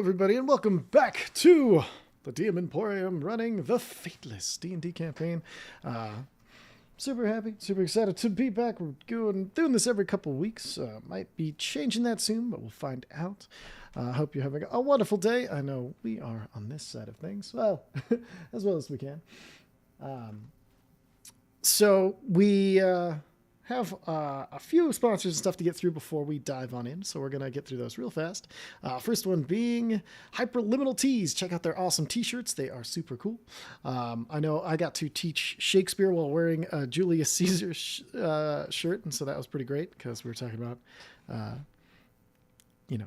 everybody, and welcome back to the DM Emporium running the Fateless D&D campaign. Super happy, super excited to be back. We're doing this every couple of weeks. Might be changing that soon, but we'll find out. Hope you're having a wonderful day. I know we are on this side of things, well, as well as we can. So we have a few sponsors and stuff to get through before we dive on in, so we're going to get through those real fast. First one being Hyperliminal Tees. Check out their awesome t-shirts. They are super cool. I know I got to teach Shakespeare while wearing a Julius Caesar shirt, and so that was pretty great because we were talking about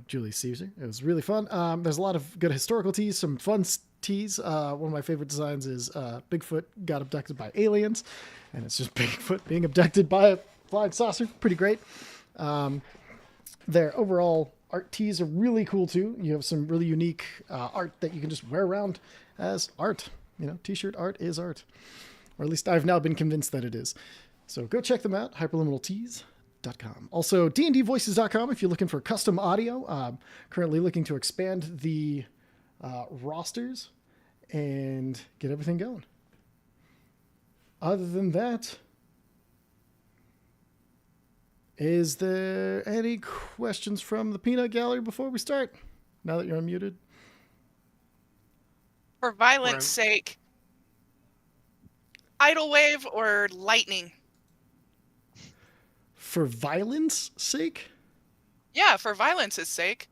Julius Caesar. It was really fun. There's a lot of good historical tees, some fun tees. One of my favorite designs is Bigfoot got abducted by aliens, and it's just Bigfoot being abducted by a flying saucer. Pretty great. Their overall art tees are really cool too. You have some really unique art that you can just wear around as art. T-shirt art is art, or at least I've now been convinced that it is. So go check them out, hyperliminaltees.com. Also, dndvoices.com if you're looking for custom audio. Currently looking to expand the rosters and get everything going. Other than that, is there any questions from the peanut gallery before we start? Now that you're unmuted. For violence sake, tidal wave or lightning? For violence sake? Yeah, for violence's sake.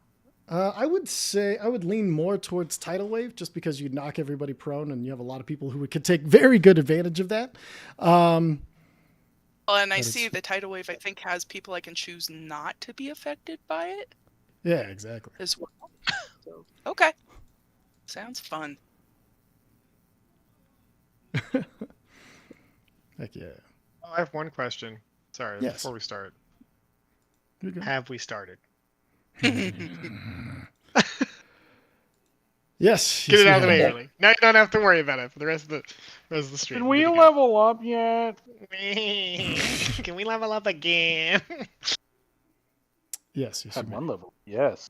I would say I would lean more towards tidal wave, just because you'd knock everybody prone, and you have a lot of people who could take very good advantage of that. Well, and I see the tidal wave, I think, has people I can choose not to be affected by it. Yeah, exactly. As well. So, okay. Sounds fun. Heck yeah. Oh, I have one question. Sorry, yes. Before we start. Have we started? Yes. Get it out of the way early. Now you don't have to worry about it for the rest of the stream. Can we level up yet? Can we level up again? Yes. Had one level. Yes.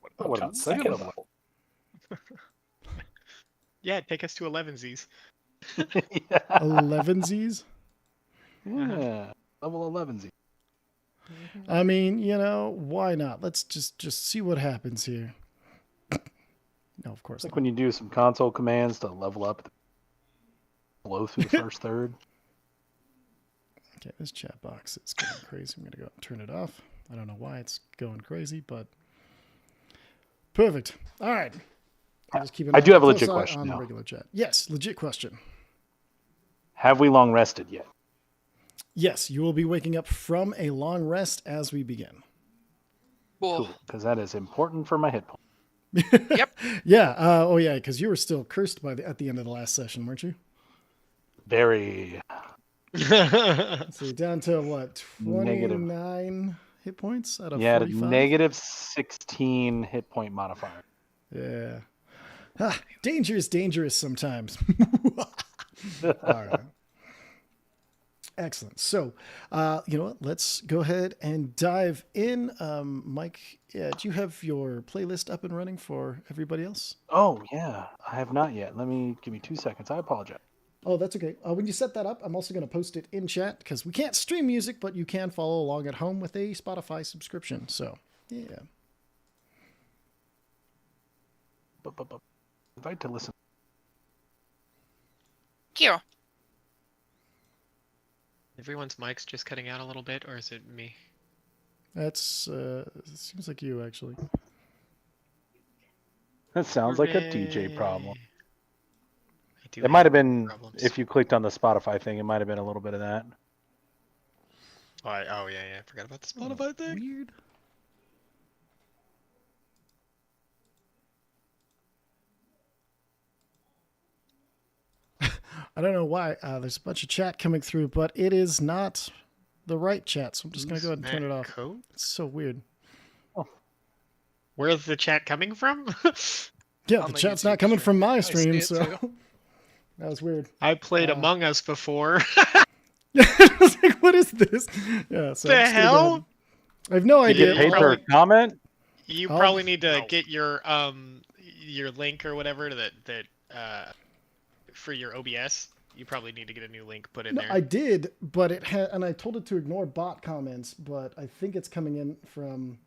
What about second level? Yeah, take us to 11Zs. 11Zs? Yeah. Level 11Z. I mean, why not? Let's just see what happens here. No, of course Like not. when you do some console commands to level up, blow through the first third. Okay, this chat box is going crazy. I'm going to go and turn it off. I don't know why it's going crazy, but perfect. All right. I do have a legit question on the now. regular chat. Yes, legit question. Have we long rested yet? Yes, you will be waking up from a long rest as we begin. Cool, because that is important for my hit point. Yep. Yeah. Yeah, because you were still cursed at the end of the last session, weren't you? Very. So you're down to what, 29 hit points out of 45? Negative 16 hit point modifier. Yeah. Danger is dangerous sometimes. All right. Excellent. So, you know what? Let's go ahead and dive in. Mike, do you have your playlist up and running for everybody else? Oh, yeah. I have not yet. Give me 2 seconds. I apologize. Oh, that's okay. When you set that up, I'm also going to post it in chat because we can't stream music, but you can follow along at home with a Spotify subscription. So, yeah. Invite to listen. Thank you. Everyone's mic's just cutting out a little bit, or is it me? That's, it seems like you, actually. That sounds like a DJ problem. It might have been, if you clicked on the Spotify thing, it might have been a little bit of that. Oh yeah, I forgot about the Spotify thing. Weird. I don't know why. There's a bunch of chat coming through, but it is not the right chat, so I'm just going to go ahead and turn it off. Code? It's so weird. Oh. Where's the chat coming from? Yeah, the chat's not coming from my stream, so that was weird. I played Among Us before. I was like, what is this? Yeah, so the hell? I have no idea. Did you hate her comment? You Oh, probably need to no. get your link or whatever that for your OBS. You probably need to get a new link put in No, there. I did, but it had, and I told it to ignore bot comments, but I think it's coming in from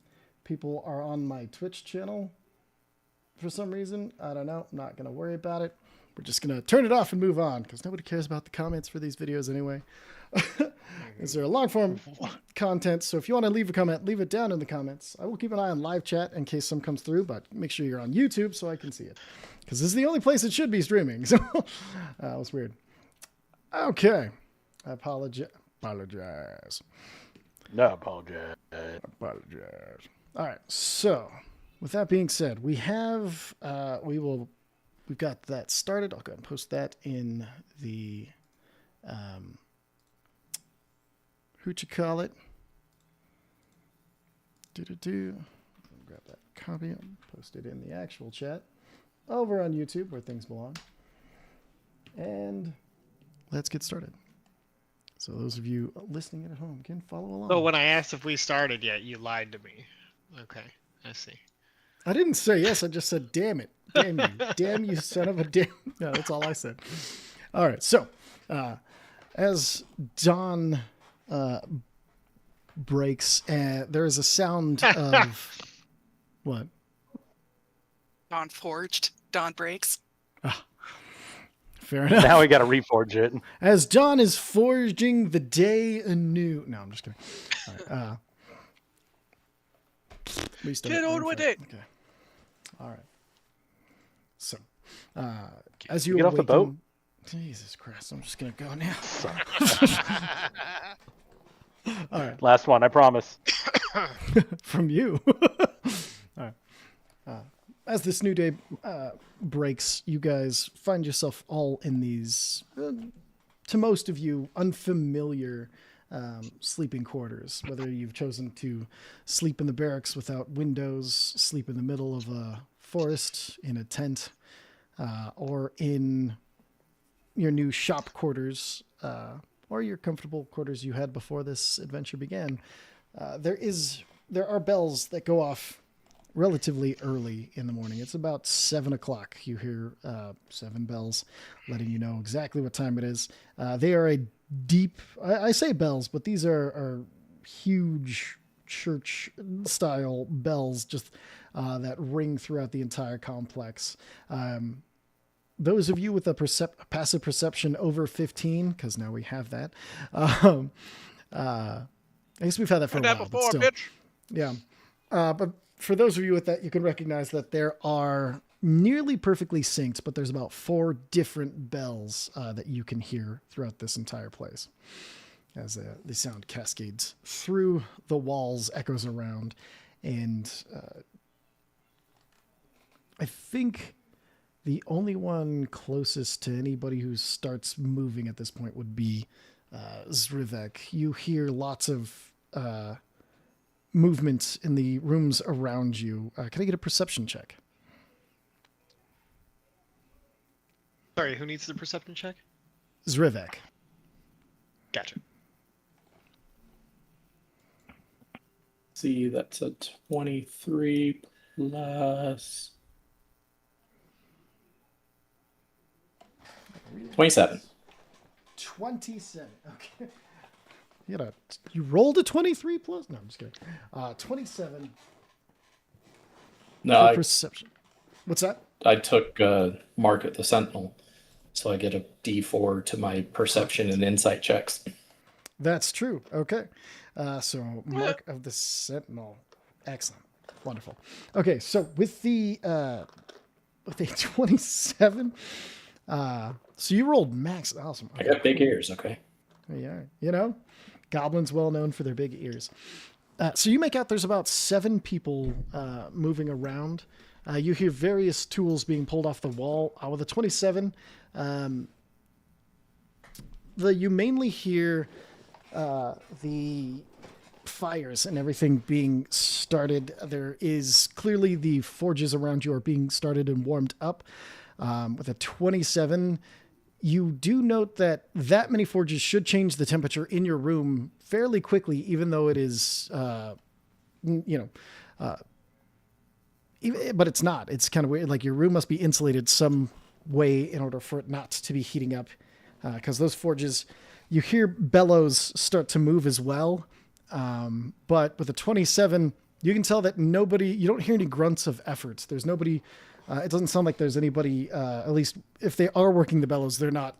people are on my Twitch channel for some reason. I don't know. I'm not going to worry about it. We're just going to turn it off and move on because nobody cares about the comments for these videos anyway. Is there a long form content? So if you want to leave a comment, leave it down in the comments. I will keep an eye on live chat in case some comes through, but make sure you're on YouTube so I can see it because this is the only place it should be streaming. So that was weird. Okay. I apologize. No, apologize. Apologize. All right. So, with that being said, we have we've got that started. I'll go ahead and post that in the who'd you call it? Grab that copy and post it in the actual chat over on YouTube where things belong. And let's get started. So those of you listening at home can follow along. So when I asked if we started yet, you lied to me. Okay, I see. I didn't say yes. I just said, damn it. Damn you. Damn you, son of a damn. No, that's all I said. All right. So as dawn breaks, there is a sound of what? Dawn forged. Dawn breaks. Fair enough. Now we got to reforge it. As dawn is forging the day anew. No, I'm just kidding. All right, Get on with it. Okay. All right. So, as you get off the awaken- boat? Jesus Christ! I'm just gonna go now. All right. Last one, I promise. From you. All right. As this new day breaks, you guys find yourself all in these, to most of you, unfamiliar sleeping quarters. Whether you've chosen to sleep in the barracks without windows, sleep in the middle of a forest in a tent, or in your new shop quarters, or your comfortable quarters you had before this adventure began, there are bells that go off relatively early in the morning. It's about 7 o'clock. You hear 7 bells letting you know exactly what time it is. They are a deep, I say bells, but these are huge church style bells just that ring throughout the entire complex. Those of you with a passive perception over 15, because now we have that. I guess we've had that for a while. That but before, still. bitch. Yeah. But for those of you with that, you can recognize that there are nearly perfectly synced, but there's about 4 different bells that you can hear throughout this entire place as the sound cascades through the walls, echoes around. And I think the only one closest to anybody who starts moving at this point would be Zrivek. You hear lots of movement in the rooms around you. Can I get a perception check? Sorry, who needs the perception check? Zrivek. Gotcha. See, that's a 23 plus 27. 27. Okay. You rolled a 23 plus? No, I'm just kidding. 27 No, for perception. What's that? I took Mark at the Sentinel, so I get a D4 to my perception and insight checks. That's true. Okay. So Mark of the Sentinel. Excellent. Wonderful. Okay, so with the 27, so you rolled max. Awesome. I got big ears, okay? Yeah, goblins well known for their big ears. So you make out there's about 7 people moving around. You hear various tools being pulled off the wall. With a 27, you mainly hear the fires and everything being started. There is clearly the forges around you are being started and warmed up. With a 27, you do note that many forges should change the temperature in your room fairly quickly, even though it is, but it's not. It's kind of weird. Like your room must be insulated some way in order for it not to be heating up, because those forges, you hear bellows start to move as well. But with a 27, you can tell that you don't hear any grunts of effort. There's nobody, it doesn't sound like there's anybody, at least if they are working the bellows,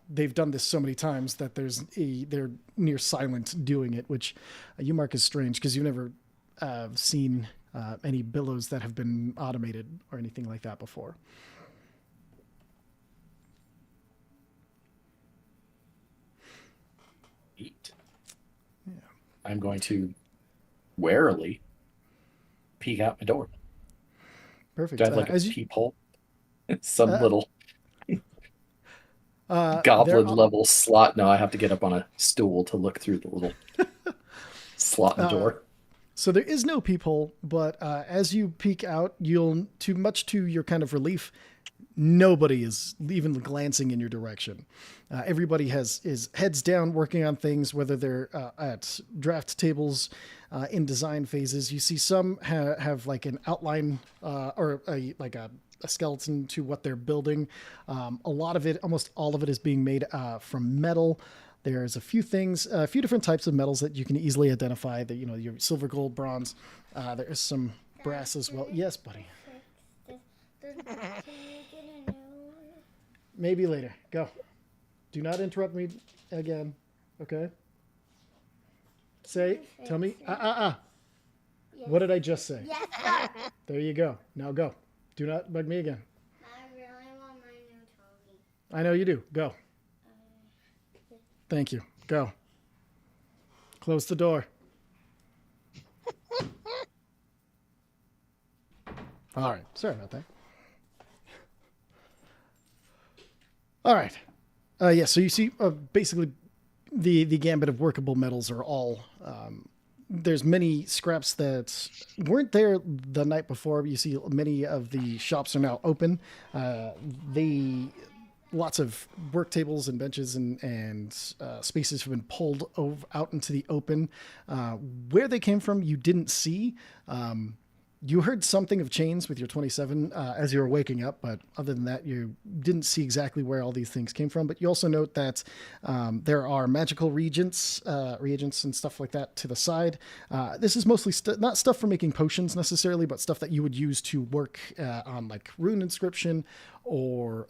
they've done this so many times that they're near silent doing it, which you mark as strange because you've never seen any bellows that have been automated or anything like that before. Eat. Yeah. I'm going to warily peek out my door. Perfect. Do I have like a peephole? Some little goblin level slot. No, I have to get up on a stool to look through the little slot in the door. So there is no peephole, but as you peek out, you'll, much to your kind of relief, nobody is even glancing in your direction. Everybody is heads down working on things, whether they're at draft tables, in design phases. You see some have like an outline or a skeleton to what they're building. A lot of it, almost all of it, is being made from metal. There's a few different types of metals that you can easily identify. That your silver, gold, bronze. There is some brass as well. Yes, buddy. Maybe later. Go. Do not interrupt me again. Okay? Tell me. Yes. What did I just say? Yes. There you go. Now go. Do not bug me again. I really want my new toy. I know you do. Go. Thank you. Go. Close the door. All right. Sorry about that. All right. Yeah, so you see basically the gambit of workable metals are all... there's many scraps that weren't there the night before. You see many of the shops are now open. Lots of work tables and benches and spaces have been pulled out into the open. Where they came from, you didn't see. You heard something of chains with your 27 as you were waking up, but other than that, you didn't see exactly where all these things came from. But you also note that there are magical reagents and stuff like that to the side. This is mostly not stuff for making potions necessarily, but stuff that you would use to work on like rune inscription or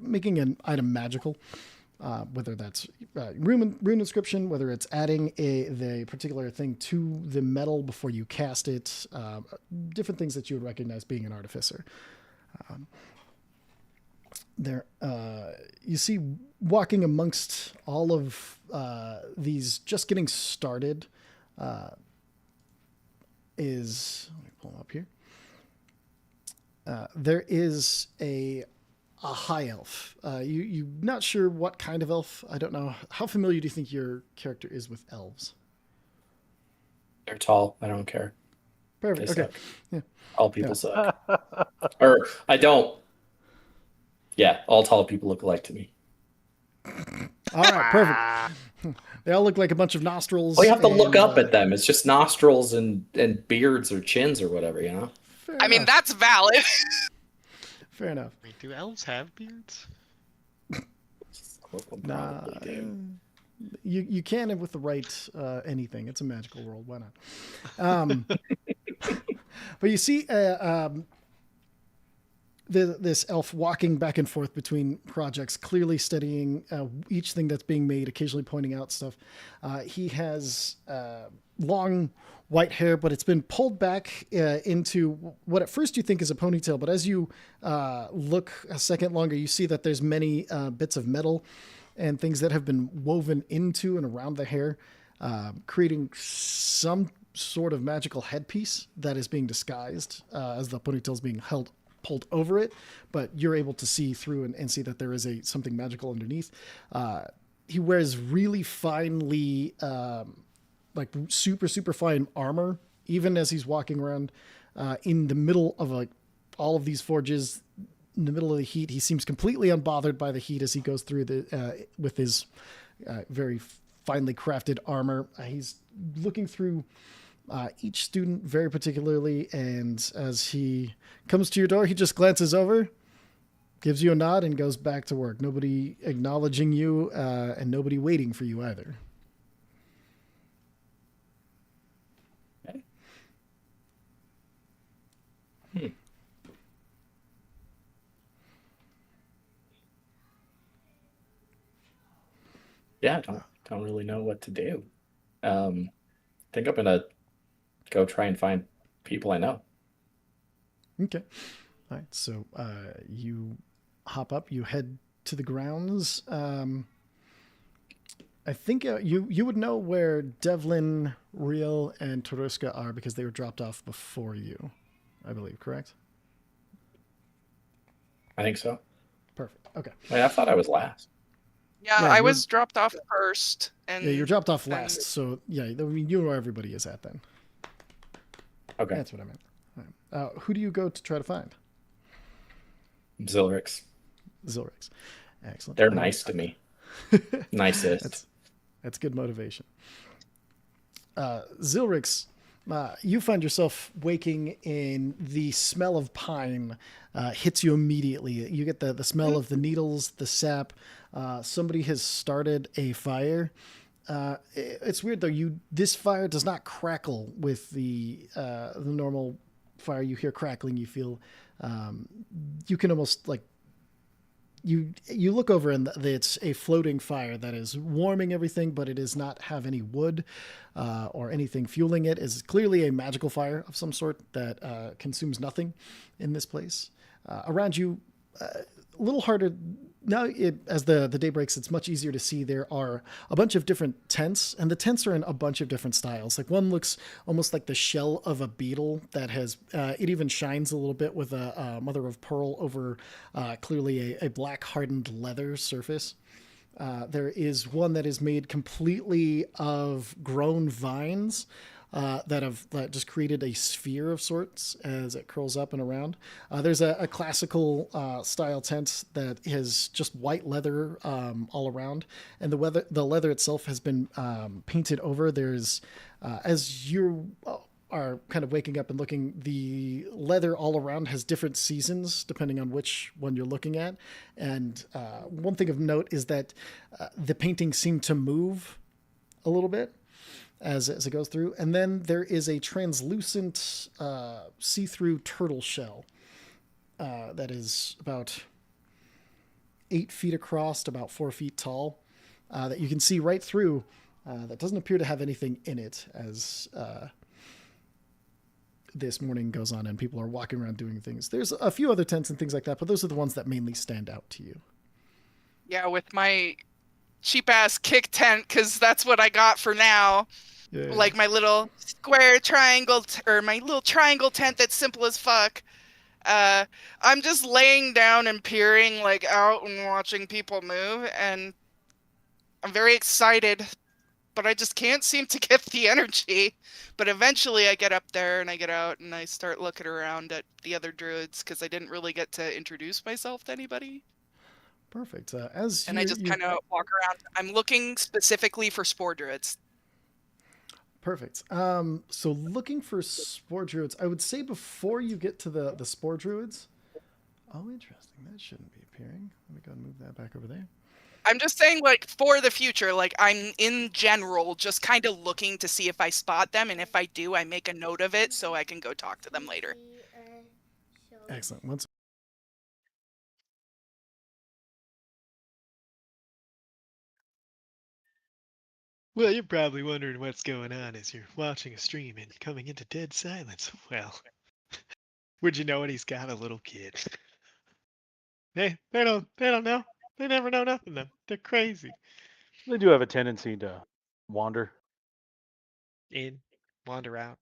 making an item magical. Whether that's rune inscription, whether it's adding the particular thing to the metal before you cast it, different things that you would recognize being an artificer. You see walking amongst all of these just getting started is, let me pull them up here. There is a high elf. You're not sure what kind of elf. I don't know. How familiar do you think your character is with elves? They're tall. I don't care. Perfect. They Okay. suck. Yeah. All people suck. Or I don't. Yeah, all tall people look alike to me. All right. Perfect. They all look like a bunch of nostrils. Well, you have to look up at them. It's just nostrils and beards or chins or whatever, you know? I mean, that's valid. Fair enough. Wait, do elves have beards? Nah, Probably do. you can with the right anything. It's a magical world. Why not? But you see this elf walking back and forth between projects, clearly studying each thing that's being made, occasionally pointing out stuff. He has long white hair, but it's been pulled back into what at first you think is a ponytail. But as you look a second longer, you see that there's many bits of metal and things that have been woven into and around the hair, creating some sort of magical headpiece that is being disguised as the ponytail is being pulled over it, but you're able to see through and see that there is something magical underneath. He wears really finely, like super, super fine armor, even as he's walking around in the middle of like all of these forges, in the middle of the heat. He seems completely unbothered by the heat as he goes through with his very finely crafted armor. He's looking through each student very particularly, and as he comes to your door, he just glances over, gives you a nod, and goes back to work. Nobody acknowledging you, and nobody waiting for you either. Okay. Yeah, don't really know what to do. Think I'm gonna go try and find people I know. Okay. All right. So you hop up, you head to the grounds. I think you would know where Devlin, Real, and Taruska are because they were dropped off before you, I believe, correct? I think so. Perfect. Okay. Wait, I thought I was last. Yeah, Yeah, I you're- was dropped off first, and Yeah, you're dropped off then- last, so yeah, I mean, you know where everybody is at then. Okay. That's what I meant. All right. Who do you go to try to find? Zilrix. Zilrix. Excellent. They're nice to me. Nicest. That's good motivation. Zilrix, you find yourself waking in the smell of pine hits you immediately. You get the smell of the needles, the sap. Somebody has started a fire. It's weird though. This fire does not crackle with the normal fire. You hear crackling. You feel. You can almost like. You look over and it's a floating fire that is warming everything, but it does not have any wood or anything fueling it. It's clearly a magical fire of some sort that consumes nothing in this place. Around you, a little harder now. As the day breaks, it's much easier to see. There are a bunch of different tents, and the tents are in a bunch of different styles. Like one looks almost like the shell of a beetle that has. It even shines a little bit with a mother of pearl over clearly a black hardened leather surface. There is one that is made completely of grown vines. That just created a sphere of sorts as it curls up and around. There's a classical style tent that has just white leather all around, and the leather itself has been painted over. There's as you are kind of waking up and looking, the leather all around has different seasons depending on which one you're looking at. And one thing of note is that the paintings seem to move a little bit as it goes through. And then there is a translucent see-through turtle shell that is about 8 feet across, about 4 feet tall, that you can see right through. That doesn't appear to have anything in it as this morning goes on and people are walking around doing things. There's a few other tents and things like that, but those are the ones that mainly stand out to you. Yeah, with my cheap ass kick tent, because that's what I got for now. Yeah. Like my little square triangle or my little triangle tent that's simple as fuck. I'm just laying down and peering like out and watching people move, and I'm very excited, but I just can't seem to get the energy. But eventually I get up there and I get out and I start looking around at the other druids because I didn't really get to introduce myself to anybody. Perfect. And I just kind of walk around. I'm looking specifically for spore druids. Perfect. So looking for spore druids, I would say before you get to the spore druids. Oh, interesting. That shouldn't be appearing. Let me go and move that back over there. I'm just saying, like, for the future, like, I'm in general just kind of looking to see if I spot them, and if I do, I make a note of it so I can go talk to them later. Excellent. Once. Well, you're probably wondering what's going on as you're watching a stream and coming into dead silence. Well, would you know it? He's got a little kid. They don't know. They never know nothing. Though. They're crazy. They do have a tendency to wander. In, wander out,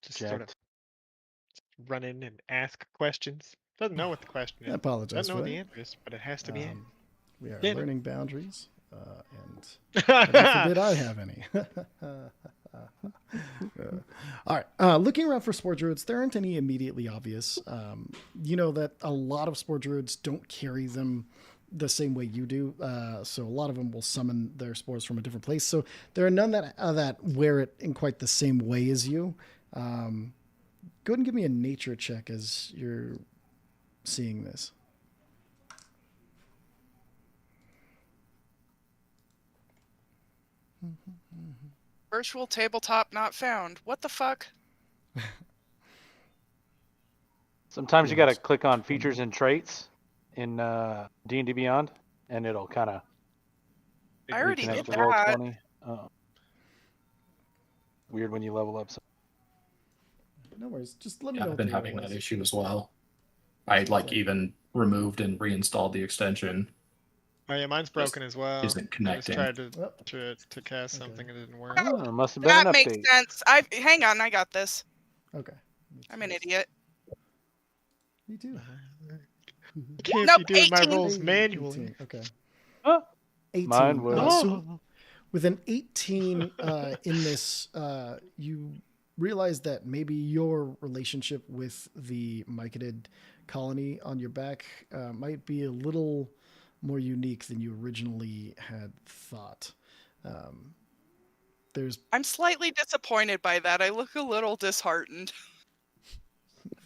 just sort of Jacked. run in and ask questions. Doesn't know what the question I is. apologize Doesn't know for what the that. answer is, but it has to be in. We are Yeah. learning boundaries, and heaven forbid I have any. All right. Looking around for spore druids, there aren't any immediately obvious. You know that a lot of spore druids don't carry them the same way you do. So a lot of them will summon their spores from a different place. So there are none that wear it in quite the same way as you. Go ahead and give me a nature check as you're seeing this. Virtual tabletop not found. What the fuck? Sometimes you gotta click on features and traits in D&D Beyond, and it'll kind of I already reconnect did to roll that. 20. Weird when you level up. No worries. Just let me Yeah, know. I've what been the having error that was. issue as well. I like even removed and reinstalled the extension. Oh yeah, mine's broken as well. isn't I just connecting. tried to Oh, to cast Okay. something and it didn't work. Oh, it must have been an That makes update. sense. Hang on, I got this. okay. I'm an idiot. Me too. I can't Nope, be doing my 18. rolls Hey, manually. 18, okay. Huh? 18. Mine was. So with an 18 in this, you realize that maybe your relationship with the Myconid colony on your back might be a little more unique than you originally had thought. There's I'm slightly disappointed by that. I look a little disheartened.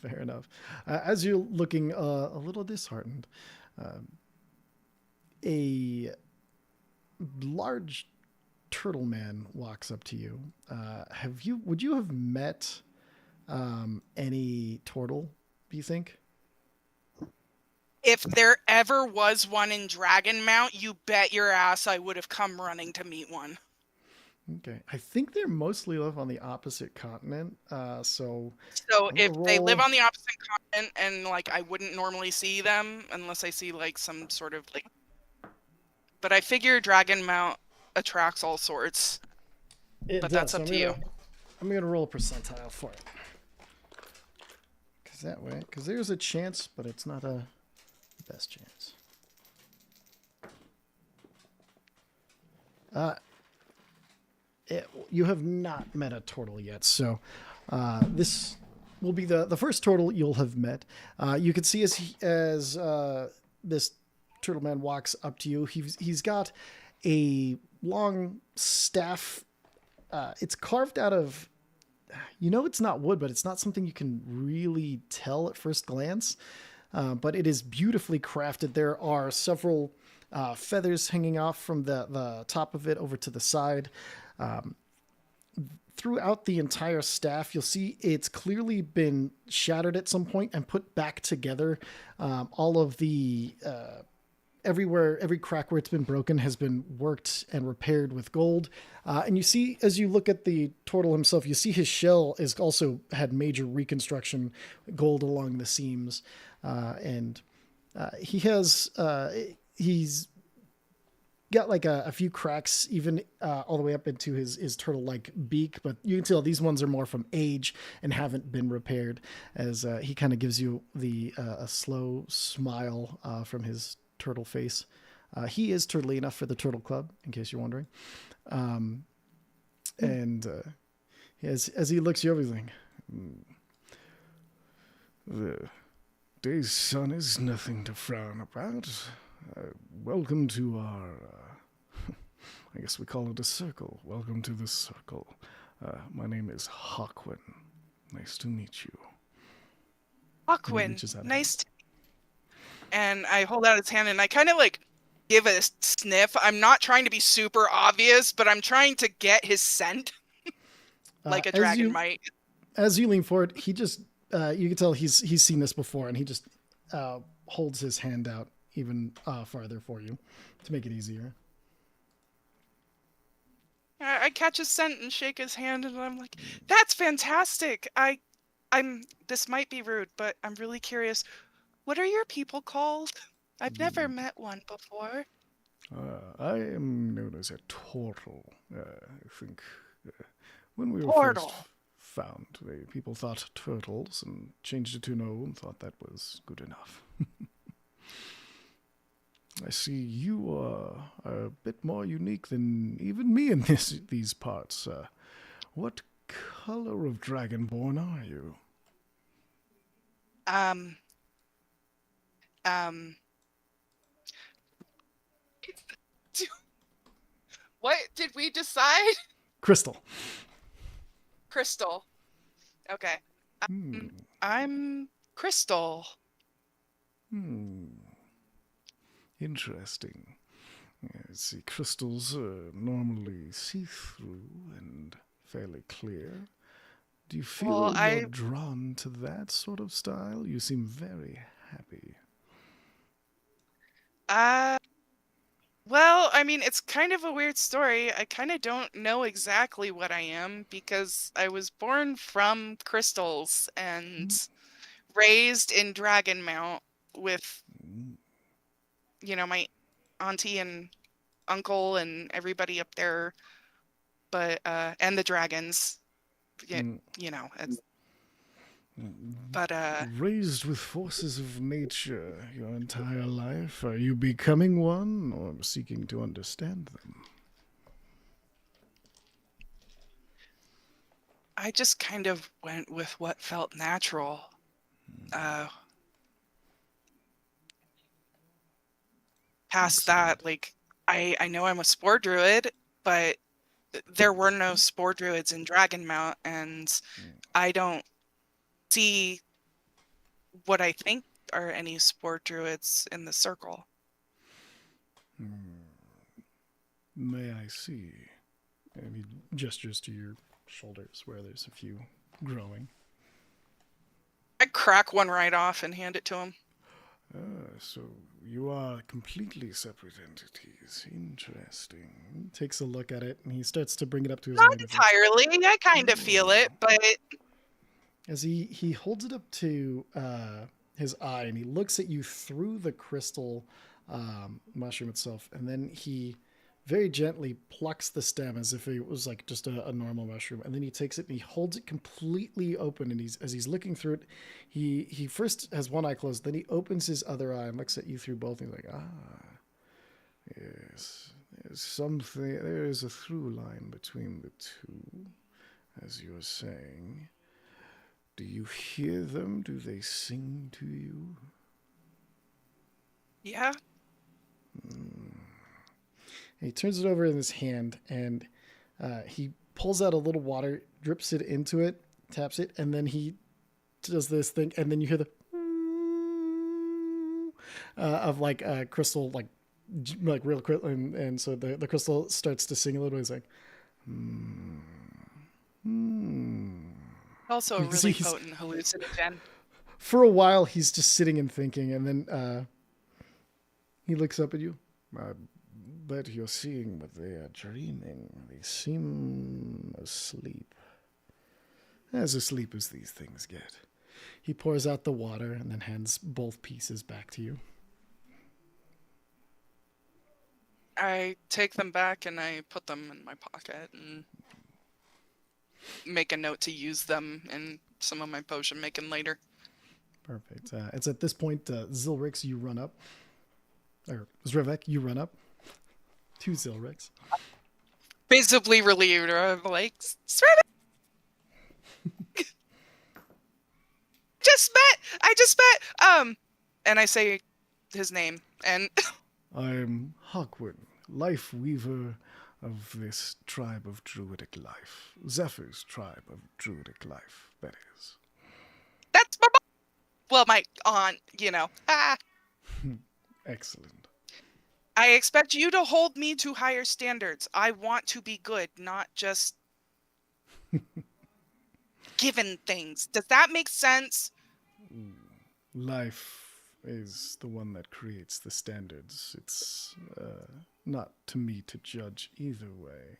fair enough. As you're looking a little disheartened, a large turtle man walks up to you. Would you have met any turtle, do you think? If there ever was one in Dragonmount, you bet your ass I would have come running to meet one. Okay. I think they mostly live on the opposite continent. So So I'm if gonna they live roll- on the opposite continent and like I wouldn't normally see them unless I see like some sort of like, but I figure Dragonmount attracts all sorts. it but does, that's so up to you. I'm gonna roll a percentile for it. Because there's a chance, but it's not the best chance. You have not met a turtle yet, so this will be the first turtle you'll have met. You can see as this turtle man walks up to you, he's got a long staff. It's carved out of, it's not wood, but it's not something you can really tell at first glance. But it is beautifully crafted. There are several feathers hanging off from the top of it over to the side. Throughout the entire staff, you'll see it's clearly been shattered at some point and put back together. All of the every crack where it's been broken has been worked and repaired with gold. And you see, as you look at the turtle himself, you see his shell has also had major reconstruction, gold along the seams. And he's got like a few cracks even all the way up into his turtle-like beak, but you can tell these ones are more from age and haven't been repaired, as he kind of gives you a slow smile from his turtle face. He is turtly enough for the Turtle Club, in case you're wondering. And as he looks you over, he's like, the day's sun is nothing to frown about. Welcome to our, I guess we call it a circle. Welcome to the circle. My name is Hawkwin. Nice to meet you. Aquin, reaches out a nice. And I hold out his hand and I kind of like give a sniff. I'm not trying to be super obvious, but I'm trying to get his scent like a dragon might. As you lean forward, he just, you can tell he's seen this before, and he just holds his hand out even farther for you to make it easier. I catch his scent and shake his hand, and I'm like, "That's fantastic! This might be rude, but I'm really curious. What are your people called? I've never met one before." I am known as a turtle. I think when we were Turtle. first found, people thought turtles and changed it to no and thought that was good enough. I see you are a bit more unique than even me in these parts. What color of dragonborn are you? What did we decide? Crystal. Crystal. Okay. Hmm. I'm Crystal. Interesting. See, crystals are normally see-through and fairly clear. Do you feel Well, you're drawn to that sort of style? You seem very happy. Well, I mean, it's kind of a weird story. I kind of don't know exactly what I am because I was born from crystals and raised in Dragonmount with, my auntie and uncle and everybody up there, but and the dragons. Yeah, it's, but Raised with forces of nature your entire life, are you becoming one or seeking to understand them? I just kind of went with what felt natural. Past that, like, I know I'm a spore druid, but there were no spore druids in Dragonmount, and I don't see what I think are any spore druids in the circle. May I see? And he gestures to your shoulders where there's a few growing. I crack one right off and hand it to him. So you are completely separate entities. Interesting. He takes a look at it and he starts to bring it up to his Not eye. entirely. I kind of feel it, but As he holds it up to his eye and he looks at you through the crystal mushroom itself, and then he very gently plucks the stem as if it was like just a normal mushroom, and then he takes it and he holds it completely open, and as he's looking through it, he first has one eye closed, then he opens his other eye and looks at you through both, and he's like, yes, there is a through line between the two, as you're saying. Do you hear them? Do they sing to you? yeah. And he turns it over in his hand, and he pulls out a little water, drips it into it, taps it, and then he does this thing, and then you hear the of like crystal, like real crystal, and so the crystal starts to sing a little bit. It's like, Also a You can see really he's- potent hallucinogen. For a while, he's just sitting and thinking, and then he looks up at you. I bet you're seeing what they are dreaming. They seem asleep. As asleep as these things get. He pours out the water and then hands both pieces back to you. I take them back and I put them in my pocket and make a note to use them in some of my potion making later. Perfect. It's at this point, Zilrix, you run up. Or Zrivek, you run up. To Zilrix. Visibly relieved. I'm like, I just met, and I say his name, and I'm Hawkwin, Life Weaver of this tribe of Druidic life. Zephyr's tribe of Druidic life, that is. that's my well, my aunt, Excellent. I expect you to hold me to higher standards. I want to be good, not just given things. Does that make sense? Life is the one that creates the standards. It's not to me to judge either way.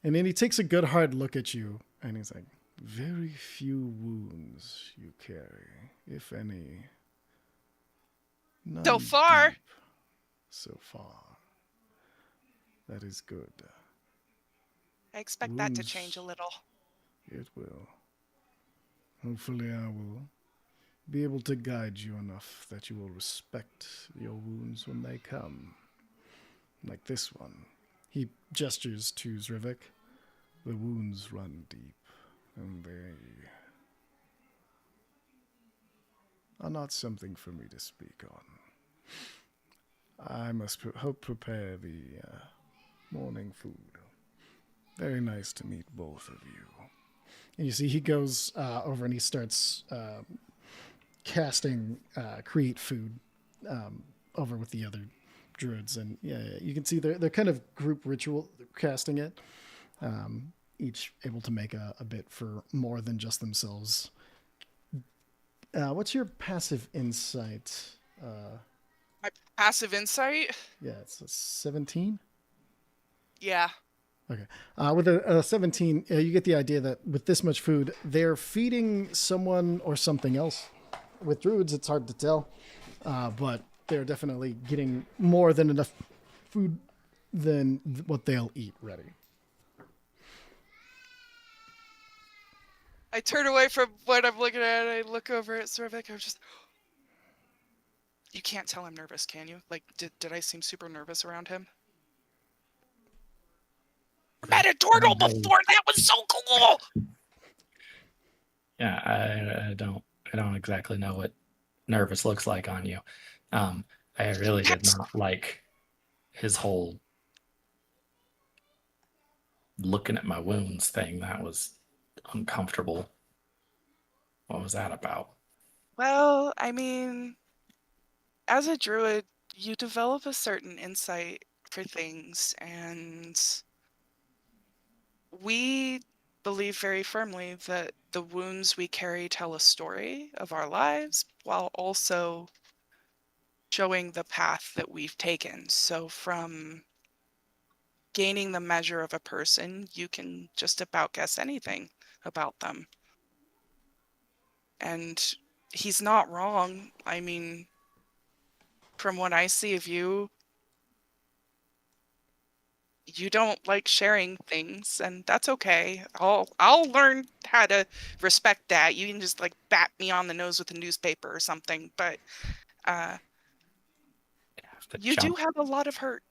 And then he takes a good hard look at you, and he's like, very few wounds you carry, if any. None So far. deep. So far. That is good. I expect that to Wounds. change a little. It will. Hopefully I will be able to guide you enough that you will respect your wounds when they come. Like this one. He gestures to Zrivik. The wounds run deep, and they are not something for me to speak on. I must help prepare the morning food. Very nice to meet both of you. And you see he goes over and he starts casting create food over with the other druids. And yeah, you can see they're kind of group ritual casting it. Each able to make a bit for more than just themselves. What's your passive insight? My passive insight? Yeah, it's a 17. Yeah. Okay. With a 17, you get the idea that with this much food, they're feeding someone or something else. With druids, it's hard to tell, but they're definitely getting more than enough food than what they'll eat ready. I turn away from what I'm looking at. I look over at Sorvik. I'm just... You can't tell I'm nervous, can you? Like, did I seem super nervous around him? I met a turtle before. That was so cool. Yeah, I don't exactly know what nervous looks like on you. I really did not like his whole looking at my wounds thing. That was uncomfortable. What was that about? Well, I mean, as a druid, you develop a certain insight for things, and we believe very firmly that the wounds we carry tell a story of our lives while also showing the path that we've taken. So from gaining the measure of a person, you can just about guess anything about them. And he's not wrong. I mean, from what I see of you, you don't like sharing things, and that's okay. I'll learn how to respect that. You can just like bat me on the nose with a newspaper or something, but you do have a lot of hurt.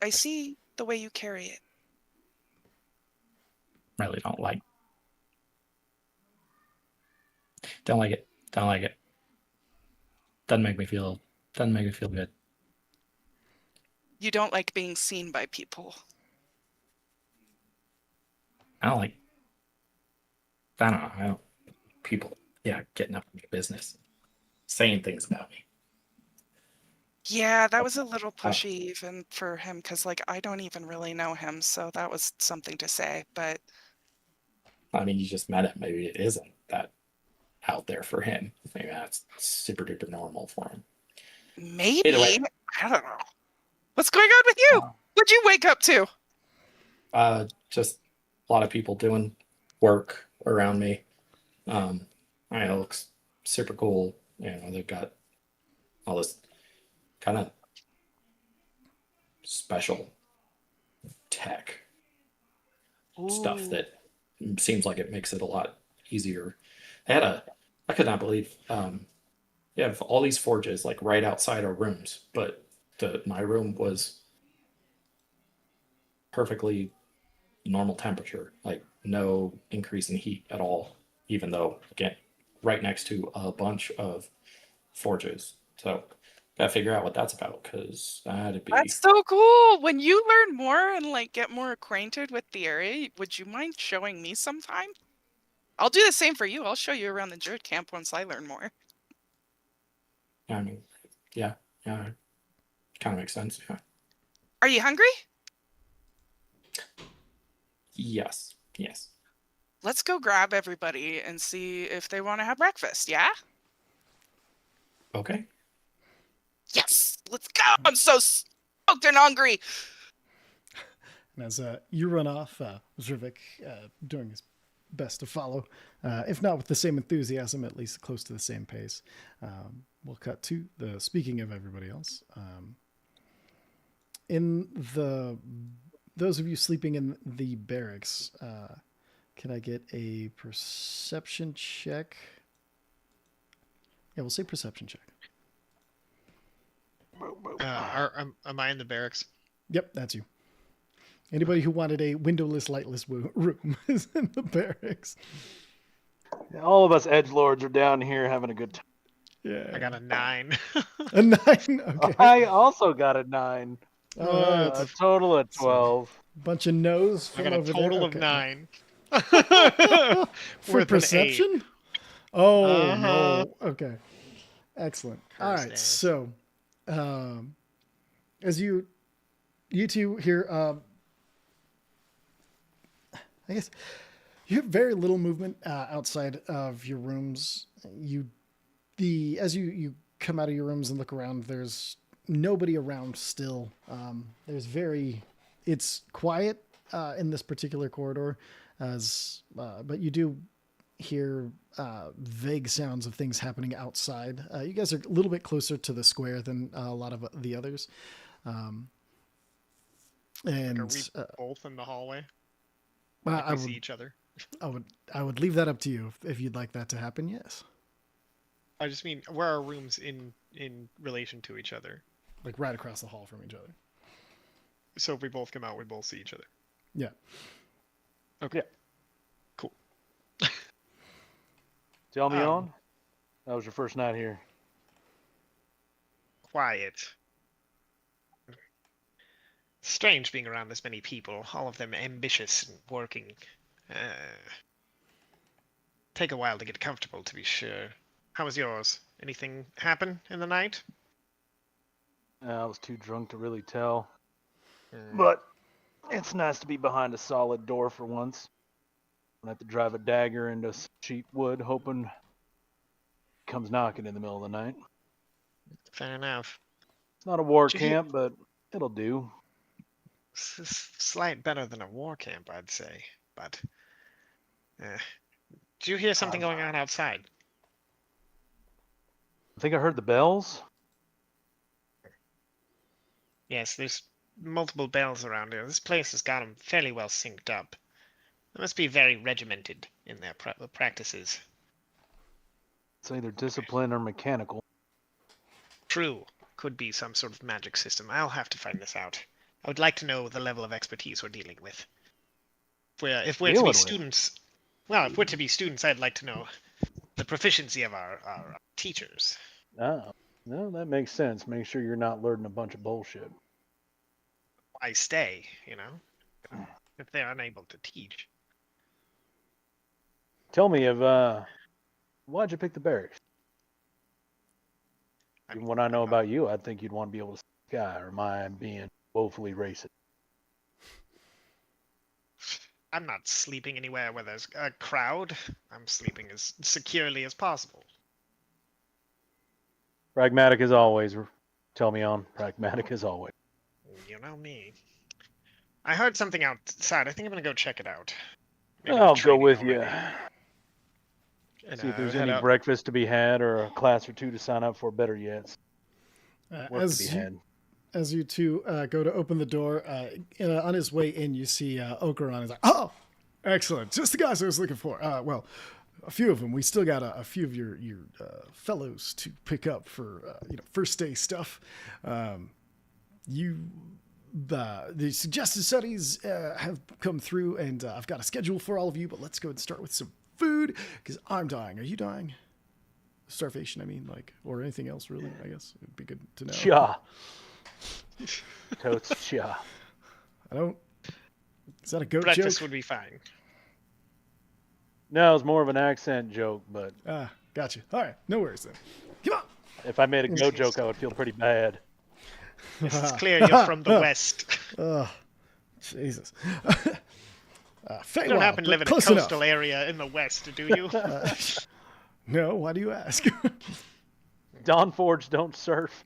I see the way you carry it. Really don't like it. Don't like it. Doesn't make me feel good. You don't like being seen by people. I don't know. People, getting up in your business, saying things about me. Yeah, that was a little pushy even for him, because like I don't even really know him, so that was something to say. But I mean, you just met him. Maybe it isn't that out there for him. Maybe that's super duper normal for him. maybe, Either way. I don't know. What's going on with you? What'd you wake up to? Just a lot of people doing work around me. It looks super cool. They've got all this kind of special tech stuff Ooh. that seems like it makes it a lot easier. I could not believe, you have all these forges like right outside our rooms, but my room was perfectly normal temperature, like no increase in heat at all, even though, again, right next to a bunch of forges. So gotta figure out what that's about, because that'd be... That's so cool. When you learn more and like get more acquainted with the area, would you mind showing me sometime? I'll do the same for you. I'll show you around the Druid camp once I learn more. I mean, yeah, kind of makes sense. Yeah. Are you hungry? Yes. Let's go grab everybody and see if they want to have breakfast, yeah? Okay. Yes! Let's go! I'm so stoked and hungry! And as you run off, Zrivik doing his best to follow, if not with the same enthusiasm, at least close to the same pace. We'll cut to the speaking of everybody else. Those of you sleeping in the barracks, can I get a perception check? Yeah, we'll say perception check. Am I in the barracks? Yep, that's you. Anybody who wanted a windowless, lightless room is in the barracks. All of us edgelords are down here having a good time. Yeah. I got a 9. a 9. Okay. I also got a 9. All right. A total of So- 12. Bunch of no's I from got a over total there. of Okay. 9. For Worth an 8. perception? Oh Uh-huh. no. Okay. Excellent. All right. Curse So, as you two here, I guess you have very little movement outside of your rooms. As you come out of your rooms and look around, there's nobody around still. It's quiet in this particular corridor, but you do hear vague sounds of things happening outside. You guys are a little bit closer to the square than a lot of the others. And Are we both in the hallway? I Like we would see each other. I would leave that up to you if you'd like that to happen. Yes, I just mean, where are rooms in relation to each other? like right across the hall from each other. So if we both come out, we both see each other. Yeah. Okay. Cool. Tell me Um, on. That was your first night here. Quiet. Strange being around this many people, all of them ambitious and working. Take a while to get comfortable, to be sure. How was yours? Anything happen in the night? I was too drunk to really tell. Hmm. But it's nice to be behind a solid door for once. I don't have to drive a dagger into cheap wood, hoping it comes knocking in the middle of the night. Fair enough. It's not a war Did you hear- camp, but it'll do. Slight better than a war camp, I'd say. But, did you hear something going on outside? I think I heard the bells. Yes, there's multiple bells around here. This place has got them fairly well synced up. They must be very regimented in their practices. It's either discipline or mechanical. True. Could be some sort of magic system. I'll have to find this out. I would like to know the level of expertise we're dealing with. If we're to Dealing be with? students, well, if we're to be students, I'd like to know the proficiency of our teachers. Oh, no, that makes sense. Make sure you're not learning a bunch of bullshit. I stay, if they're unable to teach. Tell me, why'd you pick the barracks? Given what I know about you, I'd think you'd want to be able to see the sky, or am I being woefully racist? I'm not sleeping anywhere where there's a crowd. I'm sleeping as securely as possible. Pragmatic as always. Tell me on. Pragmatic as always. You know me. I heard something outside. I think I'm gonna go check it out. Maybe I'll the go training with you. already. And, See if there's head any out. breakfast to be had or a class or two to sign up for. Better yet, work to be As had. you two go to open the door, on his way in, you see Okeron is like, "Oh, excellent! Just the guys I was looking for." Well, a few of them. We still got a few of your fellows to pick up for first day stuff. The suggested studies have come through, and I've got a schedule for all of you. But let's go and start with some food because I'm dying. Are you dying? Starvation, I mean, or anything else, really. I guess it'd be good to know. Cha. Totes cha. I don't. Is that a goat Breakfast joke? would be fine. No, it's more of an accent joke, but Ah, gotcha. All right, no worries then. Come on. if I made a goat joke, I would feel pretty bad. Yes, it's clear you're from the West. Oh, Jesus. You don't happen to live in a close coastal enough. area in the West, do you? No, why do you ask? Dawn Forge don't surf.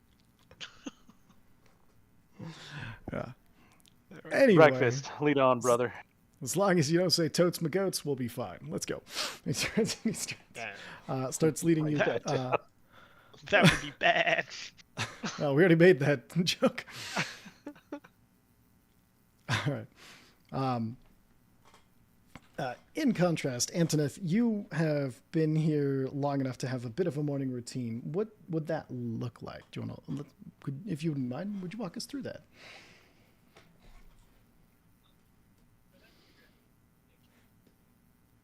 Anyway, Breakfast. Lead on, brother. as long as you don't say totes my goats, we'll be fine. Let's go. He starts leading you. That That would be bad. We already made that joke. All right. In contrast, Antoneth, you have been here long enough to have a bit of a morning routine. What would that look like? Do you want to, if you wouldn't mind, would you walk us through that?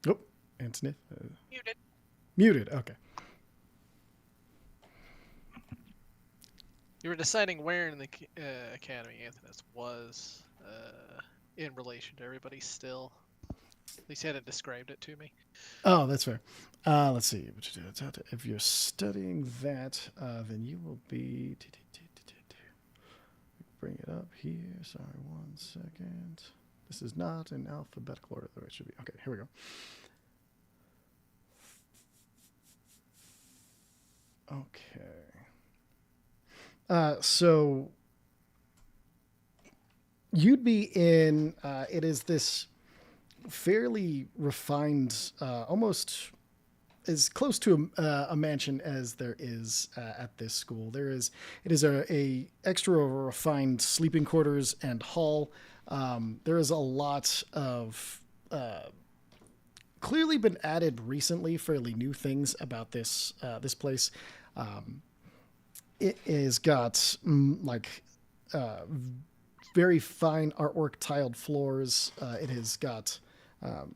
Oh, Antoneth. Muted. Muted, okay. You were deciding where in the academy Anthony's was in relation to everybody still. At least you hadn't described it to me. Oh, that's fair. Let's see. If you're studying that, then you will be. Bring it up here. Sorry, 1 second. This is not in alphabetical order, though it should be. Okay, here we go. Okay. So you'd be in. It is this fairly refined, almost as close to a mansion as there is at this school. It is a extra refined sleeping quarters and hall. There is a lot of clearly been added recently, fairly new things about this place. It has got very fine artwork, tiled floors. It has got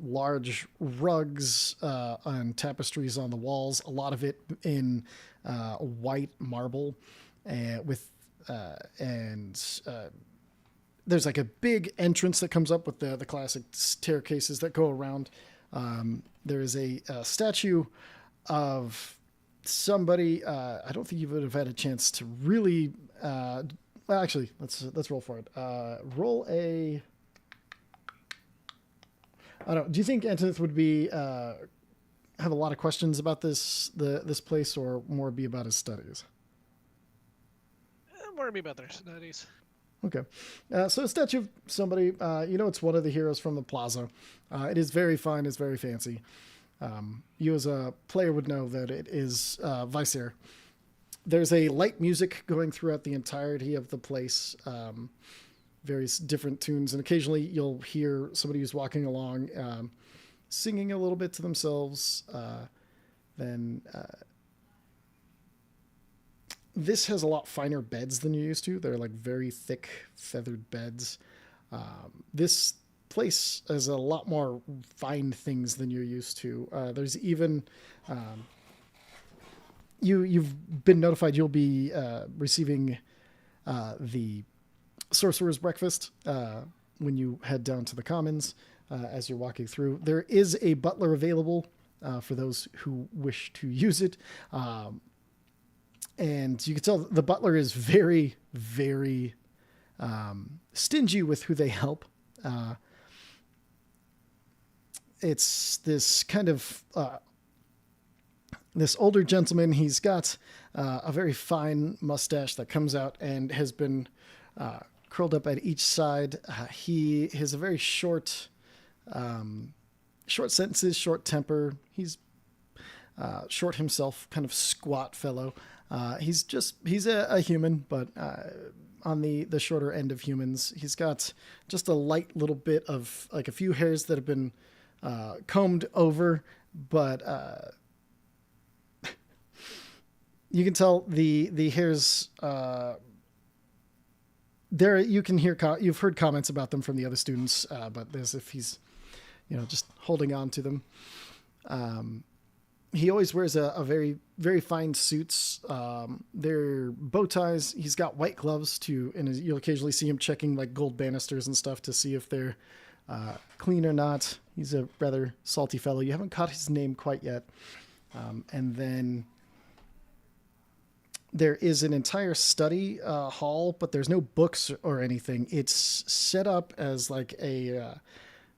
large rugs and tapestries on the walls. A lot of it in white marble, with there's like a big entrance that comes up with the classic staircases that go around. There is a statue of somebody. I don't think you would have had a chance to really. Well, actually, let's roll for it. Roll a. I don't. Do you think Antonith would be have a lot of questions about this place, or more be about his studies? More be about their studies. Okay. So a statue of somebody, it's one of the heroes from the plaza. It is very fine, it's very fancy. You as a player would know that it is Vicer. There's a light music going throughout the entirety of the place, various different tunes, and occasionally you'll hear somebody who's walking along singing a little bit to themselves. This has a lot finer beds than you're used to. They're like very thick, feathered beds. This place has a lot more fine things than you're used to. There's even... You've been notified you'll be receiving the Sorcerer's Breakfast when you head down to the Commons as you're walking through. There is a butler available for those who wish to use it. And you can tell the butler is very, very stingy with who they help. It's this kind of this older gentleman. He's got a very fine mustache that comes out and has been curled up at each side. He has a very short sentences, short temper. He's short himself, kind of squat fellow. He's a human, but on the shorter end of humans. He's got just a light little bit of like a few hairs that have been combed over, but you can tell the hairs. There you can hear you've heard comments about them from the other students, but as if he's just holding on to them. He always wears a very, very fine suits. They're bow ties. He's got white gloves too, and you'll occasionally see him checking like gold banisters and stuff to see if they're clean or not. He's a rather salty fellow. You haven't caught his name quite yet. And then there is an entire study hall, but there's no books or anything. It's set up as like a...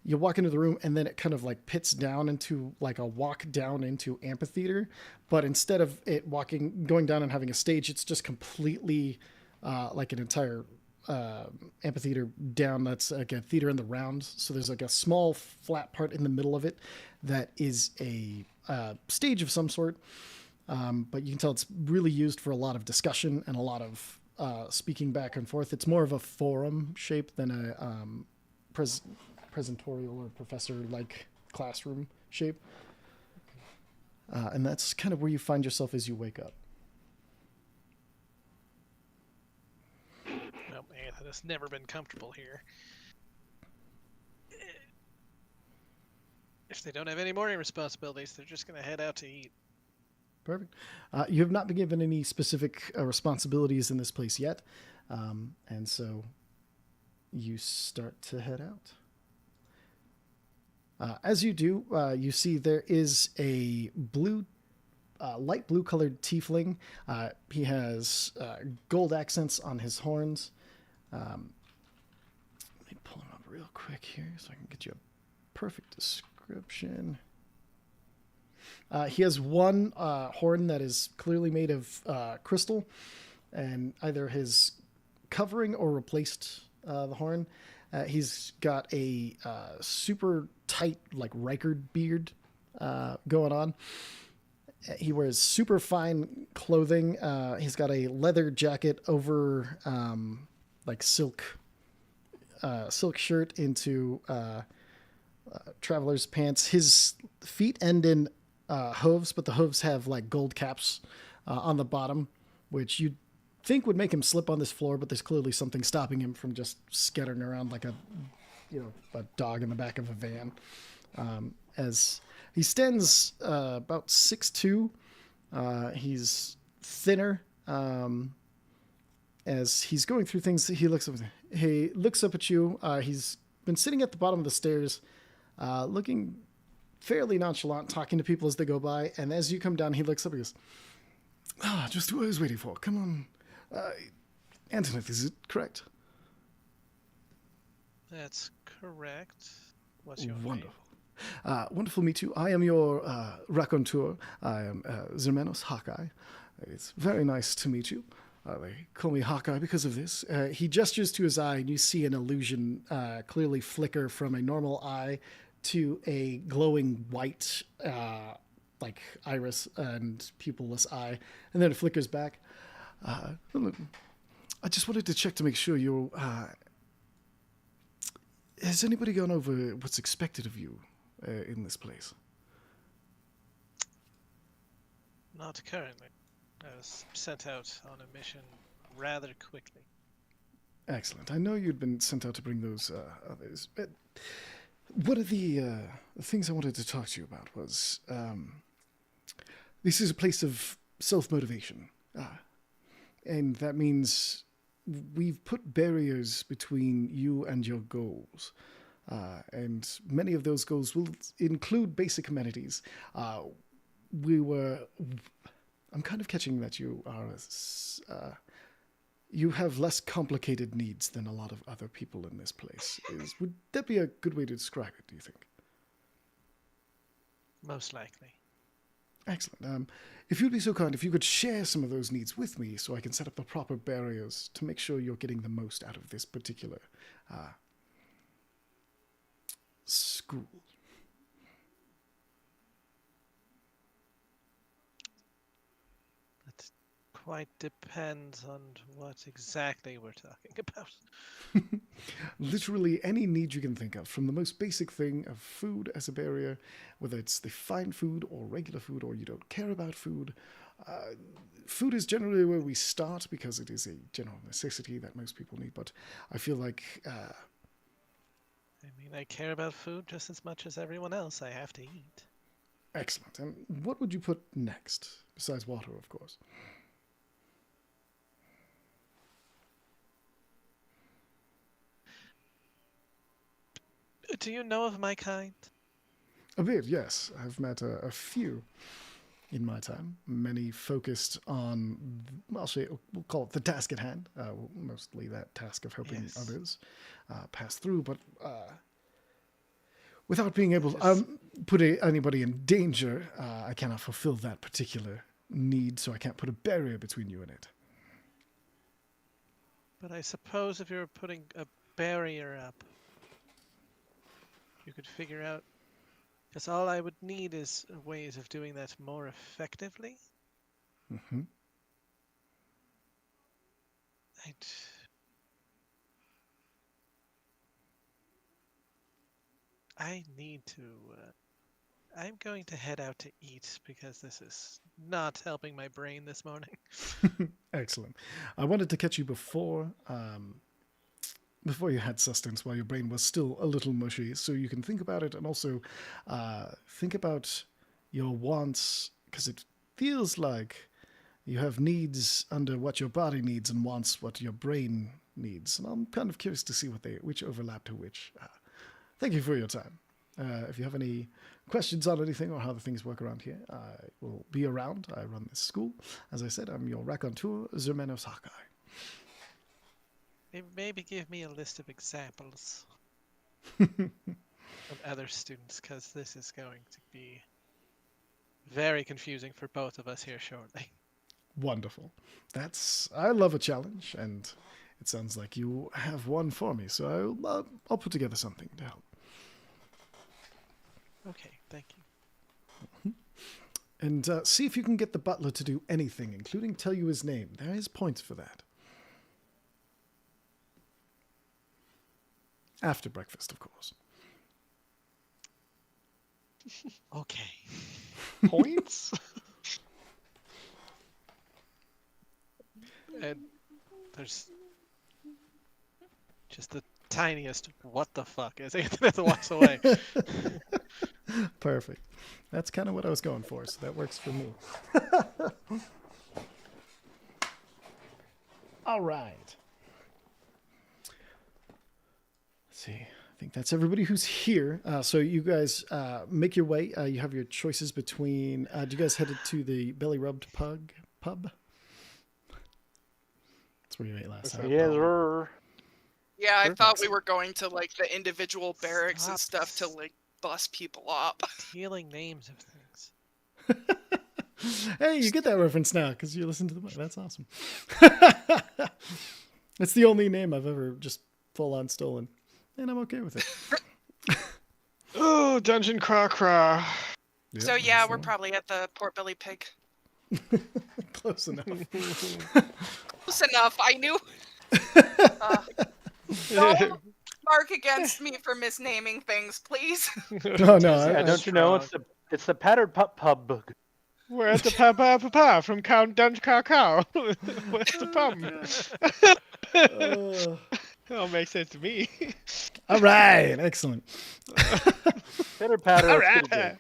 you walk into the room and then it kind of like pits down into like a walk down into amphitheater. But instead of it going down and having a stage, it's just completely like an entire amphitheater down. That's like a theater in the round. So there's like a small flat part in the middle of it that is a stage of some sort. But you can tell it's really used for a lot of discussion and a lot of speaking back and forth. It's more of a forum shape than a presentorial or professor-like classroom shape. And that's kind of where you find yourself as you wake up. Well, Anthony's never been comfortable here. If they don't have any morning responsibilities, they're just going to head out to eat. Perfect. You have not been given any specific responsibilities in this place yet, and so you start to head out. As you do, you see there is a light blue colored tiefling. He has gold accents on his horns. Let me pull him up real quick here so I can get you a perfect description. He has one horn that is clearly made of crystal, and either has covering or replaced the horn. He's got a super tight, like Reichard beard going on. He wears super fine clothing. He's got a leather jacket over like silk shirt into traveler's pants. His feet end in hooves, but the hooves have like gold caps on the bottom, which you'd think would make him slip on this floor, but there's clearly something stopping him from just scattering around like a dog in the back of a van. As he stands about 6'2", he's thinner. As he's going through things, he looks up at you. He's been sitting at the bottom of the stairs, looking fairly nonchalant, talking to people as they go by. And as you come down, he looks up and goes, just who I was waiting for. Come on. Antonith, is it correct? That's correct. What's your Wonderful. Wonderful to meet you. I am your raconteur. I am Zermanos Hawkeye. It's very nice to meet you. They call me Hawkeye because of this. He gestures to his eye, and you see an illusion clearly flicker from a normal eye to a glowing white, like iris and pupilless eye, and then it flickers back. I just wanted to check to make sure you're... has anybody gone over what's expected of you in this place? Not currently. I was sent out on a mission rather quickly. Excellent. I know you'd been sent out to bring those others. But one of the things I wanted to talk to you about was... this is a place of self-motivation. And that means we've put barriers between you and your goals. And many of those goals will include basic amenities. I'm kind of catching that you are... you have less complicated needs than a lot of other people in this place. Would that be a good way to describe it, do you think? Most likely. Excellent. If you'd be so kind, if you could share some of those needs with me so I can set up the proper barriers to make sure you're getting the most out of this particular school. It quite depends on what exactly we're talking about. Literally any need you can think of, from the most basic thing of food as a barrier, whether it's the fine food or regular food, or you don't care about food. Food is generally where we start because it is a general necessity that most people need, but I feel like... I mean, I care about food just as much as everyone else. I have to eat. Excellent. And what would you put next, besides water, of course? Do you know of my kind? A bit, yes. I've met a few in my time. Many focused on, we'll call it the task at hand. Mostly that task of helping Yes. others pass through, but without being able to put anybody in danger, I cannot fulfill that particular need, so I can't put a barrier between you and it. But I suppose if you're putting a barrier up, you could figure out, because all I would need is ways of doing that more effectively. Mm-hmm. I need to. I'm going to head out to eat because this is not helping my brain this morning. Excellent. I wanted to catch you before you had sustenance, while your brain was still a little mushy, so you can think about it, and also think about your wants, because it feels like you have needs under what your body needs and wants what your brain needs. And I'm kind of curious to see which overlap to which. Thank you for your time. If you have any questions on anything or how the things work around here, I will be around. I run this school. As I said, I'm your raconteur, Zermenos Hakai. Maybe give me a list of examples of other students, because this is going to be very confusing for both of us here shortly. Wonderful. I love a challenge, and it sounds like you have one for me, so I'll put together something to help. Okay, thank you. And see if you can get the butler to do anything, including tell you his name. There is points for that. After breakfast, of course. Okay. Points? And there's just the tiniest what the fuck as Anthony walks away. Perfect. That's kind of what I was going for, so that works for me. All right. Let's see. I think that's everybody who's here. So you guys make your way. You have your choices between... do you guys headed to the Belly Rubbed Pub? That's where you ate last time. Yes, sir. Yeah, I Sure. thought we were going to like the individual barracks and stuff to like bust people up. Stealing names of things. Hey, you get that reference now because you listen to the book. That's awesome. It's the only name I've ever just full on stolen, and I'm okay with it. Oh, Dungeon Craw Craw. So Yep, yeah, that's we're the probably at the Port Belly Pig. one. Close enough. Close enough. I knew. Don't mark against me for misnaming things, please. No, no. Yeah, don't you know it's the Pattered Pup Pub. We're at the pa from Count Dungeon Craw Cow. What's the pub? That'll make sense to me. All right, excellent. Pitter patter. All That's pretty right. good.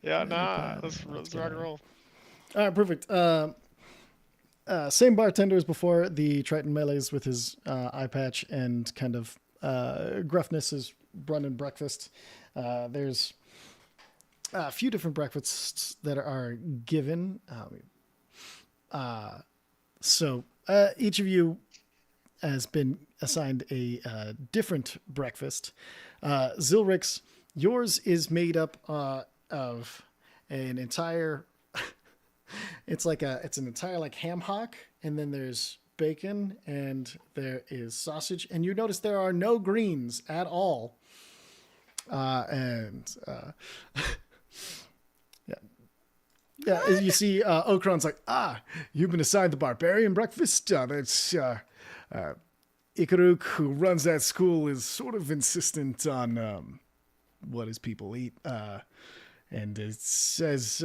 Yeah, Patter, nah. that's Let's rock and roll. All right, perfect. Same bartender as before. The Triton melees with his eye patch and kind of gruffness is running breakfast. There's a few different breakfasts that are given. So each of you has been assigned a different breakfast. Zilrix, yours is made up of an entire... it's an entire like ham hock, and then there's bacon, and there is sausage, and you notice there are no greens at all. Yeah, you see Okron's like, you've been assigned the barbarian breakfast? That's Ikaruk, who runs that school, is sort of insistent on what his people eat. And it says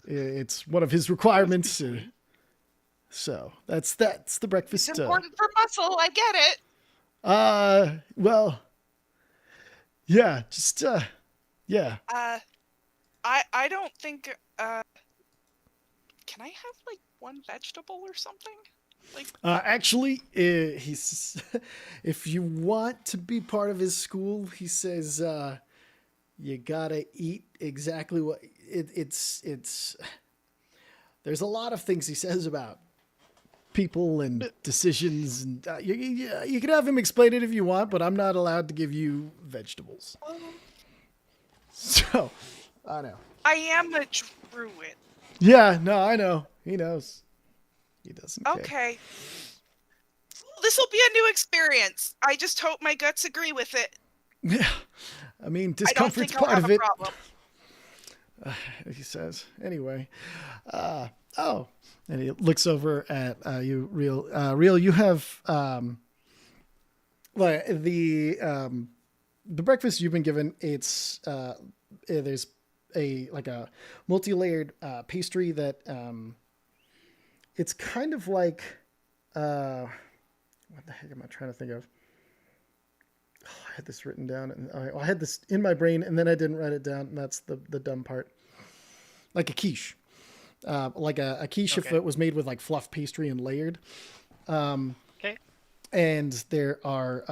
it's one of his requirements. So that's the breakfast. It's important for muscle. I get it. Well, yeah, just yeah. I don't think. Can I have like one vegetable or something? Like. Actually, he's if you want to be part of his school, he says you gotta eat exactly what it's. There's a lot of things he says about people and decisions, and you can have him explain it if you want, but I'm not allowed to give you vegetables. So, I know. I am a druid. Yeah, no, I know. He knows. He doesn't care. Okay. This will be a new experience. I just hope my guts agree with it. Yeah, I mean, I don't discomfort's think I'll part have of a it. problem. He says. Anyway, and he looks over at you, Real. Real, you have the breakfast you've been given. It's there's a multi-layered pastry that it's kind of like what the heck am I trying to think of? I had this written down, and I had this in my brain, and then I didn't write it down, and that's the dumb part. Like a quiche. like a quiche Okay. foot was made with like fluff pastry and layered. Okay. And there are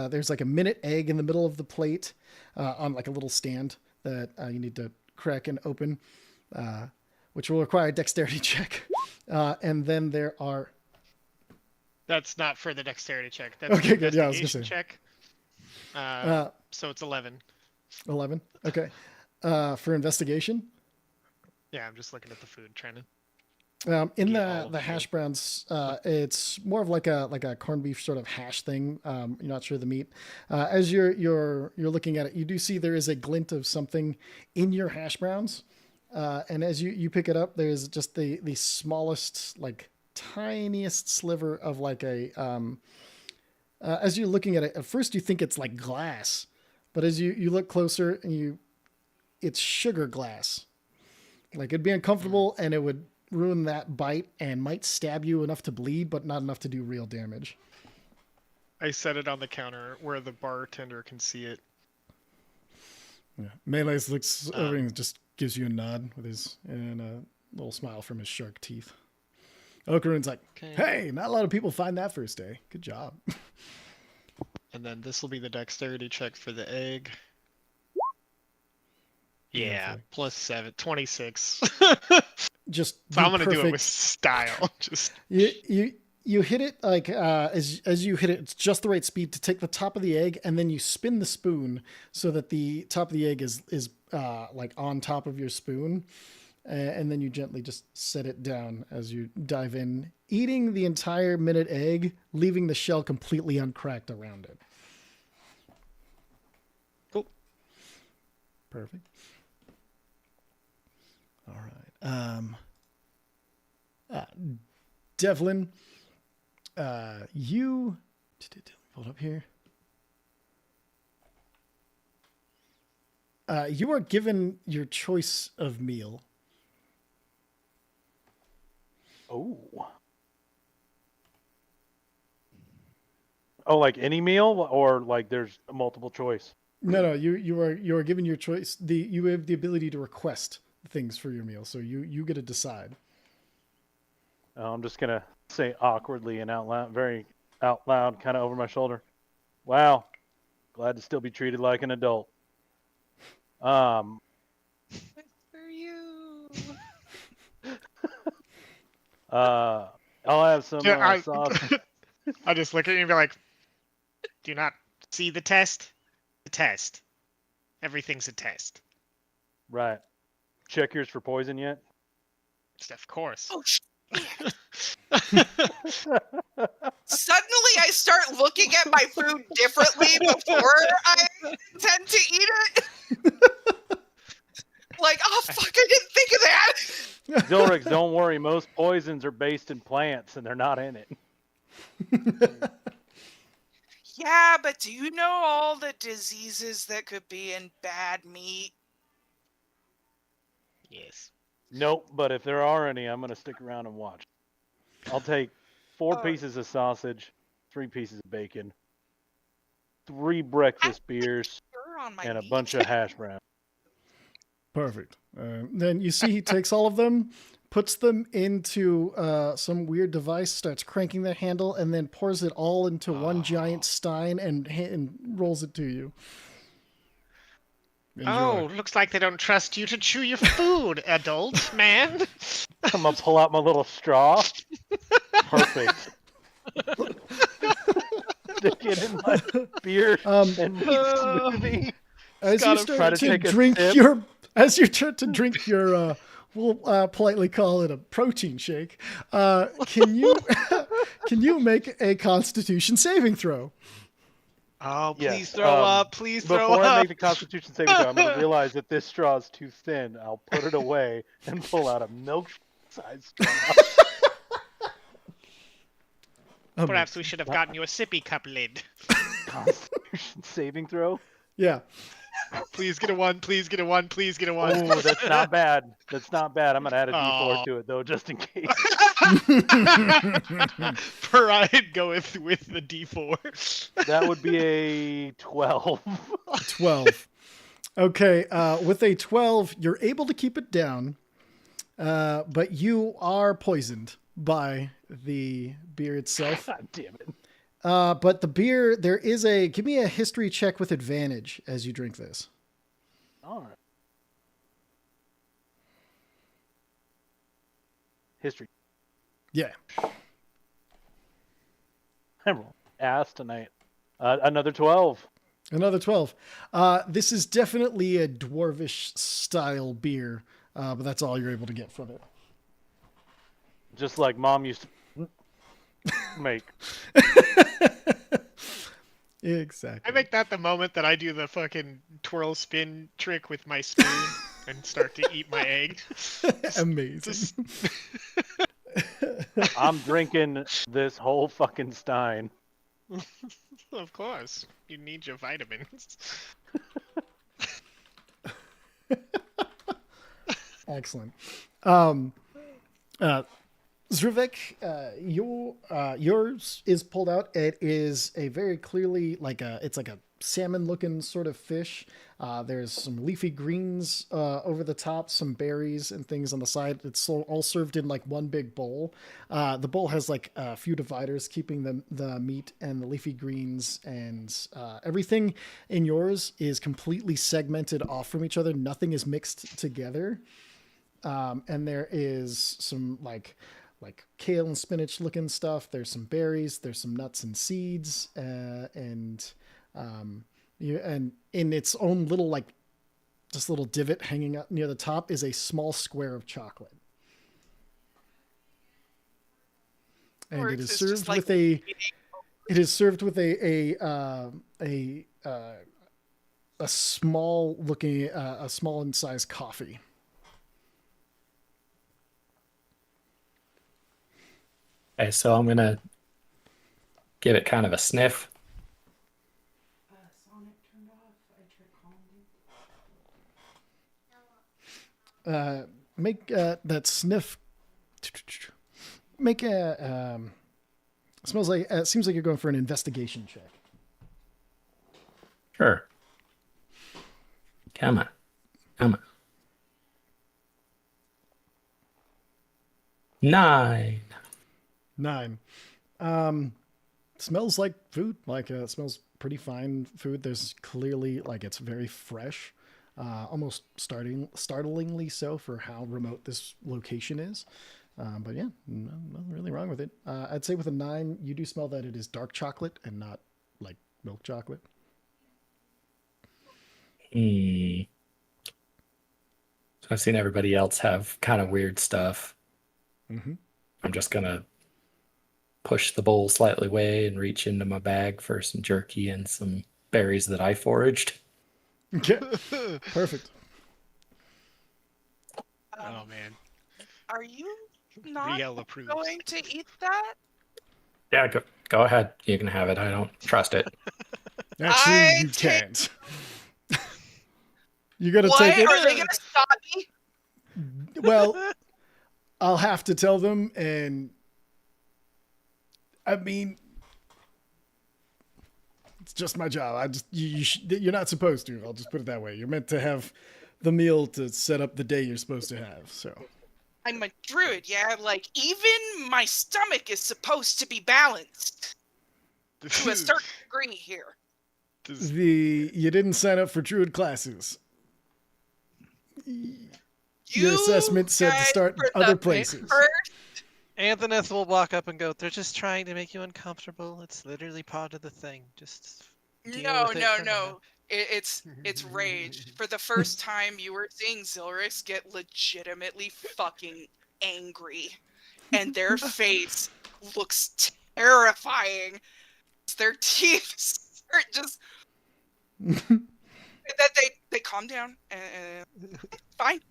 there's like a minute egg in the middle of the plate on like a little stand that you need to crack and open, which will require a dexterity check. And then there are That's not for the dexterity check. That's Okay, an good. Yeah, I was gonna investigation say. check. So it's 11. 11. Okay. For investigation. Yeah, I'm just looking at the food, trying to. In Get all of the the- hash browns, it's more of like a corned beef sort of hash thing. You're not sure of the meat. As you're looking at it, you do see there is a glint of something in your hash browns. And as you pick it up, there's just the smallest, like tiniest sliver of like a. As you're looking at it, at first you think it's like glass, but as you look closer and it's sugar glass. Like it'd be uncomfortable and it would ruin that bite and might stab you enough to bleed, but not enough to do real damage. I set it on the counter where the bartender can see it. Yeah. Melee's looks over and just gives you a nod with his and a little smile from his shark teeth. Okarun's like, Okay. "Hey, not a lot of people find that first day. Good job." And then this will be the dexterity check for the egg. Yeah, Beautiful. plus 7, 26. Just So I'm gonna do it with perfect- style. Just You hit it like as you hit it, it's just the right speed to take the top of the egg, and then you spin the spoon so that the top of the egg is like on top of your spoon, and then you gently just set it down as you dive in, eating the entire minute egg, leaving the shell completely uncracked around it. Cool. Perfect. All right. Devlin, you hold up here. You are given your choice of meal. Oh. Oh, like any meal, or like there's a multiple choice? No, you are given your choice. You have the ability to request things for your meal, so you get to decide. I'm just gonna say awkwardly and very out loud, kind of over my shoulder. Wow, glad to still be treated like an adult. For you. I'll have some Yeah, sauce. I'll just look at you and be like, do you not see the test? The test. Everything's a test. Right. Check yours for poison yet? Just of course. Oh, Suddenly, I start looking at my food differently before I intend to eat it. Like, oh fuck, I didn't think of that. Zilrix, don't worry. Most poisons are based in plants, and they're not in it. Yeah, but do you know all the diseases that could be in bad meat? Yes. Nope, but if there are any, I'm gonna stick around and watch. I'll take 4 Oh. pieces of sausage, 3 pieces of bacon, 3 breakfast beers, You're on my and a meat. bunch of hash browns. Perfect. Then you see he takes all of them, puts them into some weird device, starts cranking the handle, and then pours it all into one giant stein and rolls it to you. Enjoy. Oh, looks like they don't trust you to chew your food, adult man. I'm gonna pull out my little straw. Perfect. Stick it in my beer and meat smoothie. As you gotta try start to to take a drink sip. your we'll politely call it a protein shake. Can you make a Constitution saving throw? Oh, Yes, please throw up. Please throw Before I up. make the Constitution saving throw, I'm gonna realize that this straw is too thin. I'll put it away and pull out a milk-sized straw. Perhaps we should have gotten you a sippy cup lid. Constitution saving throw. Yeah. Please get a 1. Please get a 1. Please get a 1. Oh, that's not bad. That's not bad. I'm gonna add a D4 Aw. to it though, just in case. I'd go with the D4. That would be a 12. 12. Okay, with a 12, you're able to keep it down. But you are poisoned by the beer itself. God damn it. But the beer, give me a history check with advantage as you drink this. All right. History. Yeah. I rolled ass tonight. Another 12. Another 12. This is definitely a dwarvish style beer, but that's all you're able to get from it. Just like Mom used to make. Exactly. I make that the moment that I do the fucking twirl spin trick with my spoon and start to eat my egg. Amazing. I'm drinking this whole fucking stein. Of course, you need your vitamins. Excellent. Zruvek, yours is pulled out. It is a very clearly it's like a salmon-looking sort of fish. There's some leafy greens over the top, some berries and things on the side. It's all served in like one big bowl. The bowl has like a few dividers keeping the meat and the leafy greens, and everything in yours is completely segmented off from each other. Nothing is mixed together. And there is some like kale and spinach looking stuff. There's some berries. There's some nuts and seeds, and in its own little this little divot hanging up near the top is a small square of chocolate. And it is served with a. It is served with a small looking, a small in size coffee. Okay, so I'm gonna give it kind of a sniff. Make that sniff. Make a. Smells like. Seems like you're going for an investigation check. Sure. Come on. 9. 9. Smells like food. It smells pretty fine food. There's clearly it's very fresh, almost startlingly so for how remote this location is. But yeah, nothing really wrong with it. I'd say with a 9, you do smell that it is dark chocolate and not like milk chocolate. So I've seen everybody else have kind of weird stuff. Mm-hmm. I'm just gonna push the bowl slightly away and reach into my bag for some jerky and some berries that I foraged. Okay, perfect. Oh man, Are you not Riel approves. going to eat that? Yeah, go ahead. You can have it. I don't trust it. Actually, I you take- can't. You gotta What? take it. Are they gonna stop me? Well, I'll have to tell them, and I mean, it's just my job. You're not supposed to. I'll just put it that way. You're meant to have the meal to set up the day you're supposed to have. So I'm a druid, yeah. Even my stomach is supposed to be balanced to a certain degree here. you didn't sign up for druid classes. Your You assessment said to guys start were other the places. first- Anthoneth will walk up and go, "They're just trying to make you uncomfortable. It's literally part of the thing. Just deal No, with it no, for no. now." It's rage. For the first time, you were seeing Zilrix get legitimately fucking angry, and their face looks terrifying. Their teeth are just. That they calm down. Fine.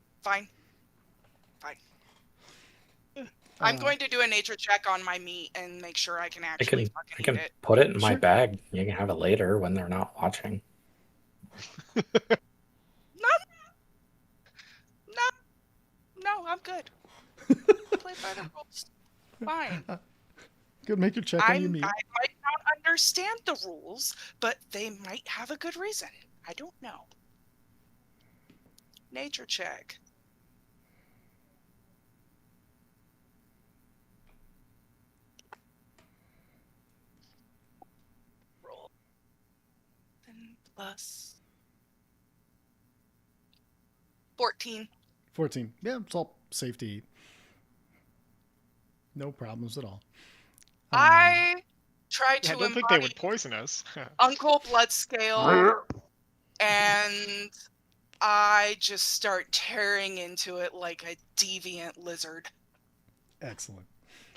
I'm going to do a nature check on my meat and make sure I can I actually can fucking eat it. put it in my Sure. bag. You can have it later when they're not watching. No, I'm good. Play by the rules. Fine. Go make your check on your meat. I might not understand the rules, but they might have a good reason. I don't know. Nature check. plus 14. 14. Yeah, it's all safety. No problems at all. I try Yeah, I to don't think they embody would poison us. Uncle Bloodscale, and I just start tearing into it like a deviant lizard. Excellent.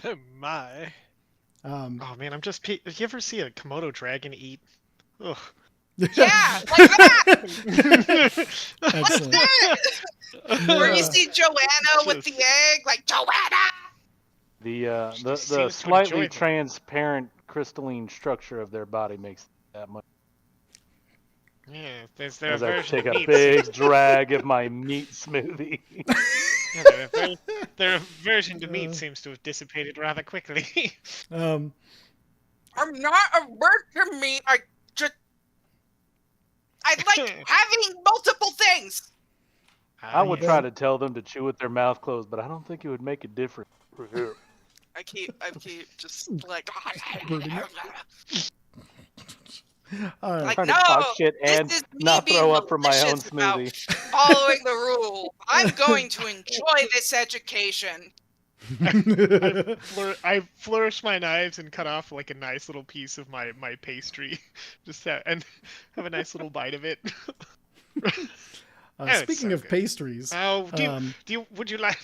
Oh my. Um, Oh man, I'm just. Did you ever see a Komodo dragon eat? Ugh. Yeah, like that! Excellent. Where you Yeah. see Joanna with the Just- egg, like, Joanna! The seems the to slightly enjoy them. transparent crystalline structure of their body makes that much. Yeah, there's their As I version take of a meat. big drag of my meat smoothie. Yeah, their aversion to Uh. meat seems to have dissipated rather quickly. Um, I'm not allergic to meat, I like having multiple things! I would yes. try to tell them to chew with their mouth closed, but I don't think it would make a difference. I keep just like, Birding all right. Like, Trying no, to talk shit this and is me not being throw up from my own malicious about smoothie. following the rule. I'm going to enjoy this education. I flourish my knives and cut off like a nice little piece of my pastry, and have a nice little bite of it. Yeah, it's Speaking so of good. pastries, Oh, would you like?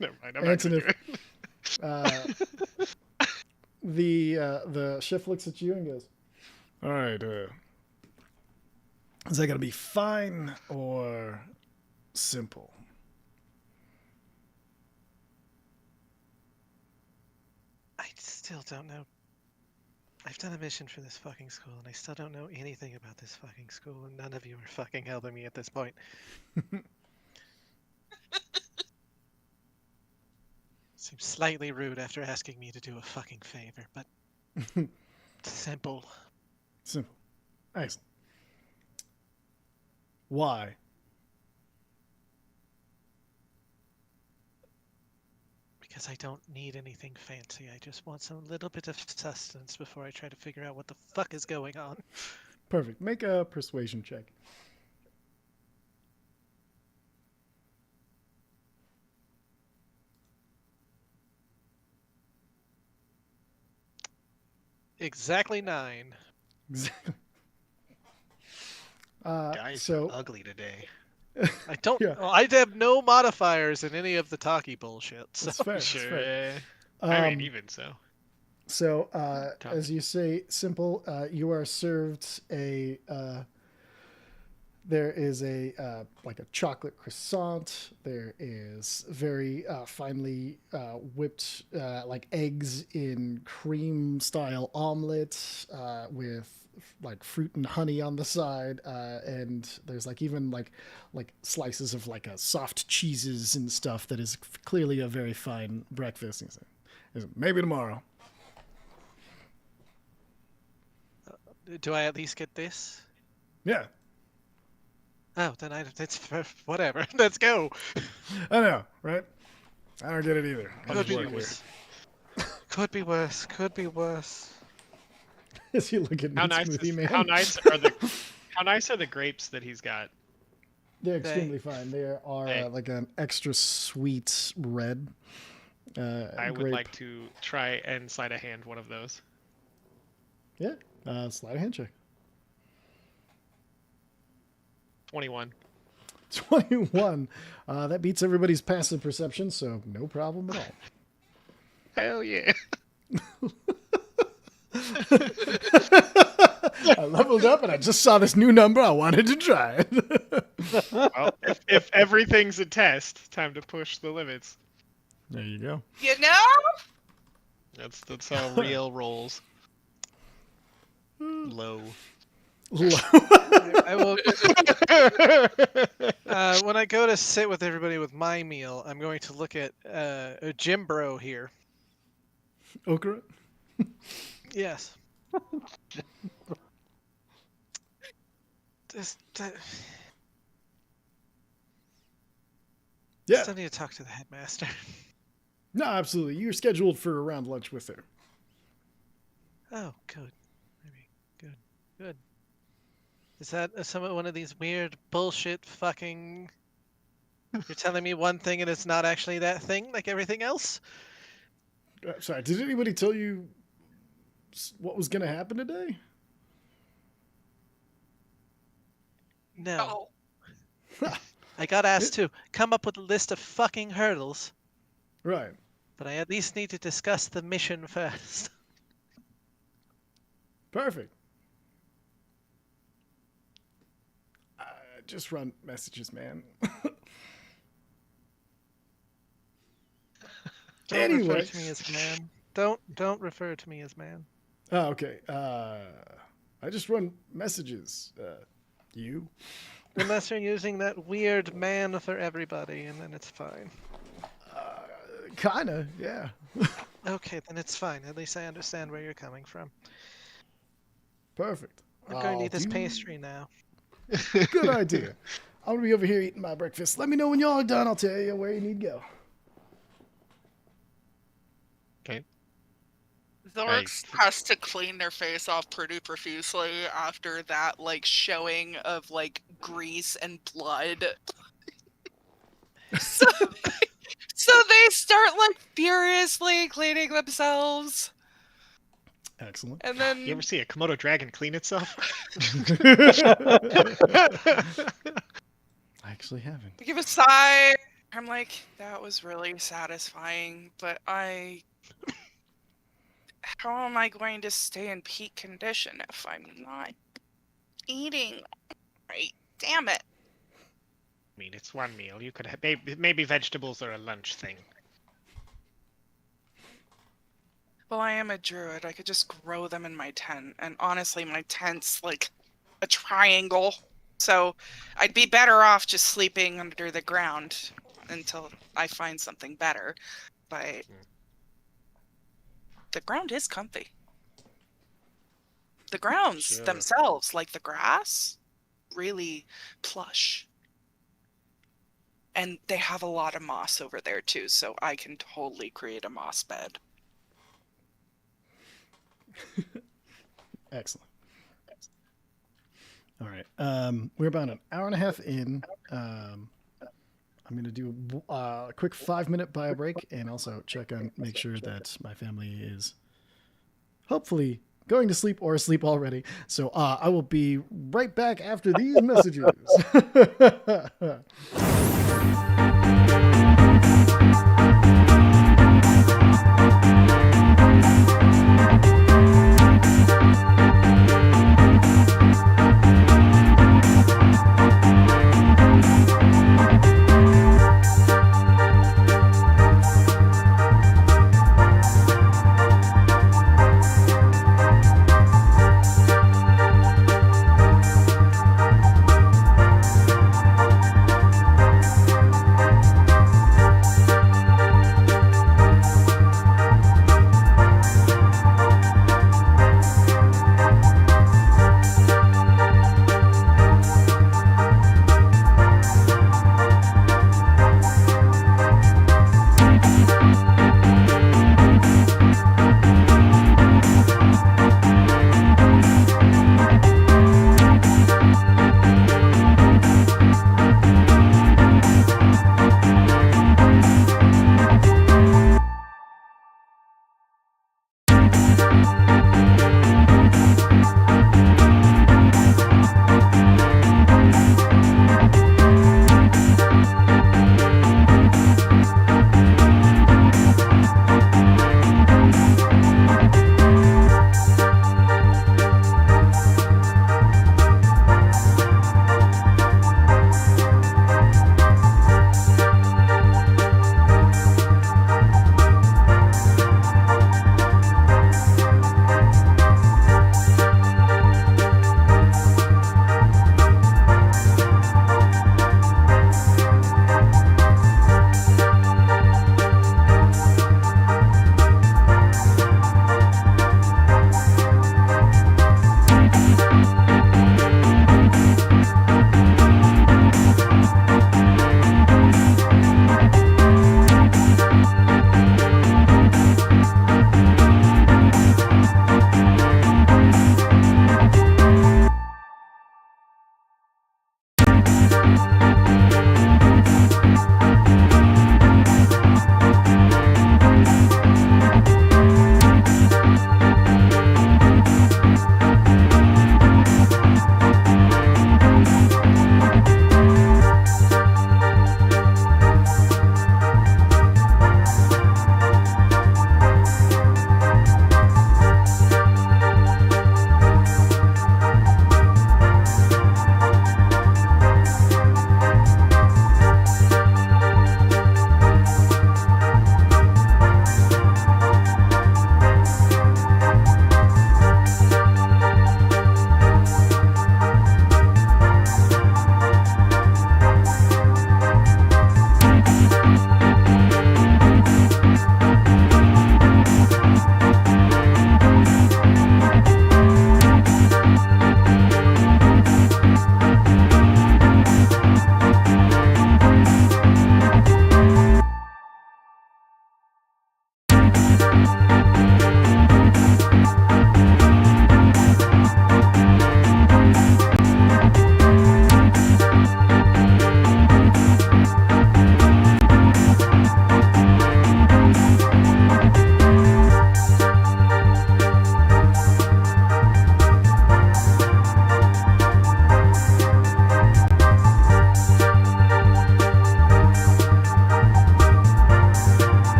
Never mind. I'm not gonna do it. the chef looks at you and goes, "All right, is that gonna be fine or simple?" I still don't know. I've done a mission for this fucking school, and I still don't know anything about this fucking school, and none of you are fucking helping me at this point. Seems slightly rude after asking me to do a fucking favor, but simple. Simple. Excellent. Why? Because I don't need anything fancy. I just want some little bit of sustenance before I try to figure out what the fuck is going on. Perfect. Make a persuasion check. Exactly 9. Exactly. Guys so are ugly today. I don't. Yeah. Well, I have no modifiers in any of the talkie bullshit. So. that's fair. That's Sure. fair. I mean, even so. So, Tom. as you say, simple, you are served a, there is a, like a chocolate croissant. There is very finely whipped, like eggs in cream style omelet with like fruit and honey on the side. And there's like even like slices of like soft cheeses and stuff that is clearly a very fine breakfast. And you say, maybe tomorrow. Do I at least get this? Yeah, Oh, then it's whatever. Let's go. I know, right? I don't get it either. I Could just be work here. worse. Could be worse. Could be worse. As you look at How Meat nice? Smoothie Man, How nice are the grapes that he's got? they're extremely fine. They are Hey. like an extra sweet red. I would grape. like to try and slide a hand one of those. Yeah, slide a hand check. 21. 21. That beats everybody's passive perception, so no problem at all. Hell yeah. I leveled up and I just saw this new number. I wanted to try it. Well, if everything's a test, time to push the limits. There you go. You know? That's how real rolls. Low. I will. When I go to sit with everybody with my meal, I'm going to look at a Jim Bro here. Okra? Yes. Yeah. Still need to talk to the headmaster. No, absolutely. You're scheduled for around lunch with her. Oh, good. Maybe. Good. Good. Is that one of these weird bullshit fucking? You're telling me one thing and it's not actually that thing, like everything else? Sorry, did anybody tell you what was going to happen today? No. Oh, I got asked to come up with a list of fucking hurdles, Right. but I at least need to discuss the mission first. Perfect. Just run messages, man. Don't Anyway. refer to me as man. Don't refer to me as man. Oh, okay. I just run messages. You? Unless you're using that weird man for everybody, and then it's fine. Kinda, yeah. Okay, then it's fine. At least I understand where you're coming from. Perfect. I'm going to I'll eat this do- pastry now. Good idea. I'm gonna be over here eating my breakfast. Let me know when y'all are done. I'll tell you where you need to go. Okay. the Right. orcs has to clean their face off pretty profusely after that, like, showing of, like, grease and blood. so, so they start, like, furiously cleaning themselves. Excellent. And then You ever see a Komodo dragon clean itself? I actually haven't. I give a sigh. I'm like, that was really satisfying, but how am I going to stay in peak condition if I'm not eating right? Damn it. I mean, it's one meal. You could have maybe vegetables are a lunch thing. Well, I am a druid. I could just grow them in my tent. And honestly, my tent's like a triangle. So I'd be better off just sleeping under the ground until I find something better. But the ground is comfy. The grounds Sure. themselves, like the grass, really plush. And they have a lot of moss over there too, so I can totally create a moss bed. Excellent. All right. We're about an hour and a half in. I'm going to do a quick 5-minute bio break and also check on, make sure that my family is hopefully going to sleep or asleep already. So I will be right back after these messages.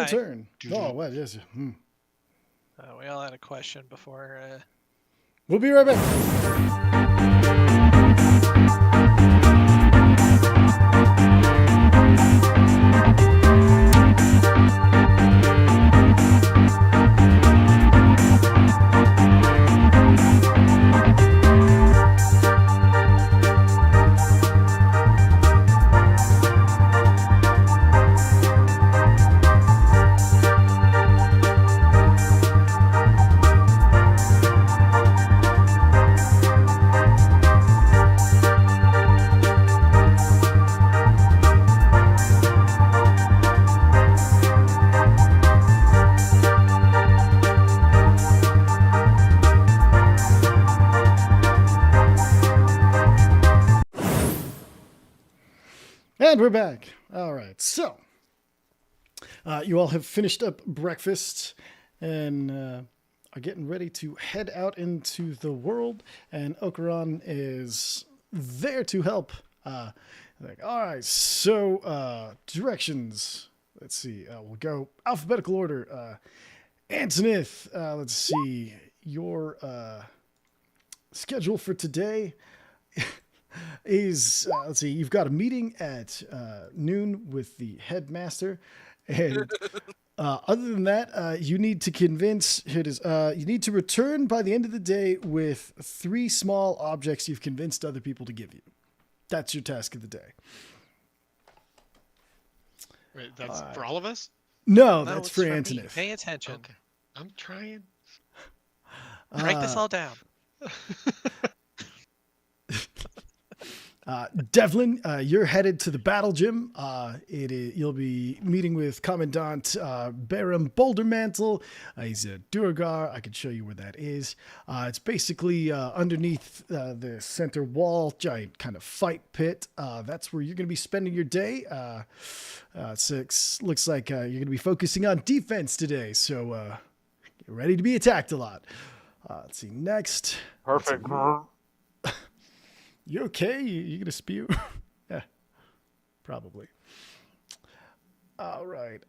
turn. Oh, what is it? We all had a question before. We'll be right back. And we're back. All right. So, you all have finished up breakfast and are getting ready to head out into the world. And Okuran is there to help. Like, all right. So, directions. Let's see. We'll go alphabetical order. Antonith, let's see. Your schedule for today is let's see, you've got a meeting at noon with the headmaster, and other than that, you need to convince you need to return by the end of the day with 3 small objects you've convinced other people to give you. That's your task of the day. Wait, that's for all of us? No, No, that's it's for me. Antonith. Pay attention. Okay. I'm trying. Write this all down. Devlin, you're headed to the battle gym. You'll be meeting with Commandant Baram Bouldermantle. He's a Duergar. I can show you where that is. It's basically underneath the center wall, giant kind of fight pit. That's where you're going to be spending your day. Looks like you're going to be focusing on defense today, so get ready to be attacked a lot. Let's see, next. Perfect. You okay? You gonna spew? Yeah, probably. All right.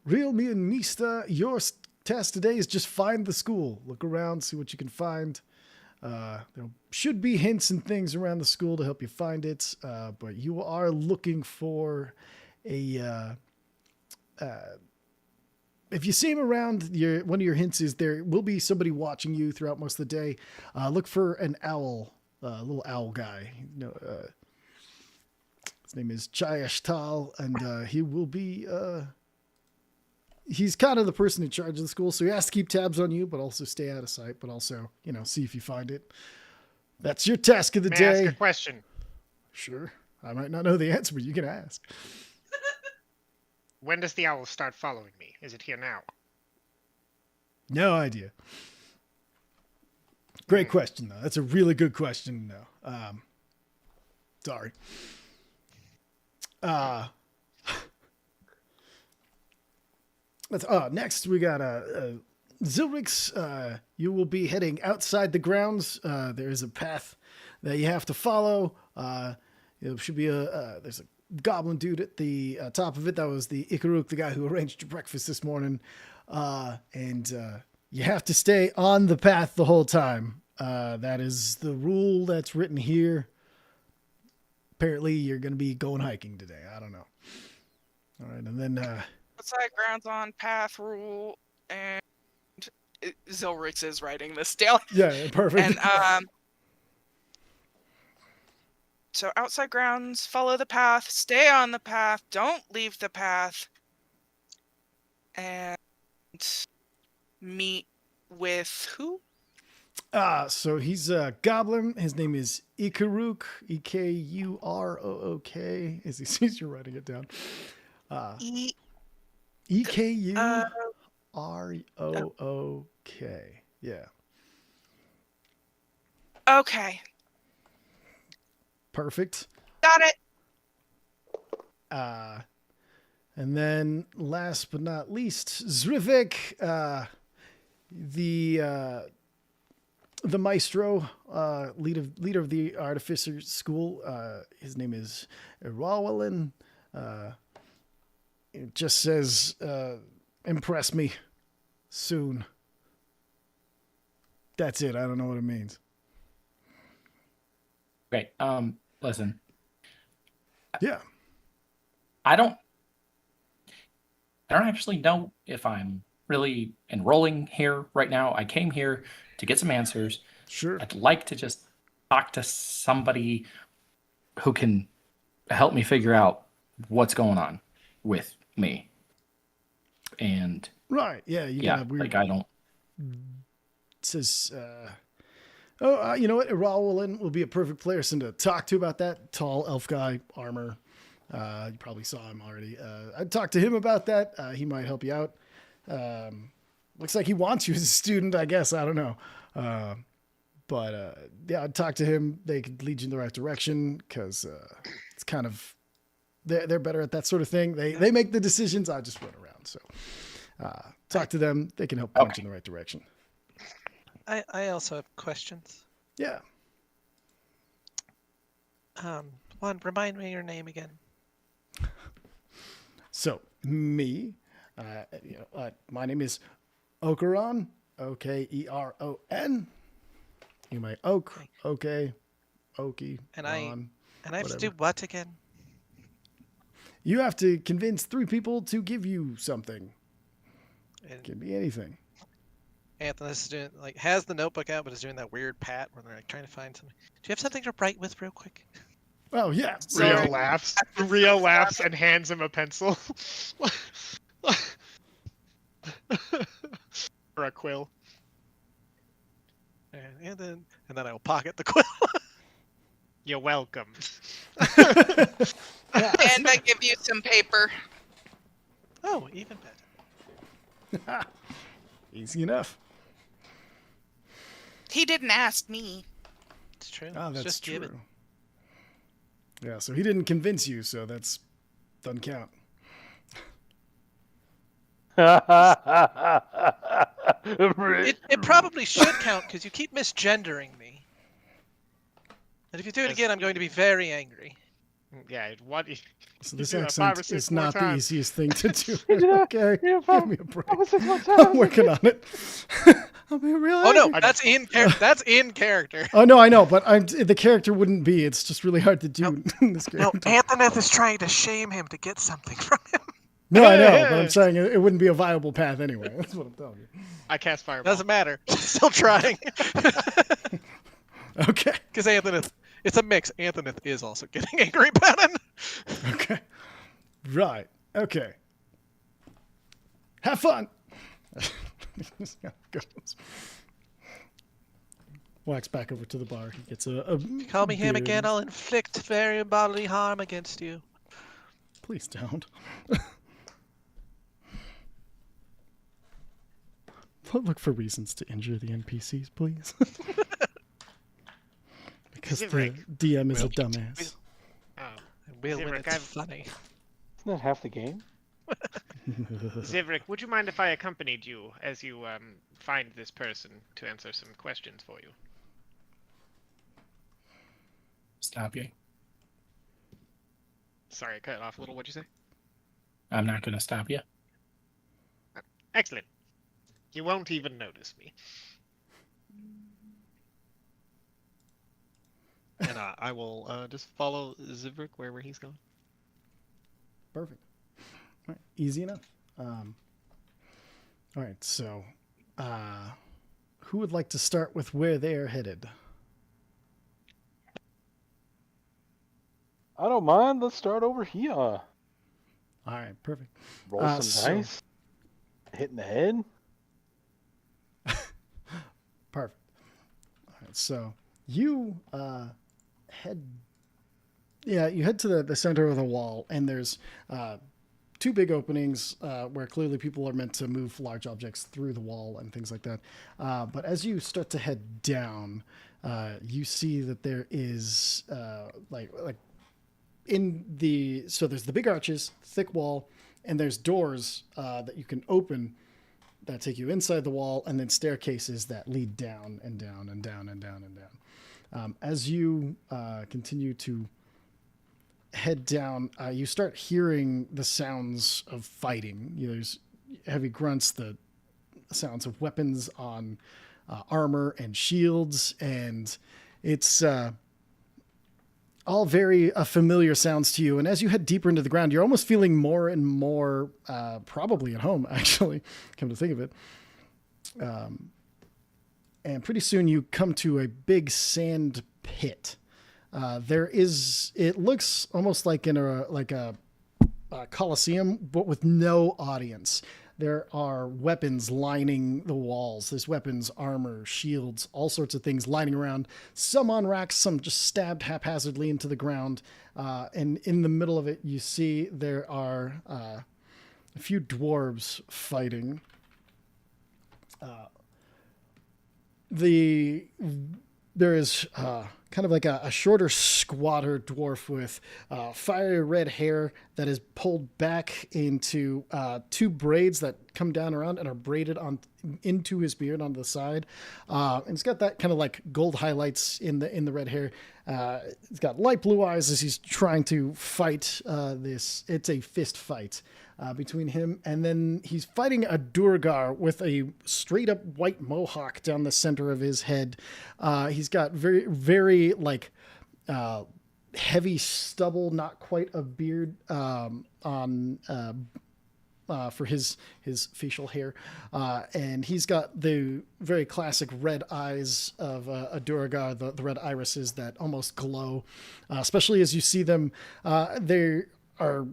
Real me and Mista, your task today is just find the school. Look around, see what you can find. There should be hints and things around the school to help you find it, but you are looking for a... if you see him around, one of your hints is there will be somebody watching you throughout most of the day. Look for an owl. Little owl guy. His name is Chayashtal, and he will be. He's kind of the person in charge of the school, so he has to keep tabs on you, but also stay out of sight. But also, see if you find it. That's your task of the May I day. ask a question? Sure, I might not know the answer, but you can ask. When does the owl start following me? Is it here now? No idea. Great question, though. That's a really good question, though. Sorry. Next, we got Zilrix. You will be heading outside the grounds. There is a path that you have to follow. There should be there's a goblin dude at the top of it. That was the Ikaruk, the guy who arranged your breakfast this morning. And you have to stay on the path the whole time. That is the rule that's written here. Apparently, you're going to be going hiking today. I don't know. All right, and then... outside grounds on path rule, and Zilrix is writing this down. Yeah, perfect. And so outside grounds, follow the path, stay on the path, don't leave the path, and meet with who? So he's a goblin. His name is Ikaruk, Ekurook, as he sees you writing it down. Ekurook. Yeah. Okay. Perfect. Got it. And then last but not least, Zrivik, the maestro, leader of the artificer school. His name is Irawalin. It just says, impress me soon. That's it. I don't know what it means. Great. Listen, Yeah. I don't actually know if I'm really enrolling here right now. I came here to get some answers. Sure. I'd like to just talk to somebody who can help me figure out what's going on with me. And Right. Yeah. You yeah, got a weird. like I don't. It says, you know what? Irawalin will be a perfect person to talk to about that. Tall elf guy, armor. You probably saw him already. I'd talk to him about that. He might help you out. Looks like he wants you as a student, I guess. I don't know. But yeah, I'd talk to him. They could lead you in the right direction because it's kind of they're better at that sort of thing. They make the decisions. I just run around. So talk to them. They can help point you in the right direction. I also have questions. Yeah. One, remind me your name again. So me, my name is Okeron, Okeron. You may Oak, okay, Okie, And I Ron, have to do whatever. what again? You have to convince 3 people to give you something. And It can be anything. Anthony is doing has the notebook out, but is doing that weird pat where they're like trying to find something. Do you have something to write with, real quick? Oh yeah. Rio laughs and hands him a pencil. Or a quill. And then I will pocket the quill. You're welcome. And I give you some paper. Oh, even better. Easy enough. He didn't ask me. It's true. Oh, It's that's just true. give it. Yeah, so he didn't convince you, so that's doesn't count. It probably should count because you keep misgendering me. And if you do it again, I'm going to be very angry. Yeah, what? So this do that 5 or accent 6 is more not the times. easiest thing to do. Yeah, Okay, yeah, give me a break. I'm I'm working on it. I'll be real. Oh no, angry. that's in that's in character. Oh no, I know, but the character wouldn't be. It's just really hard to do in this No, character. Anthoneth is trying to shame him to get something from him. No, I know, but I'm saying it wouldn't be a viable path anyway. That's what I'm telling you. I cast fireball. Doesn't matter. Still trying. Okay. Because Anthoneth, it's a mix. Anthoneth is also getting angry about him. Okay. Right. Okay. Have fun. Wax back over to the bar. He gets a Call me him beer. again, I'll inflict very bodily harm against you. Please don't. Look for reasons to injure the NPCs, please. Because the Zivrik. DM is a dumbass. Oh. I will when Zivrik, it's I've- funny. Isn't that half the game? Zivrik, would you mind if I accompanied you as you find this person to answer some questions for you? Stop you. Sorry, I cut it off a little. What'd you say? I'm not going to stop you. Excellent. You won't even notice me. And I will just follow Zivrik wherever he's going. Perfect. All right, easy enough. All right, so who would like to start with where they are headed? I don't mind. Let's start over here. All right, perfect. Roll some so- dice. Hitting the head. Perfect. All right, so you head to the center of the wall, and there's 2 big openings where clearly people are meant to move large objects through the wall and things like that. But as you start to head down, you see that there is so there's the big arches, thick wall, and there's doors that you can open that take you inside the wall, and then staircases that lead down and down and down and down and down. As you continue to head down, you start hearing the sounds of fighting. There's heavy grunts, the sounds of weapons on armor and shields, and it's all very familiar sounds to you. And as you head deeper into the ground, you're almost feeling more and more probably at home, actually, come to think of it. And pretty soon you come to a big sand pit. It looks almost like a coliseum, but with no audience. There are weapons lining the walls. There's weapons, armor, shields, all sorts of things lining around. Some on racks, some just stabbed haphazardly into the ground. And in the middle of it, you see there are a few dwarves fighting. There is kind of like a shorter, squatter dwarf with fiery red hair that is pulled back into two braids that come down around and are braided into his beard on the side. And it's got that kind of like gold highlights in the red hair. He's got light blue eyes as he's trying to fight this. It's a fist fight between him, and then he's fighting a Durgar with a straight up white mohawk down the center of his head. He's got very, very like heavy stubble, not quite a beard on for his facial hair, and he's got the very classic red eyes of a Durgar, the red irises that almost glow, especially as you see them. They are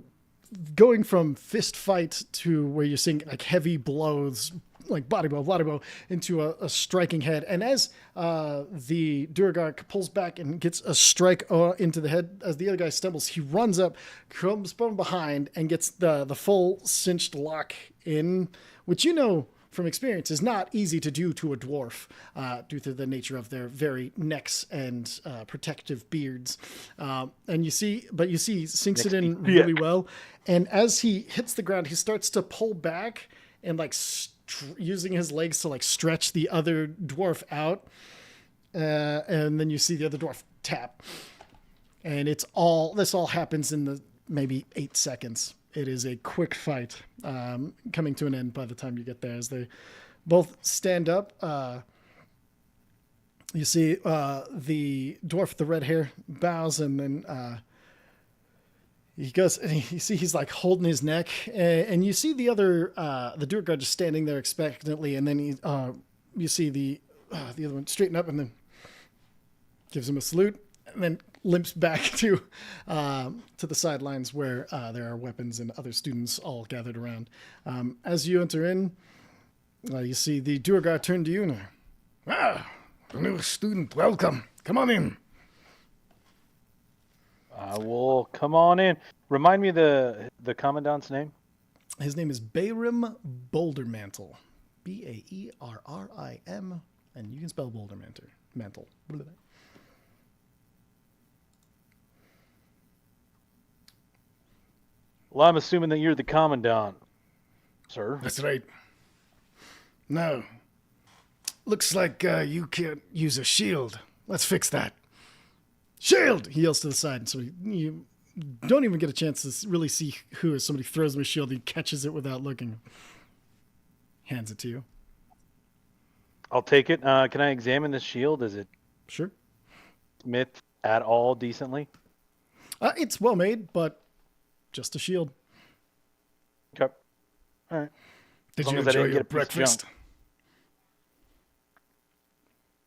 going from fist fight to where you're seeing like heavy blows, like body blow, into a striking head. And as the Durgar pulls back and gets a strike into the head, as the other guy stumbles, he runs up, comes from behind, and gets the full cinched lock in, which from experience is not easy to do to a dwarf due to the nature of their very necks and protective beards. And you see sinks it in really well. And as he hits the ground, he starts to pull back and like using his legs to like stretch the other dwarf out. And then you see the other dwarf tap. And this all happens in the maybe 8 seconds. It is a quick fight, coming to an end by the time you get there. As they both stand up, you see the dwarf with the red hair bows, and then he goes, and you see he's like holding his neck, and you see the other, the Durgar just standing there expectantly, and then you see the other one straighten up and then gives him a salute, and then limps back to the sidelines where there are weapons and other students all gathered around. As you enter in, you see the Durgar turn to you now. The new student, welcome. Come on in. I will come on in. Remind me the commandant's name. His name is Bayrim Bouldermantle. Baerrim, and you can spell Bouldermantle. Mantle. Well, I'm assuming that you're the commandant, sir. That's right. No. Looks like you can't use a shield. Let's fix that. Shield! He yells to the side, so you don't even get a chance to really see who is. Somebody throws him a shield, he catches it without looking. Hands it to you. I'll take it. Can I examine this shield? Is it Sure. smith at all decently? It's well made, but just a shield. Okay. All right. Did As you long as I enjoy didn't your get a piece of breakfast? junk.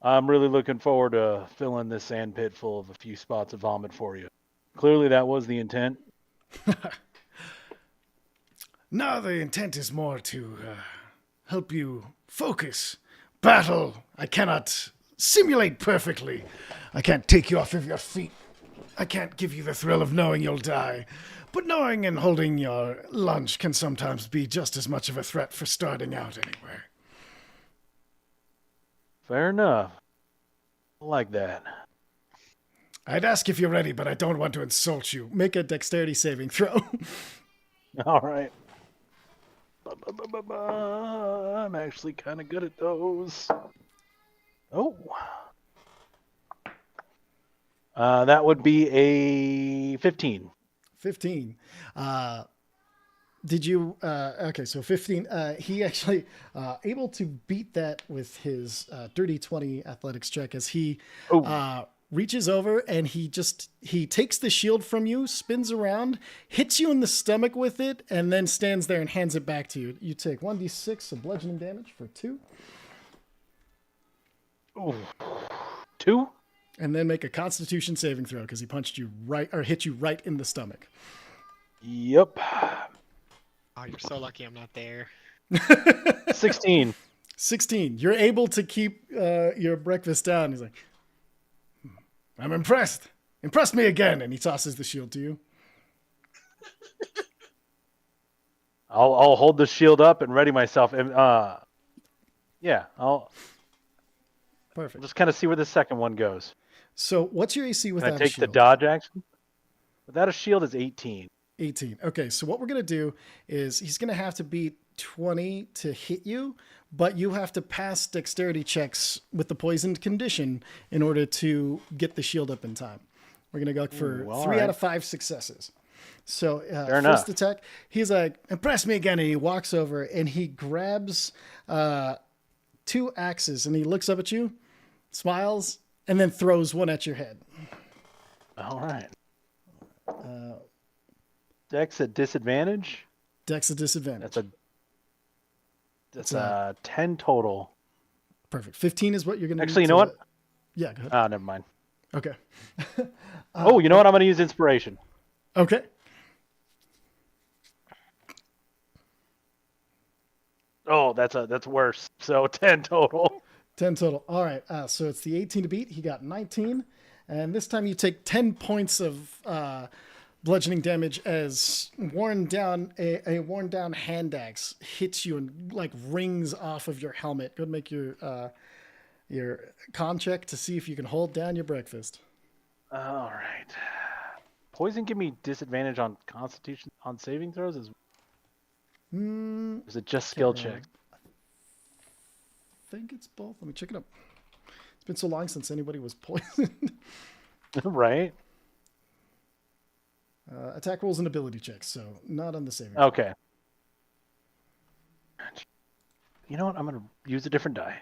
I'm really looking forward to filling this sand pit full of a few spots of vomit for you. Clearly that was the intent. No, the intent is more to help you focus. Battle, I cannot simulate perfectly. I can't take you off of your feet. I can't give you the thrill of knowing you'll die. But knowing and holding your lunch can sometimes be just as much of a threat for starting out anywhere. Fair enough. I like that. I'd ask if you're ready, but I don't want to insult you. Make a dexterity saving throw. All right. I'm actually kind of good at those. Oh. That would be a 15. 15. Did you? Okay, so 15. He actually able to beat that with his dirty 20 athletics check as he reaches over and he takes the shield from you, spins around, hits you in the stomach with it, and then stands there and hands it back to you. You take 1d6 of bludgeoning damage for 2. Ooh. 2? And then make a Constitution saving throw because he punched you right or hit you right in the stomach. Yep. Oh, you're so lucky I'm not there. 16. 16. You're able to keep your breakfast down. He's like, I'm impressed. Impress me again. And he tosses the shield to you. I'll hold the shield up and ready myself. And yeah, I'll Perfect. just kind of see where the second one goes. So what's your AC Can without I a take the shield? dodge action? Without a shield is 18. 18. Okay, so what we're going to do is he's going to have to beat 20 to hit you, but you have to pass dexterity checks with the poisoned condition in order to get the shield up in time. We're going to go for Ooh, all 3 out right. of 5 successes. So Fair first enough. attack, he's like, impress me again, and he walks over and he grabs 2 axes and he looks up at you, smiles, and then throws one at your head. All right. Dex at disadvantage. Dex a disadvantage. That's a 10 total. Perfect. 15 is what you're going to Actually, you know what? Yeah, go ahead. Ah, never mind. Okay. Oh, you know what? I'm going to use inspiration. Okay. Oh, that's worse. So 10 total. 10 total. All right. So it's the 18 to beat. He got 19. And this time you take 10 points of bludgeoning damage as worn down a worn down hand axe hits you and like rings off of your helmet. Go ahead and make your con check to see if you can hold down your breakfast. All right. Poison give me disadvantage on Constitution on saving throws. Is it just skill check? I think it's both. Let me check it up. It's been so long since anybody was poisoned. Right. Attack rolls and ability checks, so not on the saving. Okay. You know what? I'm going to use a different die.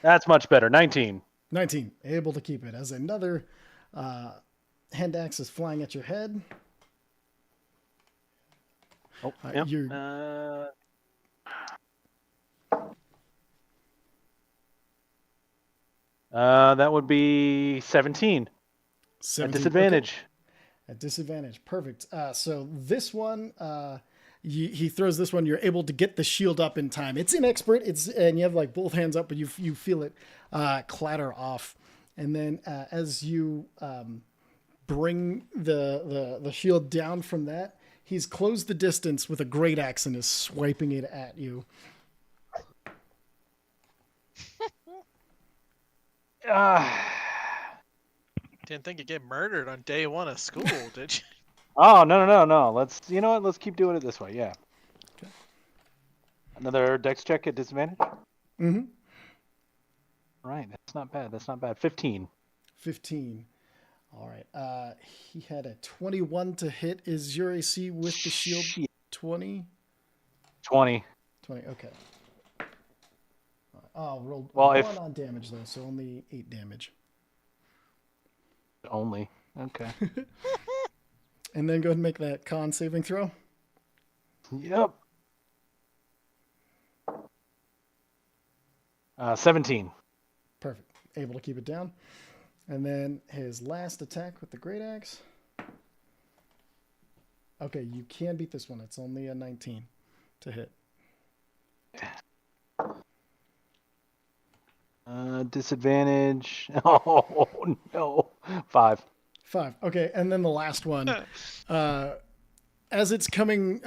That's much better. 19. 19. Able to keep it as another hand axe is flying at your head. Oh, Yep. That would be 17. 17. At disadvantage. Okay. At disadvantage. Perfect. So this one, he throws this one. You're able to get the shield up in time. It's inexpert. And you have like both hands up, but you feel it clatter off. And then as you bring the shield down from that, he's closed the distance with a great axe and is swiping it at you. Didn't think you'd get murdered on day 1 of school, did you? Oh, no. You know what? Let's keep doing it this way. Yeah. Okay. Another dex check at disadvantage? Mm-hmm. Right. That's not bad. 15. 15. All right. He had a 21 to hit. Is your AC with the shield Shit. 20? 20. 20. Okay. Oh, rolled Well, 1 if- on damage though, so only 8 damage. Only. Okay. And then go ahead and make that con saving throw. Yep. 17. Perfect. Able to keep it down. And then his last attack with the great axe. Okay, you can beat this one. It's only a 19 to hit. Disadvantage. Oh, no. 5. 5. Okay, and then the last one. As it's coming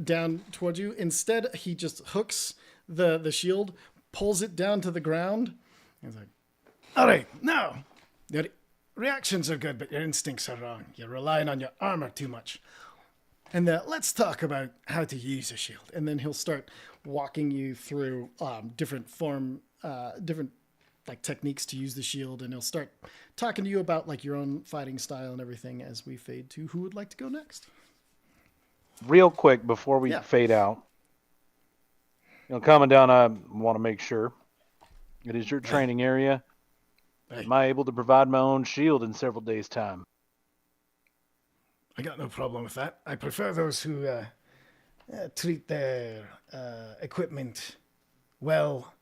down towards you, instead he just hooks the shield, pulls it down to the ground. He's like, all right, now, your reactions are good, but your instincts are wrong. You're relying on your armor too much. And let's talk about how to use a shield. And then he'll start walking you through different like techniques to use the shield, and he'll start talking to you about like your own fighting style and everything as we fade to who would like to go next. Real quick before we Yeah. fade out, coming down, I want to make sure it is your training area. Hey. Am I able to provide my own shield in several days' time? I got no problem with that. I prefer those who treat their equipment well.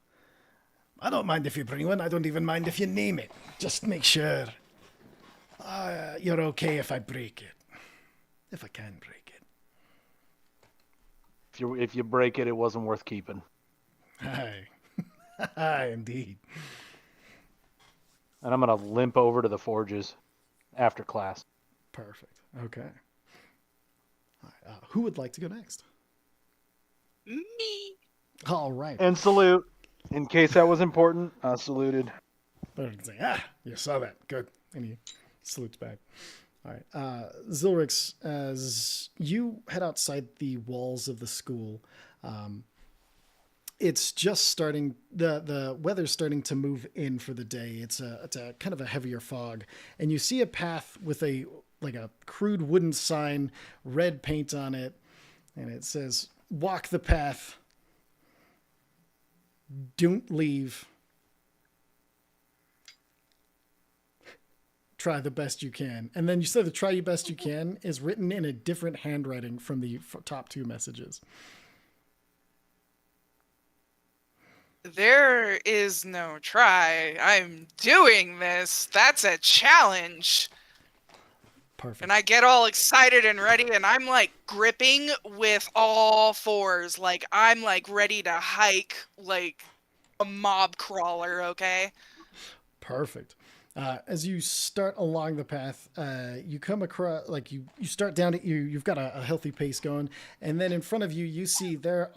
I don't mind if you bring one. I don't even mind if you name it. Just make sure you're okay if I break it. If I can break it. If you break it, it wasn't worth keeping. Aye. Aye, indeed. And I'm going to limp over to the forges after class. Perfect. Okay. All right, who would like to go next? Me. All right. And salute. In case that was important, I saluted. Better than saying, you saw that. Good. And he salutes back. All right. Zilrix, as you head outside the walls of the school, it's just starting, the weather's starting to move in for the day. It's a kind of a heavier fog. And you see a path with a crude wooden sign, red paint on it. And it says, "Walk the path. Don't leave. Try the best you can." And then you said the "try your best you can" is written in a different handwriting from the top two messages. There is no try. I'm doing this. That's a challenge. Perfect. And I get all excited and ready, and I'm like gripping with all fours. Like I'm like ready to hike like a mob crawler, okay? Perfect. As you start along the path, you come across, like you start down at you've got a healthy pace going, and then in front of you, you see there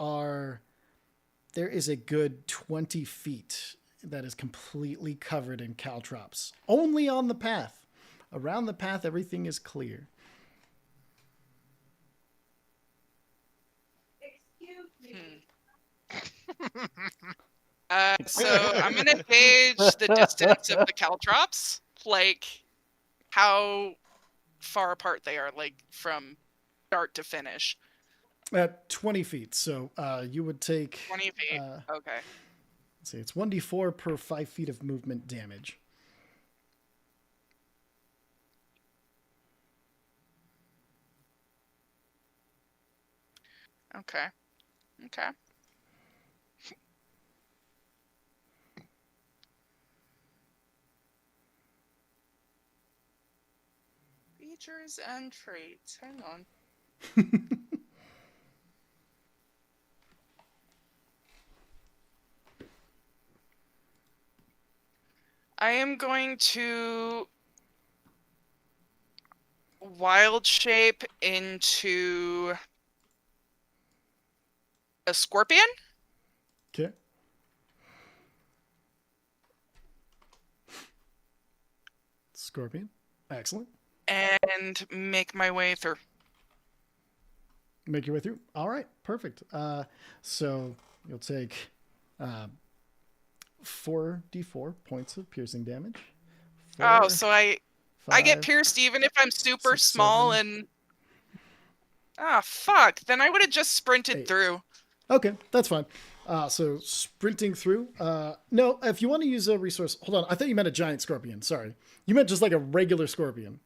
is a good 20 feet that is completely covered in caltrops. Only on the path. Around the path, everything is clear. Excuse me. So I'm gonna gauge the distance of the caltrops, like how far apart they are, like from start to finish. At 20 feet, so you would take 20 feet. Okay. let's see, it's 1d4 per 5 feet of movement damage. Okay. Okay. Features and traits. Hang on. I am going to wild shape into a scorpion. Okay. Scorpion. Excellent. And make my way through. Make your way through. All right. Perfect. So you'll take 4d4 points of piercing damage. Oh, so I get 5, pierced even if I'm super 6, small 7. and... Ah, fuck. Then I would have just sprinted 8. through. Okay, that's fine. So sprinting through. No, if you want to use a resource, hold on. I thought you meant a giant scorpion. Sorry, you meant just like a regular scorpion.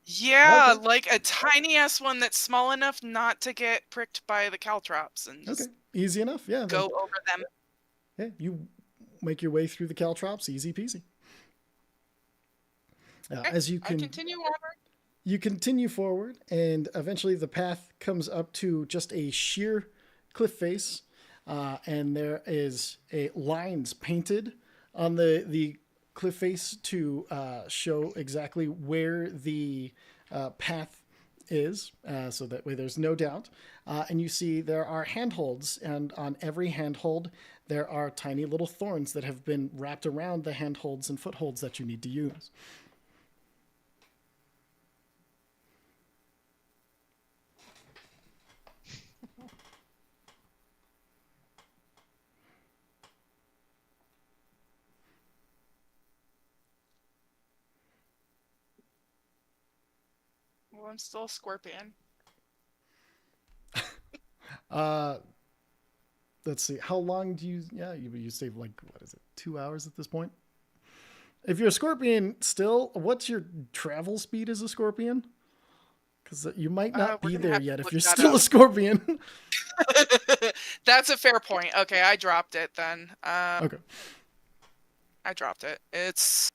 Yeah, Okay. like a tiny ass one that's small enough not to get pricked by the caltrops and just Okay, easy enough. Yeah. go over them. Yeah, you make your way through the caltrops, easy peasy. As you I can, continue onward. you continue forward, and eventually the path comes up to just a sheer cliff face, and there is lines painted on the cliff face to show exactly where the path is, so that way there's no doubt. And you see there are handholds, and on every handhold there are tiny little thorns that have been wrapped around the handholds and footholds that you need to use. Well, I'm still a scorpion. Let's see. How long do you? Yeah, you save like what is it? 2 hours at this point. If you're a scorpion, still, what's your travel speed as a scorpion? Because you might not We're be gonna there have to yet if look you're that still a up. scorpion. That's a fair point. Okay, I dropped it then. Okay. I dropped it. It's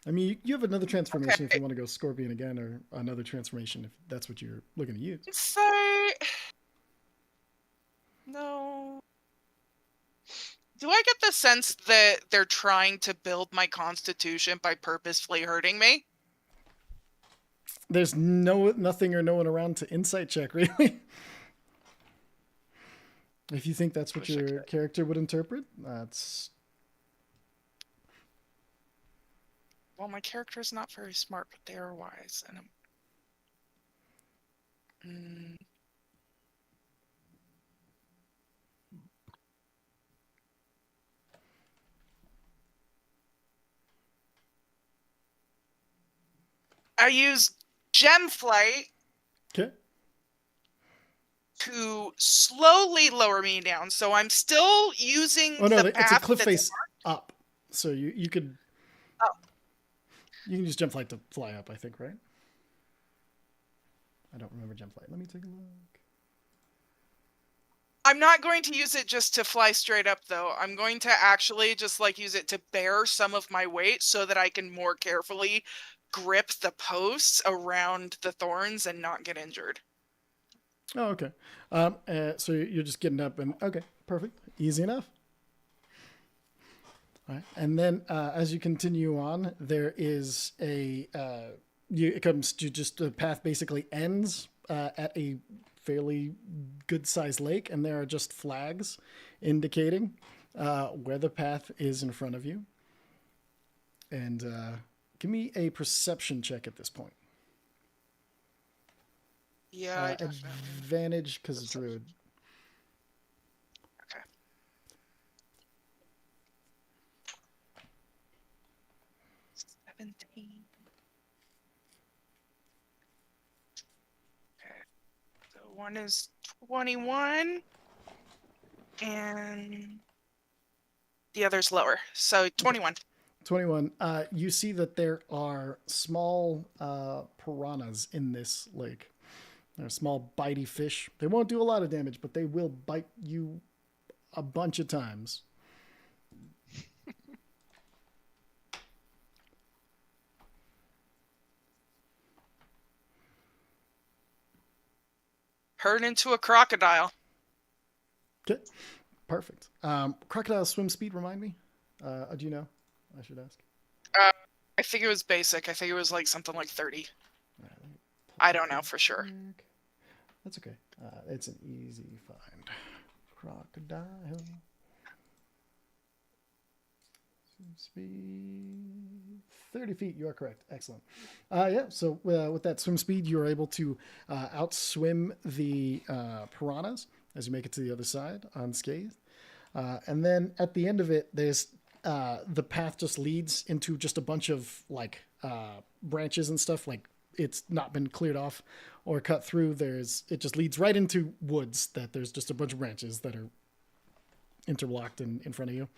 I mean, you have another transformation if Okay. you want to go scorpion again, or another transformation if that's what you're looking to use. say no. Do I get the sense that they're trying to build my constitution by purposefully hurting me? There's nothing or no one around to insight check, really. If you think that's what Wish I your character would interpret, that's Well, my character's not very smart, but they are wise, and I'm. I use gem flight okay. to slowly lower me down, so I'm still using Oh no, the it's a path cliff that's face up, so you could. Oh. You can use jump flight to fly up, I think, right? I don't remember jump flight. Let me take a look. I'm not going to use it just to fly straight up, though. I'm going to actually just like use it to bear some of my weight so that I can more carefully grip the posts around the thorns and not get injured. Oh, okay. So you're just getting up and okay, perfect, easy enough. All right, and then as you continue on, there is it comes to just the path basically ends at a fairly good sized lake, and there are just flags indicating where the path is in front of you. And give me a perception check at this point. Yeah, I definitely. Advantage because it's druid. Okay. Okay. So one is 21, and the other's lower. So 21. 21. You see that there are small piranhas in this lake. They're small bitey fish. They won't do a lot of damage, but they will bite you a bunch of times. Turn into a crocodile. Okay, perfect. Crocodile swim speed, remind me? Do you know? I should ask. I think it was basic. I think it was like something like 30. All right, let me pull I don't that know for sure. back. That's okay. It's an easy find. Crocodile. Swim speed 30 feet. You are correct. Excellent. Yeah. So with that swim speed, you are able to outswim the piranhas as you make it to the other side unscathed. And then at the end of it, there's the path just leads into just a bunch of like branches and stuff. Like it's not been cleared off or cut through. It just leads right into woods that there's just a bunch of branches that are interlocked in front of you.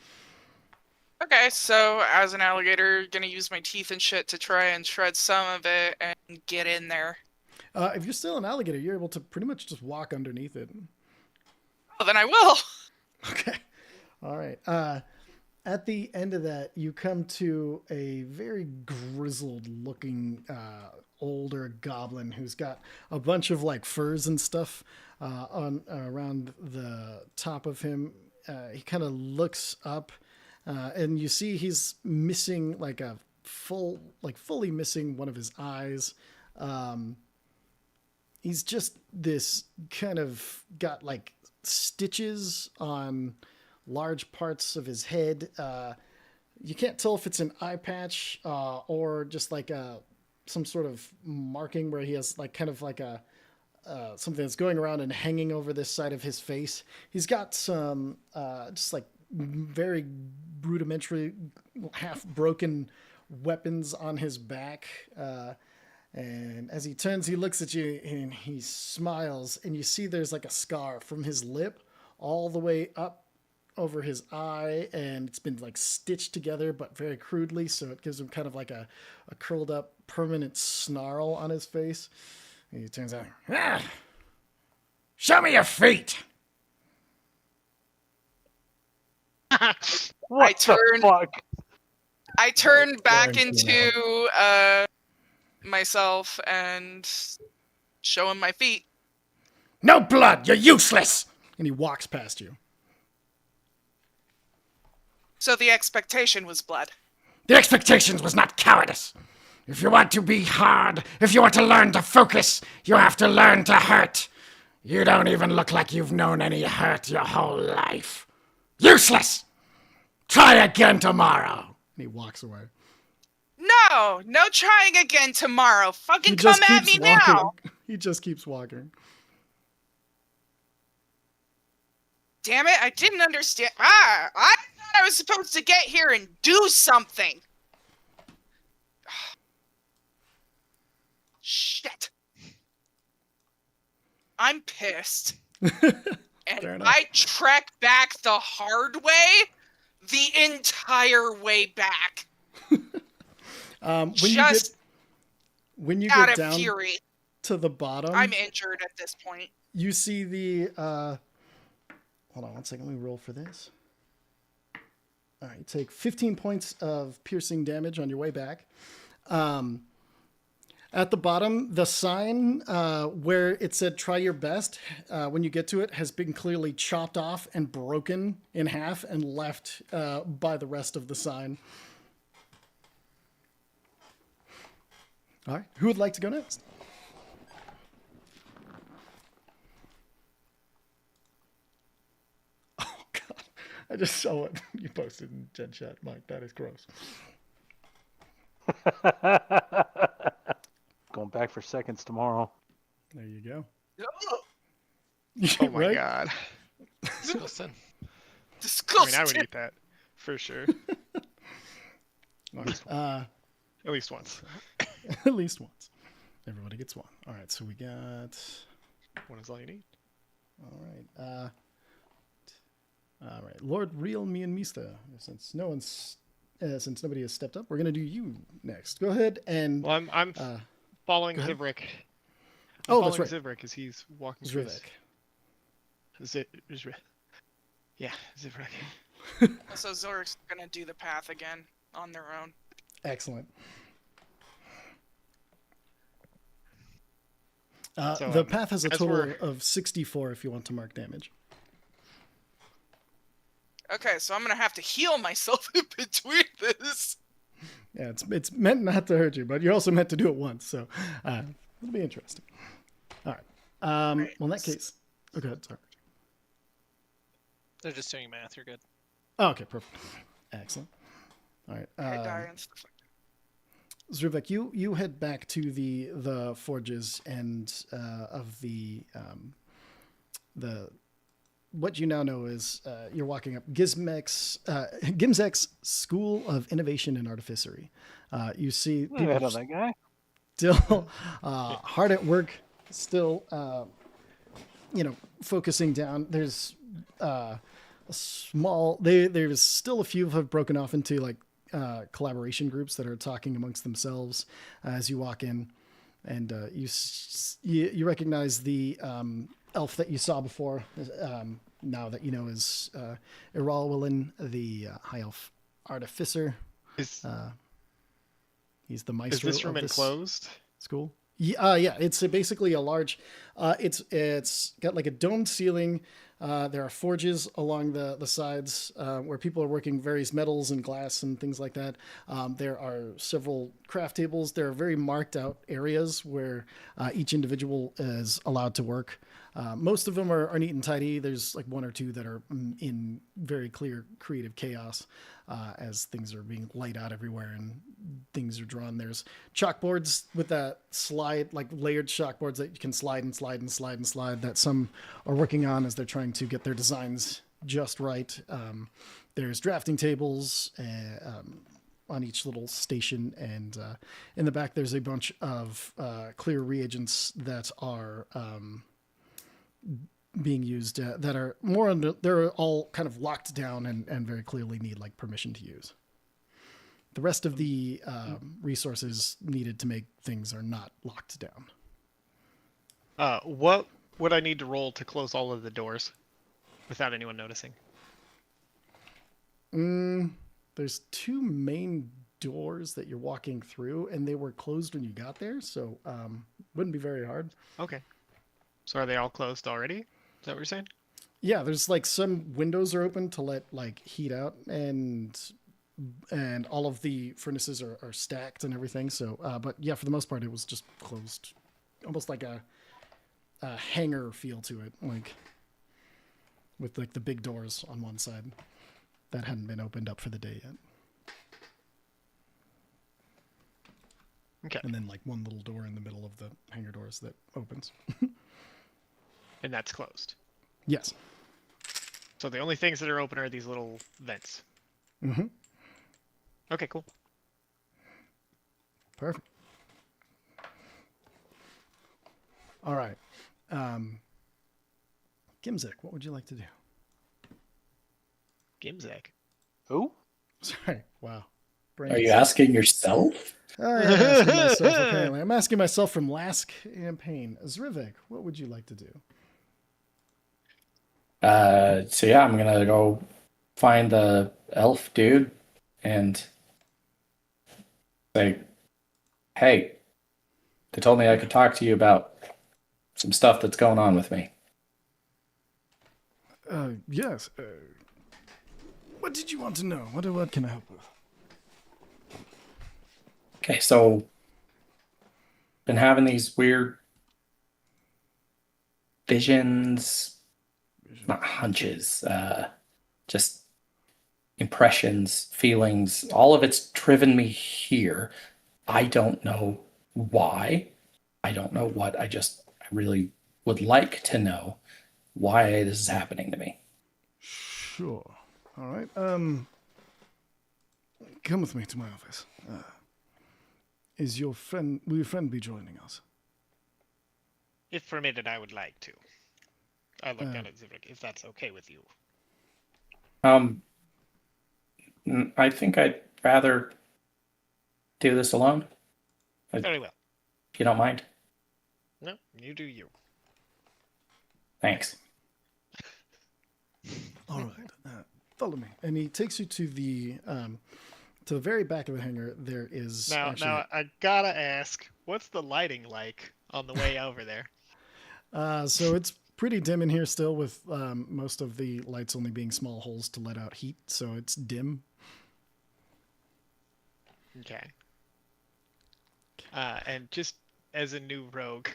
Okay, so as an alligator, gonna use my teeth and shit to try and shred some of it and get in there. If you're still an alligator, you're able to pretty much just walk underneath it. Well, then I will. Okay. All right. At the end of that, you come to a very grizzled looking older goblin who's got a bunch of like furs and stuff around the top of him. He kind of looks up and you see he's missing like fully missing one of his eyes. He's just this kind of got like stitches on large parts of his head. You can't tell if it's an eye patch or just like some sort of marking where he has like kind of like a something that's going around and hanging over this side of his face. He's got some just like very rudimentary, half broken weapons on his back. And as he turns, he looks at you and he smiles, and you see there's like a scar from his lip all the way up over his eye, and it's been like stitched together, but very crudely, so it gives him kind of like a curled up permanent snarl on his face. And he turns out, show me your feet. What I turn- the fuck? I turn back Going into myself and show him my feet. No blood, you're useless. And he walks past you. So the expectation was blood. The expectations was not cowardice. If you want to be hard, if you want to learn to focus, you have to learn to hurt. You don't even look like you've known any hurt your whole life. Useless! Try again tomorrow. And he walks away. No trying again tomorrow. Fucking come at me now. He just keeps walking. Damn it, I didn't understand. I thought I was supposed to get here and do something. Shit. I'm pissed. And Fair enough. I trek back the hard way the entire way back. When you Out get of down fury. to the bottom, I'm injured at this point. you see the hold on one second, let me roll for this. All right, you take 15 points of piercing damage on your way back. At the bottom, the sign where it said try your best, when you get to it, has been clearly chopped off and broken in half and left by the rest of the sign. All right, who would like to go next? Oh, God. I just saw what you posted in Gen Chat, Mike. That is gross. Going back for seconds tomorrow. There you go. Oh my Right? god. Disgusting. I Disgusting. mean, I would eat that for sure. At least once. At least once. Everybody gets one. All right, so we got. One is all you need. All right. All right, Lord Real Me and Mista. Since nobody has stepped up, we're gonna do you next. Go ahead and. Well, I'm following go ahead. Zivrik. Oh, that's right. Zivrik as he's walking through his- Zrivik. Yeah, Zivrik. So Zorik's gonna do the path again on their own. Excellent. So, The path has a as total we're- of 64 if you want to mark damage. Okay, so I'm gonna have to heal myself in between this. Yeah, it's meant not to hurt you, but you're also meant to do it once, so it'll be interesting. All right. Well, in that case, oh, go ahead. Sorry. They're just doing math. You're good. Oh, okay, perfect. Excellent. All right. I die and stuff like Zruvek, you head back to the forges and of the what you now know is you're walking up Gimzek's School of Innovation and Artificery. You see I know people that guy. still hard at work, still focusing down. There's a small there's still a few have broken off into like collaboration groups that are talking amongst themselves as you walk in, and you recognize the elf that you saw before. Now that you know is Iralwilin, the high elf artificer. Is He's the maestro. this room of this enclosed? school? Yeah, it's basically a large. It's got like a domed ceiling. There are forges along the sides where people are working various metals and glass and things like that. There are several craft tables. There are very marked out areas where each individual is allowed to work. Most of them are neat and tidy. There's like one or two that are in very clear creative chaos as things are being laid out everywhere and things are drawn. There's chalkboards with that slide, like layered chalkboards that you can slide and slide and slide and slide that some are working on as they're trying to get their designs just right. There's drafting tables, on each little station, and in the back there's a bunch of clear reagents that are being used that are more under. They're all kind of locked down and very clearly need like permission to use. The rest of the resources needed to make things are not locked down. What would I need to roll to close all of the doors without anyone noticing? There's two main doors that you're walking through, and they were closed when you got there, so wouldn't be very hard. Okay. So are they all closed already? Is that what you're saying? Yeah, there's like some windows are open to let like heat out, and all of the furnaces are stacked and everything. So, but yeah, for the most part, it was just closed, almost like a hangar feel to it, like with like the big doors on one side that hadn't been opened up for the day yet. Okay. And then like one little door in the middle of the hangar doors that opens. And that's closed. Yes. So the only things that are open are these little vents. Mm-hmm. Okay, cool. Perfect. All right. Gimzik, what would you like to do? Gimzak. Who? Sorry. Wow. Are you asking yourself? I'm asking myself, apparently. I'm asking myself from last campaign. Zrivik, what would you like to do? So yeah, I'm gonna go find the elf dude and say, hey, they told me I could talk to you about some stuff that's going on with me. Yes. What did you want to know? What can I help with? Okay, so been having these weird visions, not hunches, just impressions, feelings. All of it's driven me here. I don't know why. I don't know what. I really would like to know why this is happening to me. Sure. All right. Come with me to my office. Will your friend be joining us? If permitted, I would like to. I look down at Zivik, if that's okay with you. I think I'd rather do this alone. Very well. If you don't mind. No, you do you. Thanks. All right. Follow me. And he takes you to the very back of the hangar. There is Now I gotta ask, what's the lighting like on the way over there? So it's pretty dim in here still, with most of the lights only being small holes to let out heat. So it's dim. Okay. And just as a new rogue,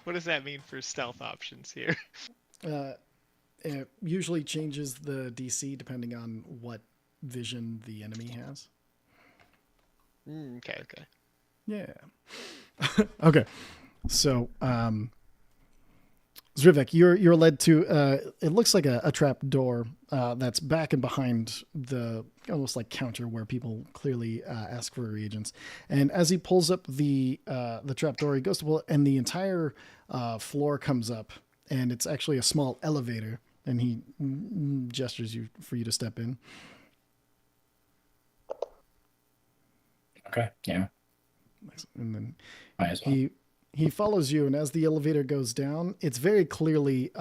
what does that mean for stealth options here? It usually changes the DC depending on what vision the enemy has. Okay. Yeah. Okay. So, Zrivik, you're led to it looks like a trap door that's back and behind the almost like counter where people clearly ask for reagents. And as he pulls up the trap door, he goes to pull it, and the entire floor comes up, and it's actually a small elevator. And he gestures for you to step in. Okay. Yeah. And then Might as well. he follows you, and as the elevator goes down, it's very clearly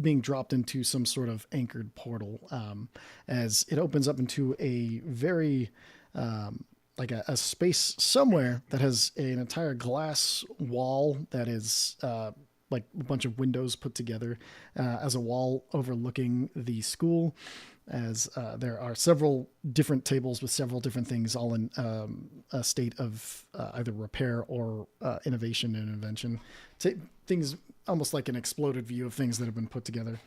being dropped into some sort of anchored portal, as it opens up into a very like a space somewhere that has an entire glass wall that is like a bunch of windows put together as a wall overlooking the school, as there are several different tables with several different things, all in a state of either repair or innovation and invention. Things almost like an exploded view of things that have been put together.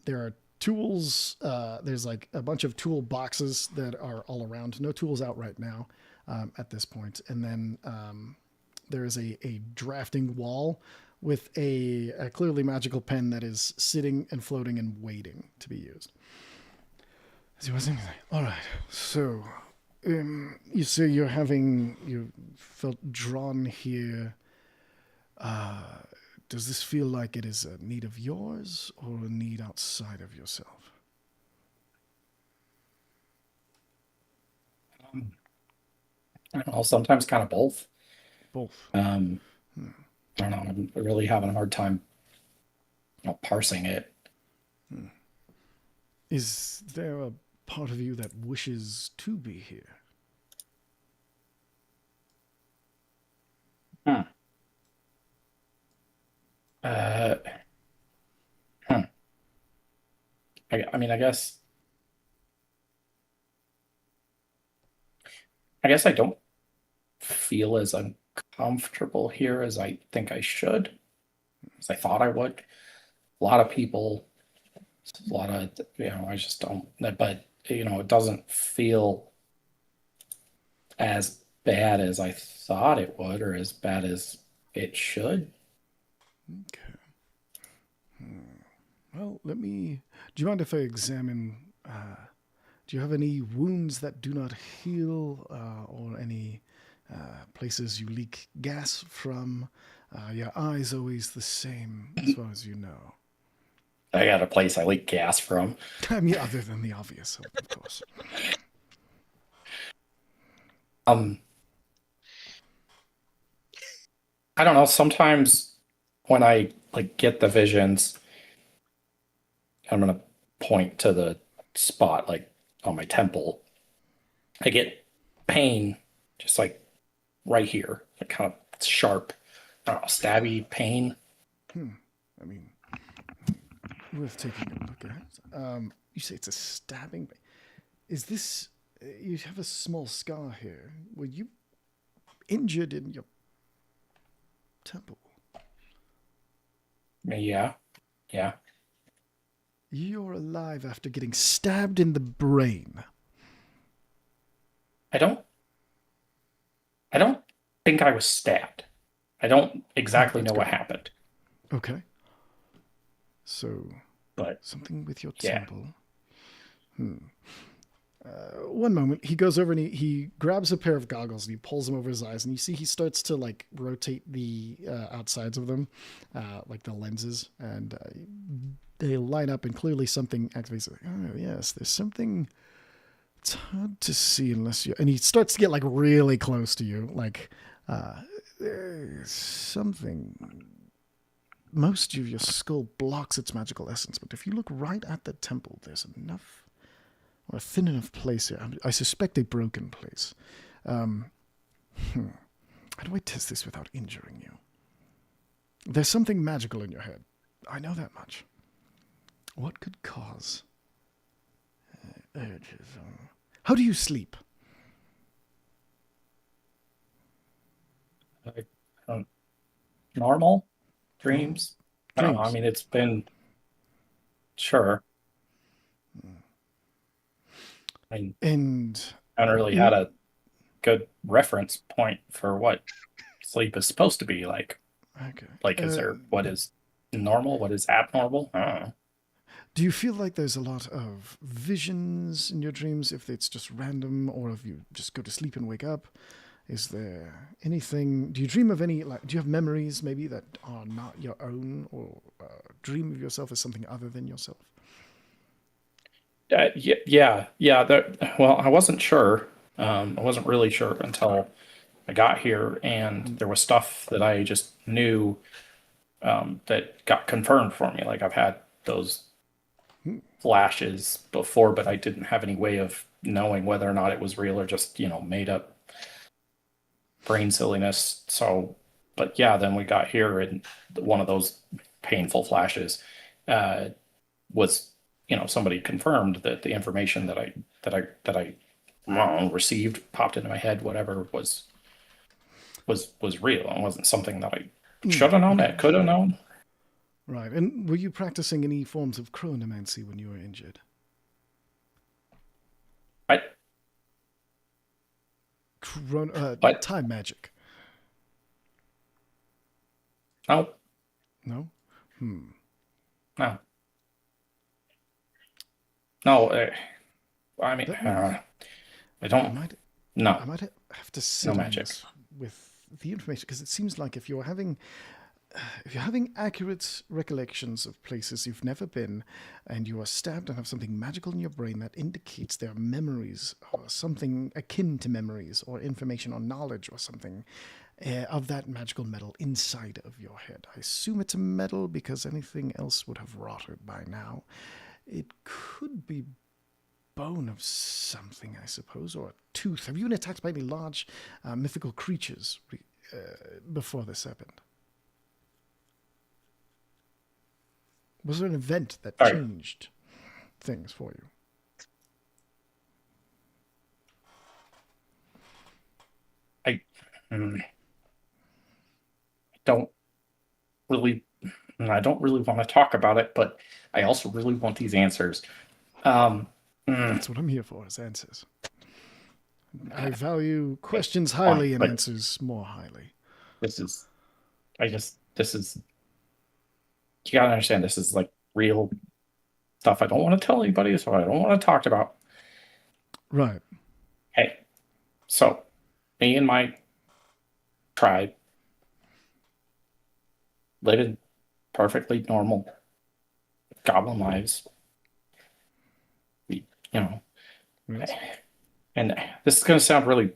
There are tools. There's like a bunch of tool boxes that are all around. No tools out right now at this point. And then there is a drafting wall with a clearly magical pen that is sitting and floating and waiting to be used. There was anything. All right. So, you say you felt drawn here. Does this feel like it is a need of yours or a need outside of yourself? I don't know, sometimes kind of both. Both. I don't know. I'm really having a hard time, parsing it. Is there a part of you that wishes to be here? Uh, hmm. I mean, I guess I don't feel as uncomfortable here as I think I should, as I thought I would. A lot of people, I just don't, but, it doesn't feel as bad as I thought it would or as bad as it should. Okay. Well, do you mind if I examine, do you have any wounds that do not heal, or any places you leak gas from? Your eye's always the same, as far as you know. I got a place I leak gas from. I mean, other than the obvious, of course. I don't know. Sometimes when I get the visions, I'm gonna point to the spot on my temple. I get pain, just right here, kind of sharp, I don't know, stabby pain. I mean, worth taking a look at. You say it's a stabbing. Is this? You have a small scar here. Were you injured in your temple? Yeah. You're alive after getting stabbed in the brain. I don't think I was stabbed. I don't exactly know what happened. Okay. So, But something with your yeah. temple. One moment, he goes over and he grabs a pair of goggles and he pulls them over his eyes, and you see he starts to rotate the outsides of them, like the lenses, and they line up, and clearly something activates. Oh yes, there's something. It's hard to see unless you. And he starts to get really close to you, there's something. Most of your skull blocks its magical essence, but if you look right at the temple, there's enough, or a thin enough place here. I suspect a broken place. How do I test this without injuring you? There's something magical in your head. I know that much. What could cause urges? How do you sleep? Normal dreams. I don't know. I mean, it's been sure. I mean, And I haven't really had a good reference point for what sleep is supposed to be like. okay. Is there what is normal? What is abnormal? I don't know. Do you feel like there's a lot of visions in your dreams, if it's just random, or if you just go to sleep and wake up? Is there anything? Do you dream of any? Do you have memories maybe that are not your own, or dream of yourself as something other than yourself? Yeah. Well, I wasn't sure. I wasn't really sure until I got here, and there was stuff that I just knew that got confirmed for me. I've had those flashes before, but I didn't have any way of knowing whether or not it was real or just made up brain silliness. So, but yeah, then we got here, and one of those painful flashes was somebody confirmed that the information that I received, popped into my head, whatever was real, and wasn't something that I should have known, that could have known. Right. And were you practicing any forms of chronomancy when you were injured? Time magic. No. No? No. No. I mean, Let me- I I don't. might No, I might have to sit No on magic. this with the information because it seems like if you're having accurate recollections of places you've never been, and you are stabbed and have something magical in your brain that indicates there are memories or something akin to memories or information or knowledge or something of that magical metal inside of your head. I assume it's a metal because anything else would have rotted by now. It could be bone of something, I suppose, or a tooth. Have you been attacked by any large mythical creatures before this happened? Was there an event that Sorry. changed things for you? don't really. I don't really want to talk about it, but I also really want these answers. That's what I'm here for, is answers. I value questions highly and but- answers more highly. This is. This is. You gotta understand. This is like real stuff. I don't want to tell anybody, so I don't want to talk about. Right. Hey, so me and my tribe living perfectly normal goblin lives. We, Yes. and this is going to sound really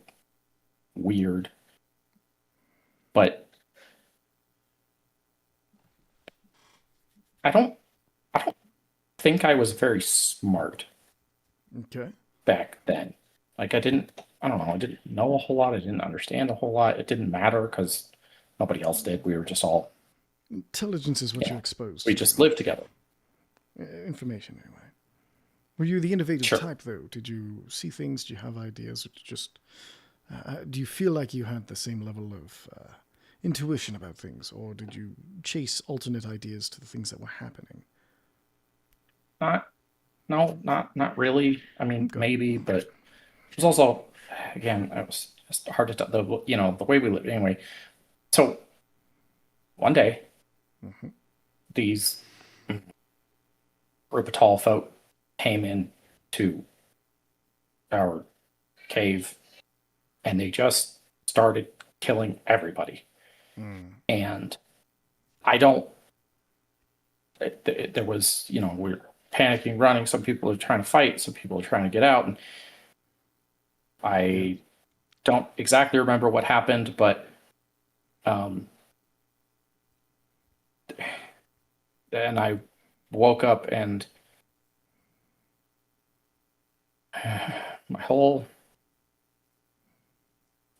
weird, but I don't think I was very smart Okay. back then. Like I don't know, I didn't know a whole lot. I didn't understand a whole lot. It didn't matter because nobody else did. We were just all, Intelligence is what Yeah. you're exposed we to. just lived together. Information, anyway. Were you the innovative Sure. type, though? Did you see things? Do you have ideas? Or just do you feel like you had the same level of intuition about things, or did you chase alternate ideas to the things that were happening? Not really. I mean, Okay. maybe, but it was also, again, it was just hard to tell. The way we lived anyway. So one day, Mhm. these group of tall folk came in to our cave, and they just started killing everybody. And I don't. There was, we're panicking, running. Some people are trying to fight. Some people are trying to get out. And I don't exactly remember what happened, but then I woke up and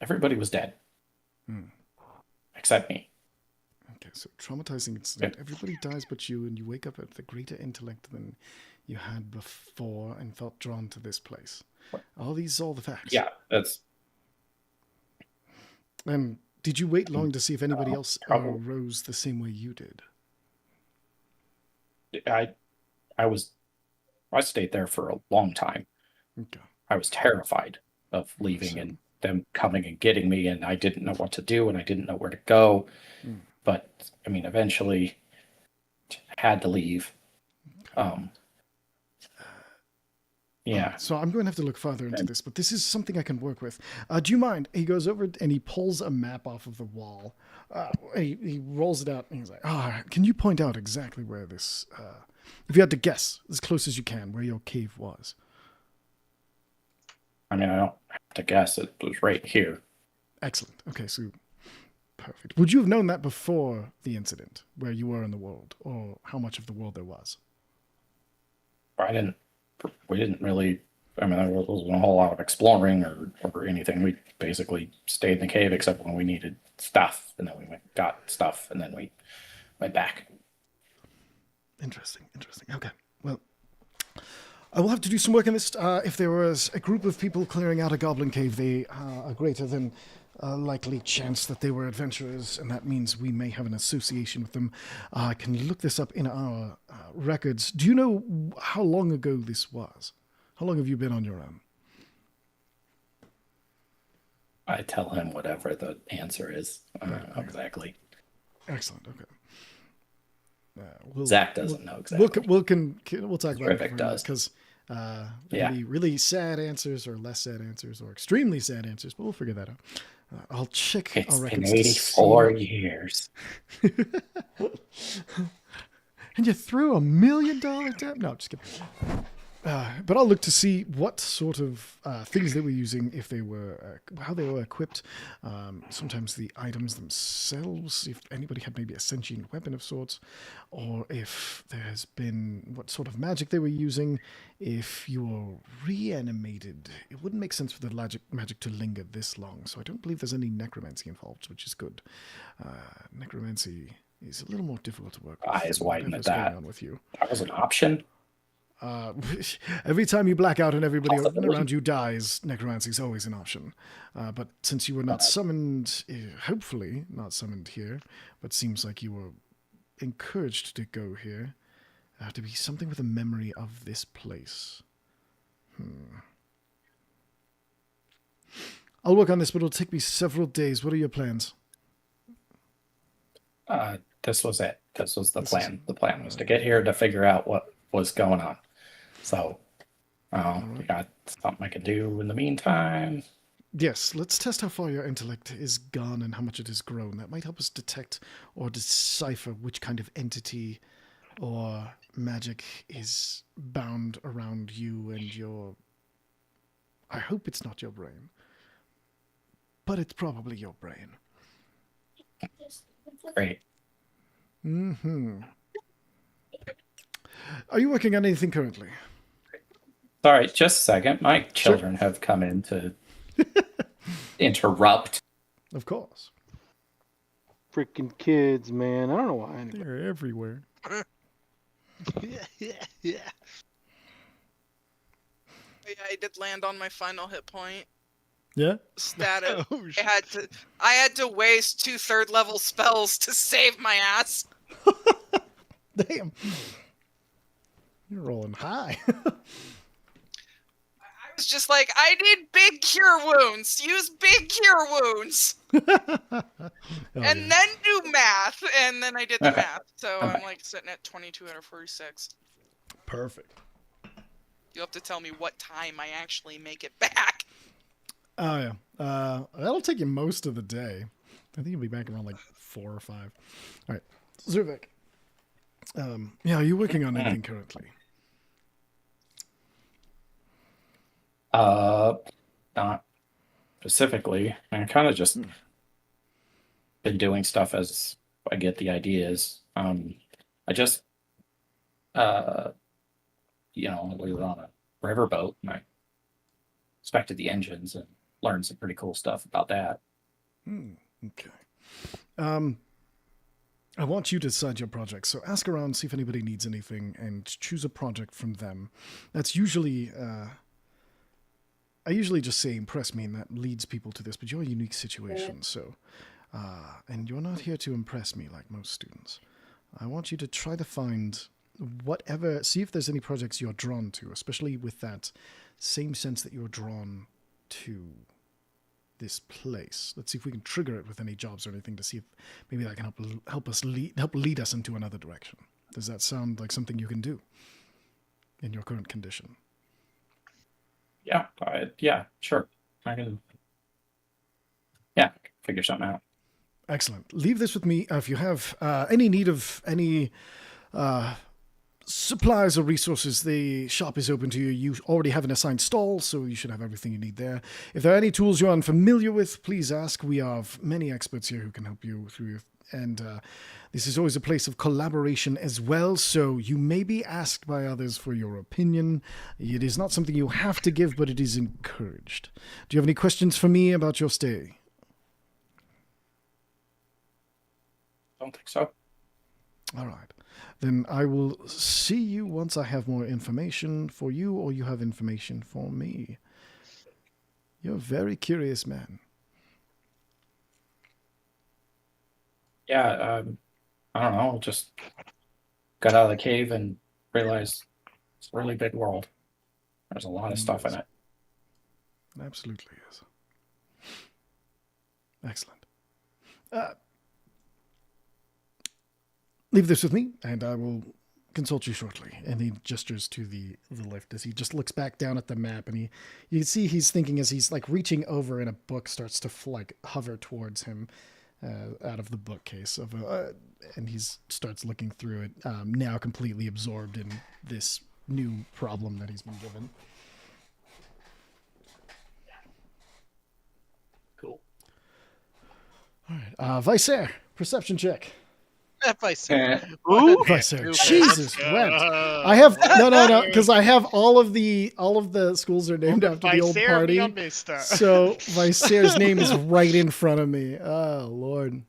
everybody was dead except me. Okay, so traumatizing incident. Everybody dies but you, and you wake up with a greater intellect than you had before and felt drawn to this place. Are these all the facts? Yeah, that's And did you wait long to see if anybody else probably. rose the same way you did? I stayed there for a long time. Okay. I was terrified of leaving and them coming and getting me, and I didn't know what to do, and I didn't know where to go. But I mean, eventually, had to leave. Yeah. So I'm going to have to look farther into this, but this is something I can work with. Do you mind? He goes over and he pulls a map off of the wall. He rolls it out and he's like, can you point out exactly where this, if you had to guess as close as you can, where your cave was? I mean, I don't have to guess. It was right here. Excellent. Okay, so perfect. Would you have known that before the incident, where you were in the world, or how much of the world there was? We didn't really. I mean, there wasn't a whole lot of exploring or anything. We basically stayed in the cave except when we needed stuff, and then we got stuff, and then we went back. Interesting. Okay. Well, I will have to do some work on this. If there was a group of people clearing out a goblin cave, they are greater than likely chance that they were adventurers, and that means we may have an association with them. I can look this up in our records. Do you know how long ago this was? How long have you been on your own? I tell him whatever the answer is. I don't know exactly. Excellent. Okay. Zach doesn't know exactly. We'll talk about it Rivik does. because There Yeah. can be really sad answers or less sad answers or extremely sad answers, but we'll figure that out. I'll check It's our been records to 84 see. years. And you threw $1 million debt? No, just kidding. But I'll look to see what sort of things they were using, if they were, how they were equipped. Sometimes the items themselves, if anybody had maybe a sentient weapon of sorts, or if there has been what sort of magic they were using. If you were reanimated, it wouldn't make sense for the magic to linger this long. So I don't believe there's any necromancy involved, which is good. Necromancy is a little more difficult to work with. Eyes widen at Whatever's going that. on with you. That was an option. Every time you black out and everybody Possibility. around you dies, necromancy is always an option. But since you were not summoned, hopefully not summoned here, but seems like you were encouraged to go here, to be something with a memory of this place. I'll work on this, but it'll take me several days. What are your plans? This was it. This was the This is plan. it. The plan was to get here to figure out what was going on. So, you got something I can do in the meantime. Yes, let's test how far your intellect is gone and how much it has grown. That might help us detect or decipher which kind of entity or magic is bound around you and your... I hope it's not your brain. But it's probably your brain. Great. Mm-hmm. Are you working on anything currently? Sorry, just a second. My children have come in to interrupt. Of course. Freaking kids, man. I don't know why. Anyway. They're everywhere. yeah. Yeah, I did land on my final hit point. Yeah? Status. Oh, I had to waste 2 third-level spells to save my ass. Damn. You're rolling high. I was just like, I need big cure wounds. Use big cure wounds. And then do math. And then I did the Okay. math. So I'm like sitting at 22 out of 46. Perfect. You'll have to tell me what time I actually make it back. Oh, yeah. That'll take you most of the day. I think you'll be back around like 4 or 5. All right. Zurvik. Yeah, are you working on anything currently? Not specifically. I kind of just been doing stuff as I get the ideas. I just, we were on a riverboat and I inspected the engines and learned some pretty cool stuff about that. Okay. I want you to decide your project. So ask around, see if anybody needs anything, and choose a project from them. That's usually... I usually just say impress me, and that leads people to this, but you're a unique situation, so... and you're not here to impress me like most students. I want you to try to find whatever... See if there's any projects you're drawn to, especially with that same sense that you're drawn to this place. Let's see if we can trigger it with any jobs or anything to see if maybe that can help lead us into another direction. Does that sound like something you can do in your current condition? Yeah, sure. I can, figure something out. Excellent. Leave this with me. If you have any need of any supplies or resources, the shop is open to you. You already have an assigned stall, so you should have everything you need there. If there are any tools you're unfamiliar with, please ask. We have many experts here who can help you through. And this is always a place of collaboration as well, so you may be asked by others for your opinion. It is not something you have to give, but it is encouraged. Do you have any questions for me about your stay? Don't think so. All right. Then I will see you once I have more information for you or you have information for me. You're a very curious man. Yeah, I don't know. Just got out of the cave and realized it's a really big world. There's a lot of stuff in it. It absolutely is. Excellent. Leave this with me, and I will consult you shortly. And he gestures to the lift as he just looks back down at the map, and you can see he's thinking as he's like reaching over, and a book starts to like hover towards him out of the bookcase and he starts looking through it, now completely absorbed in this new problem that he's been given. Cool. All right, Vicer, perception check. If I say Vicer, Jesus, Rent. I have no, because I have all of the schools are named after the old party. So Vicer's name is right in front of me. Oh Lord.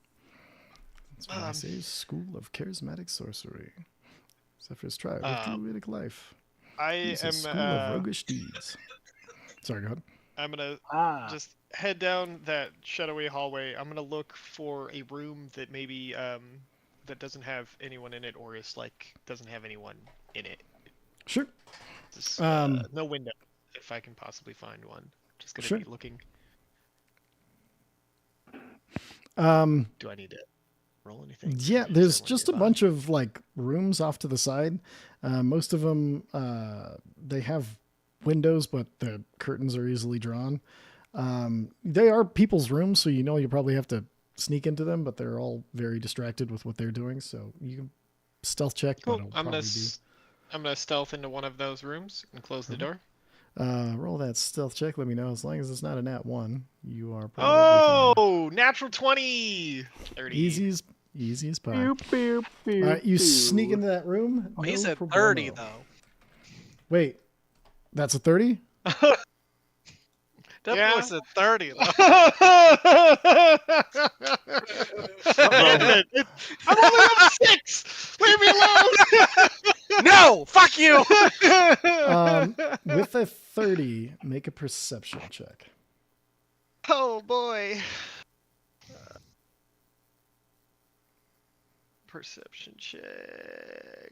It's Vicer's School of Charismatic Sorcery. Zephyr's Tribe of Druidic Life. I am School of Roguish Deeds. Sorry, go ahead. I'm gonna just head down that shadowy hallway. I'm gonna look for a room that maybe that doesn't have anyone in it, or is like doesn't have anyone in it. Sure. Just, no window, if I can possibly find one. Just gonna be looking. Do I need to roll anything? Yeah, there's just a bunch of like rooms off to the side. Most of them they have windows, but the curtains are easily drawn. They are people's rooms, so you probably have to sneak into them, but they're all very distracted with what they're doing, so you can stealth check. Cool. I'm gonna stealth into one of those rooms and close the door. Roll that stealth check. Let me know. As long as it's not a nat 1, you are probably fine. Natural 20. 30. Easy as pie. All right, you sneak into that room. Oh, he said problemo. 30 though. Wait, that's a 30? Definitely said 30 though. I'm only on 6. Leave me alone. No, fuck you. With a 30, make a perception check. Oh boy. Perception check.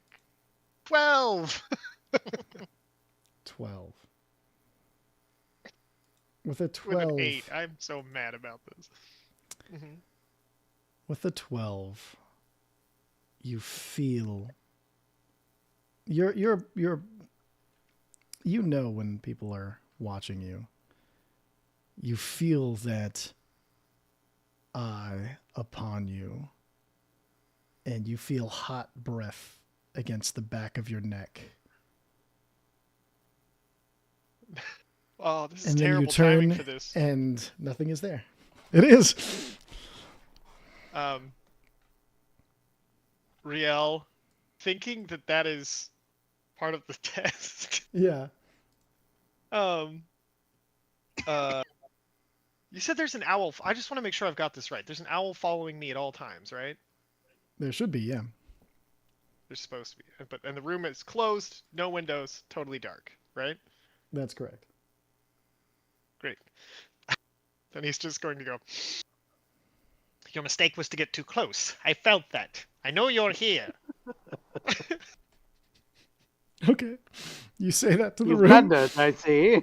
12. 12. With a 12. With an 8. I'm so mad about this. Mm-hmm. With a 12, you feel you know when people are watching you. You feel that eye upon you, and you feel hot breath against the back of your neck. Oh, this is And then you terrible timing turn, for this. and nothing is there. It is. Riel, thinking that is part of the test. Yeah. You said there's an owl. I just want to make sure I've got this right. There's an owl following me at all times, right? There should be, yeah. There's supposed to be. And the room is closed, no windows, totally dark, right? That's correct. Great. Then he's just going to go, your mistake was to get too close. I felt that. I know you're here. Okay. You say that to the You room. blundered, I see.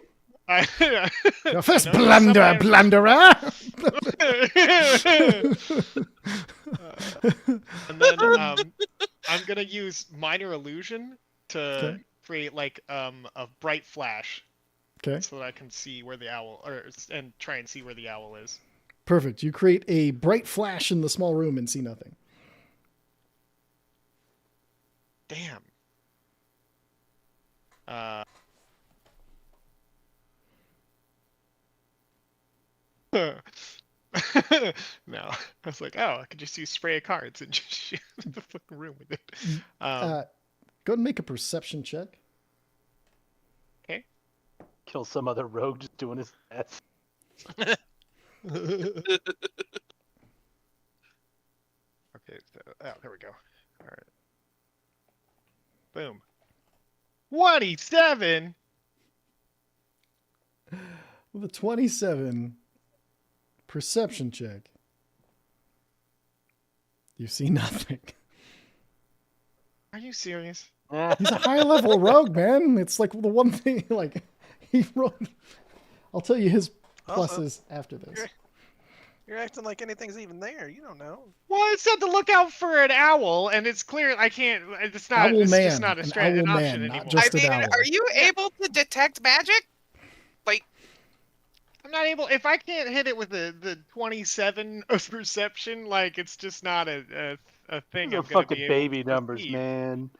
Your first No, blunder, blunderer! And then I'm gonna use minor illusion to create like a bright flash, Okay. so that I can see where the owl, and try and see where the owl is. Perfect. You create a bright flash in the small room and see nothing. Damn. No, I was like, oh, I could just use spray of cards and just shoot the fucking room with it. Go ahead and make a perception check. Okay. Kill some other rogue just doing his best. Okay, so, there we go. All right. Boom. 27. With a 27 perception check, you see nothing. Are you serious? He's a high level rogue, man. It's like the one thing, like, he wrote. I'll tell you his pluses after this. You're acting like anything's even there. You don't know. Well, it said to look out for an owl, and it's clear I can't. It's not. Owl It's man, just not an an owl option man, not anymore. just I an mean, owl. are you able to detect magic? I'm not able. If I can't hit it with the 27 of perception, like it's just not a thing. Those are I'm gonna fucking be able baby to numbers, perceive. man.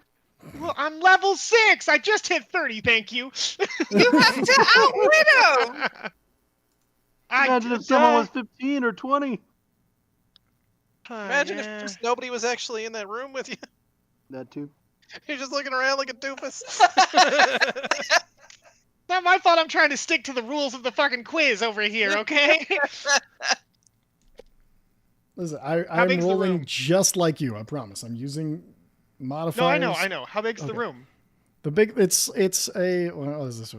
Well, I'm level 6. I just hit 30. Thank you. You have to outwit him. Imagine if someone was 15 or 20. Imagine if just nobody was actually in that room with you. That too. You're just looking around like a doofus. Not my fault. I'm trying to stick to the rules of the fucking quiz over here. Okay. Listen, How I'm big's the rolling room? just like you. I promise. I'm using modifiers. No, I know. How big's the Okay. room? The big, it's a, what is this? I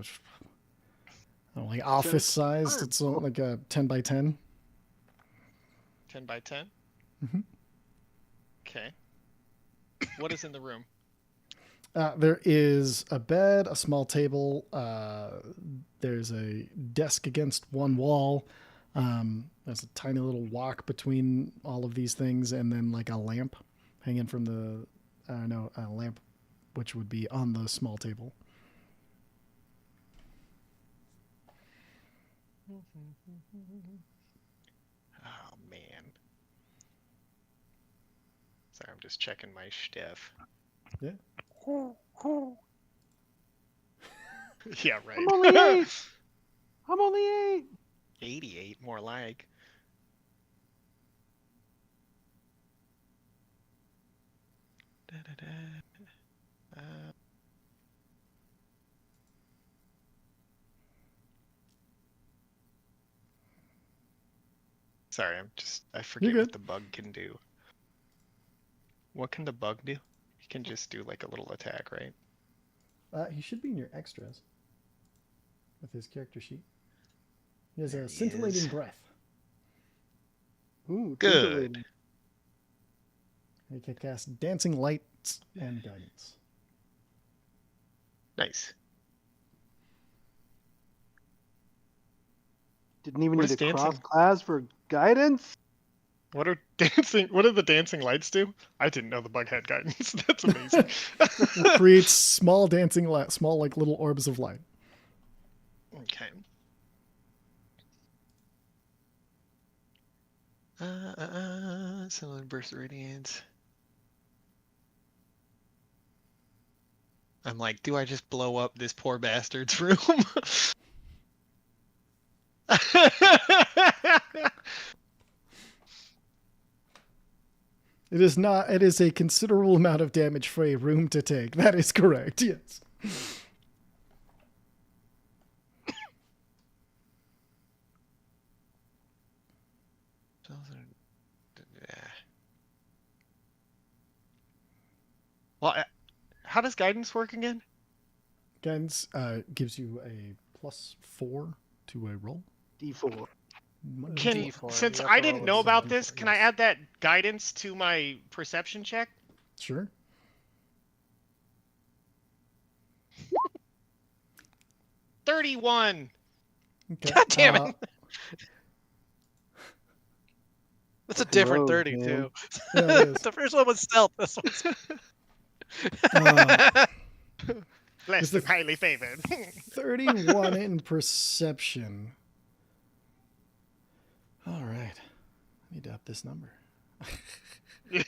don't know, like office sized. It's like a 10 by 10. 10 by 10. Mhm. Okay. What is in the room? There is a bed, a small table. There's a desk against one wall. There's a tiny little walk between all of these things, and then like a lamp hanging from the, a lamp, which would be on the small table. Oh man. Sorry, I'm just checking my stuff. Yeah. Yeah, right. I'm only 8. I'm only 8. 88, more like. Sorry, I forget You're what good. the bug can do. What can the bug do? He can just do like a little attack, right? He should be in your extras with his character sheet. He has There a he scintillating is. breath. Ooh, Good. scintillating. He can cast dancing lights and guidance. Nice. Didn't even What need is a cross dancing? class for guidance. What are What do the dancing lights do? I didn't know the bug had guidance. That's amazing. It creates small dancing light, small like little orbs of light. Okay. Similar burst radiance. I'm like, do I just blow up this poor bastard's room? It is not. It is a considerable amount of damage for a room to take. That is correct. Yes. Well, how does guidance work again? Guidance gives you a +4 to a roll. D4. Can D4, since you have I to didn't roll know a about D4, this, can I yes. add that guidance to my perception check? Sure. $31. Okay. God damn it. That's a different Rogue, 30 man. too. Yeah, it is. The first one was stealth. This one's Blessed the- and highly favored. 31 in perception. All right. I need to up this number.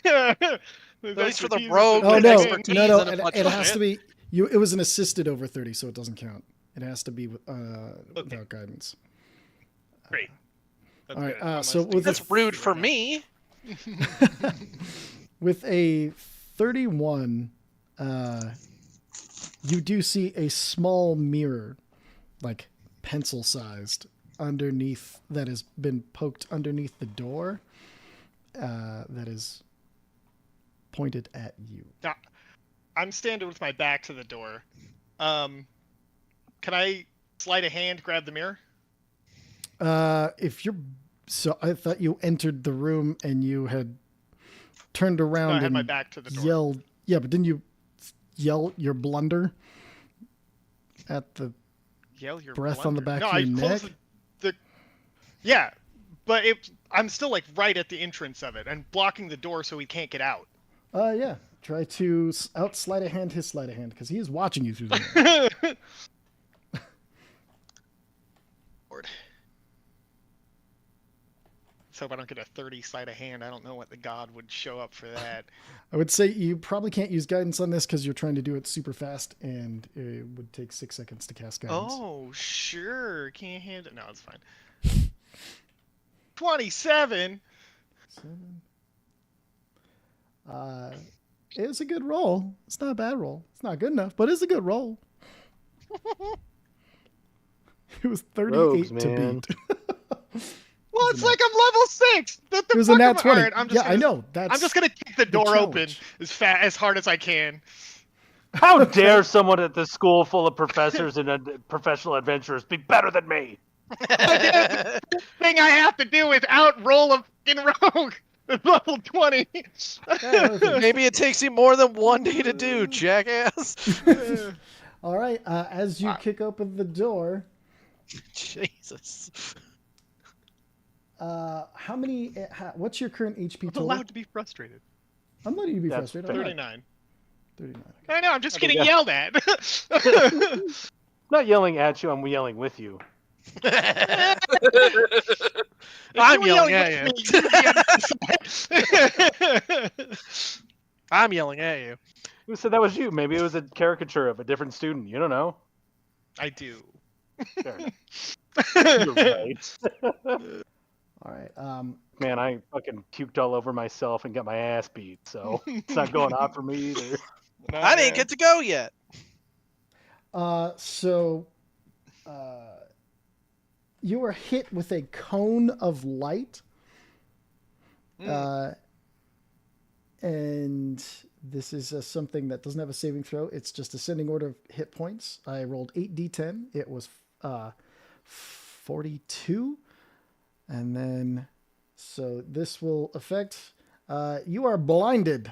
Yeah. At least for the Expertise. rogue. Oh with no, expertise no! and a bunch It of has shit. to be. It was an assisted over 30, so it doesn't count. It has to be without guidance. Great. That's All right, good. One so less with thing the- That's rude to for do. me. With a 31, you do see a small mirror, like pencil-sized, underneath that has been poked underneath the door. That is pointed at you. Now, I'm standing with my back to the door. Can I slide a hand, grab the mirror? If you're, so I thought you entered the room and you had turned around No, I had and my back to the door. yelled. Yeah, but didn't you yell your blunder at the? Yell your breath on the blunder. back no, of your I closed neck? the. Yeah, but it I'm still like right at the entrance of it and blocking the door so he can't get out. Yeah. Try to out sleight of hand his sleight of hand because he is watching you through the mirror. Lord. Let's hope I don't get a 30 sleight of hand. I don't know what the god would show up for that. I would say you probably can't use guidance on this because you're trying to do it super fast, and it would take 6 seconds to cast guidance. Oh, sure. Can't hand it. No, it's fine. 27. 7. It's a good roll. It's not a bad roll. It's not good enough, but it's a good roll. It was 38 Rogues, to man. beat. Well, it's like I'm level 6. What the It was a fuck nat am I- 20. Alright, I'm just Yeah, I gonna- know. That's I'm just gonna kick the the door open challenge. as hard as I can. How dare someone at this school full of professors and professional adventurers be better than me? Thing I have to do is outroll a fucking rogue at level 20. Maybe it takes you more than one day to do, jackass. All right. As you kick open the door, Jesus. how many? What's your current HP I'm total? allowed to be frustrated. I'm letting you be That's frustrated. All right. 39. 39. I know, I'm just Okay, getting yeah. yelled at. Not yelling at you, I'm yelling with you. If I'm you were yelling at with you. me, you'd be I'm yelling at you. Who said that was you? Maybe it was a caricature of a different student. You don't know. I do. Fair enough. You're right. All right. Man, I fucking puked all over myself and got my ass beat, so it's not going on for me either. I didn't get to go yet. So, you are hit with a cone of light. And this is something that doesn't have a saving throw. It's just ascending order of hit points. I rolled 8d10. It was 42. And then, so this will affect, you are blinded.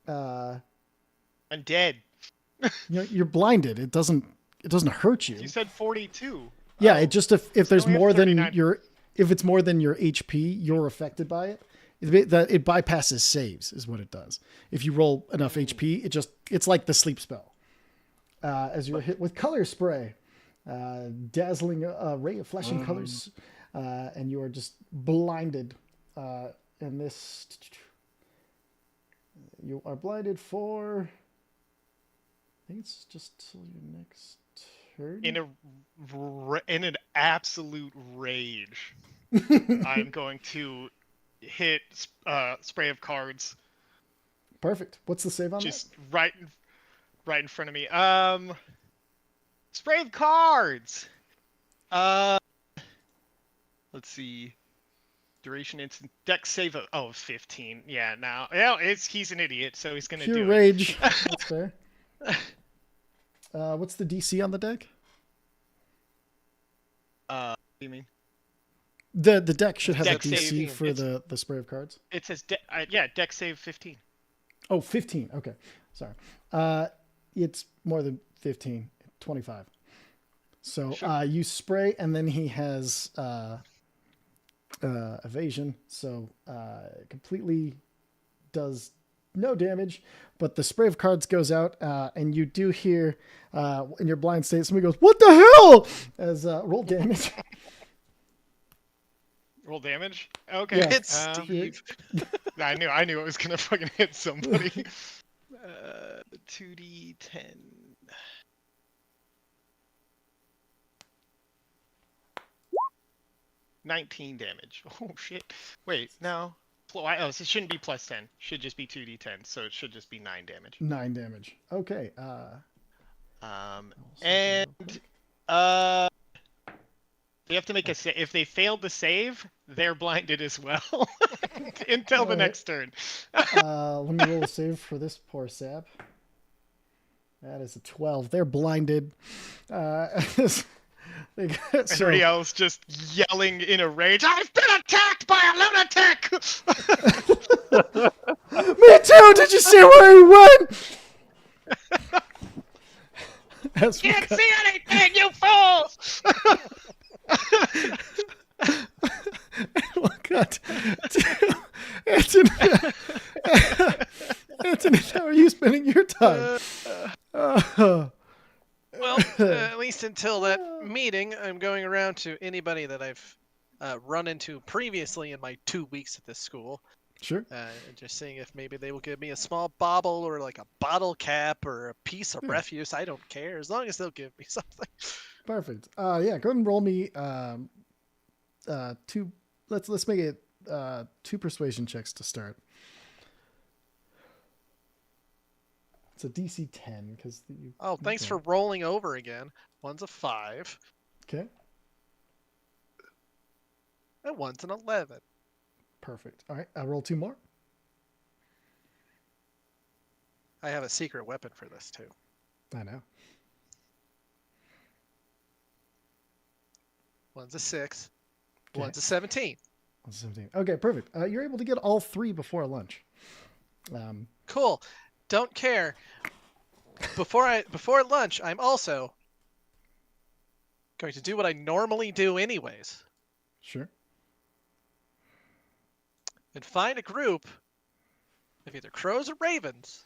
I'm dead. You're blinded. It doesn't hurt you. You said 42. Yeah, it just if there's we have more than 39. if it's more than your HP, you're affected by it. It bypasses saves is what it does. If you roll enough HP, it's like the sleep spell. As you're hit with color spray, dazzling ray of flashing colors, and you are just blinded. And this, you are blinded for. I think it's just till your next turn. In an absolute rage, I'm going to hit spray of cards Perfect. What's the save on just right in front of me. Spray of cards. Let's see. Duration instant dex save of 15. Yeah, now he's an idiot, so he's gonna Pure do rage. That's fair. What's the DC on the deck? What do you mean? The deck should have a Dex DC save. for It's- the spray of cards. It says dex save 15. Oh, 15. Okay. Sorry. It's more than 15. 25. So Sure. you spray, and then he has evasion. So completely does no damage, but the spray of cards goes out, and you do hear in your blind state, somebody goes, "What the hell?" As roll damage. Roll damage. Okay. Yeah. It's Steve. I knew it was gonna fucking hit somebody. 2d10. $19 damage. Oh shit. Wait, no. Oh, it shouldn't be plus 10. Should just be 2d10, so it should just be 9 damage. 9 damage. Okay. And they have to make a save. If they failed to save, they're blinded as well until the Alright. next turn. Let me roll a save for this poor sap. That is a 12. They're blinded. Everybody else just yelling in a rage. I've been attacked by a lunatic. Me too. Did you see where he went? As we Can't cut- see anything, you fools! meeting, I'm going around to anybody that I've run into previously in my 2 weeks at this school, Sure. and just seeing if maybe they will give me a small bauble or like a bottle cap or a piece of Yeah. refuse. I don't care as long as they'll give me something. Perfect. Yeah, go ahead and roll me two. Let's make it 2 persuasion checks to start. It's a DC 10 because you. Oh, thanks for rolling over again. One's a 5, Okay. and one's an 11. Perfect. All right, I'll roll 2 more. I have a secret weapon for this too. I know. One's a 6, Okay. one's a 17. 17. Okay, perfect. You're able to get all 3 before lunch. Cool. Don't care. Before lunch, I'm also going to do what I normally do anyways, Sure. and find a group of either crows or ravens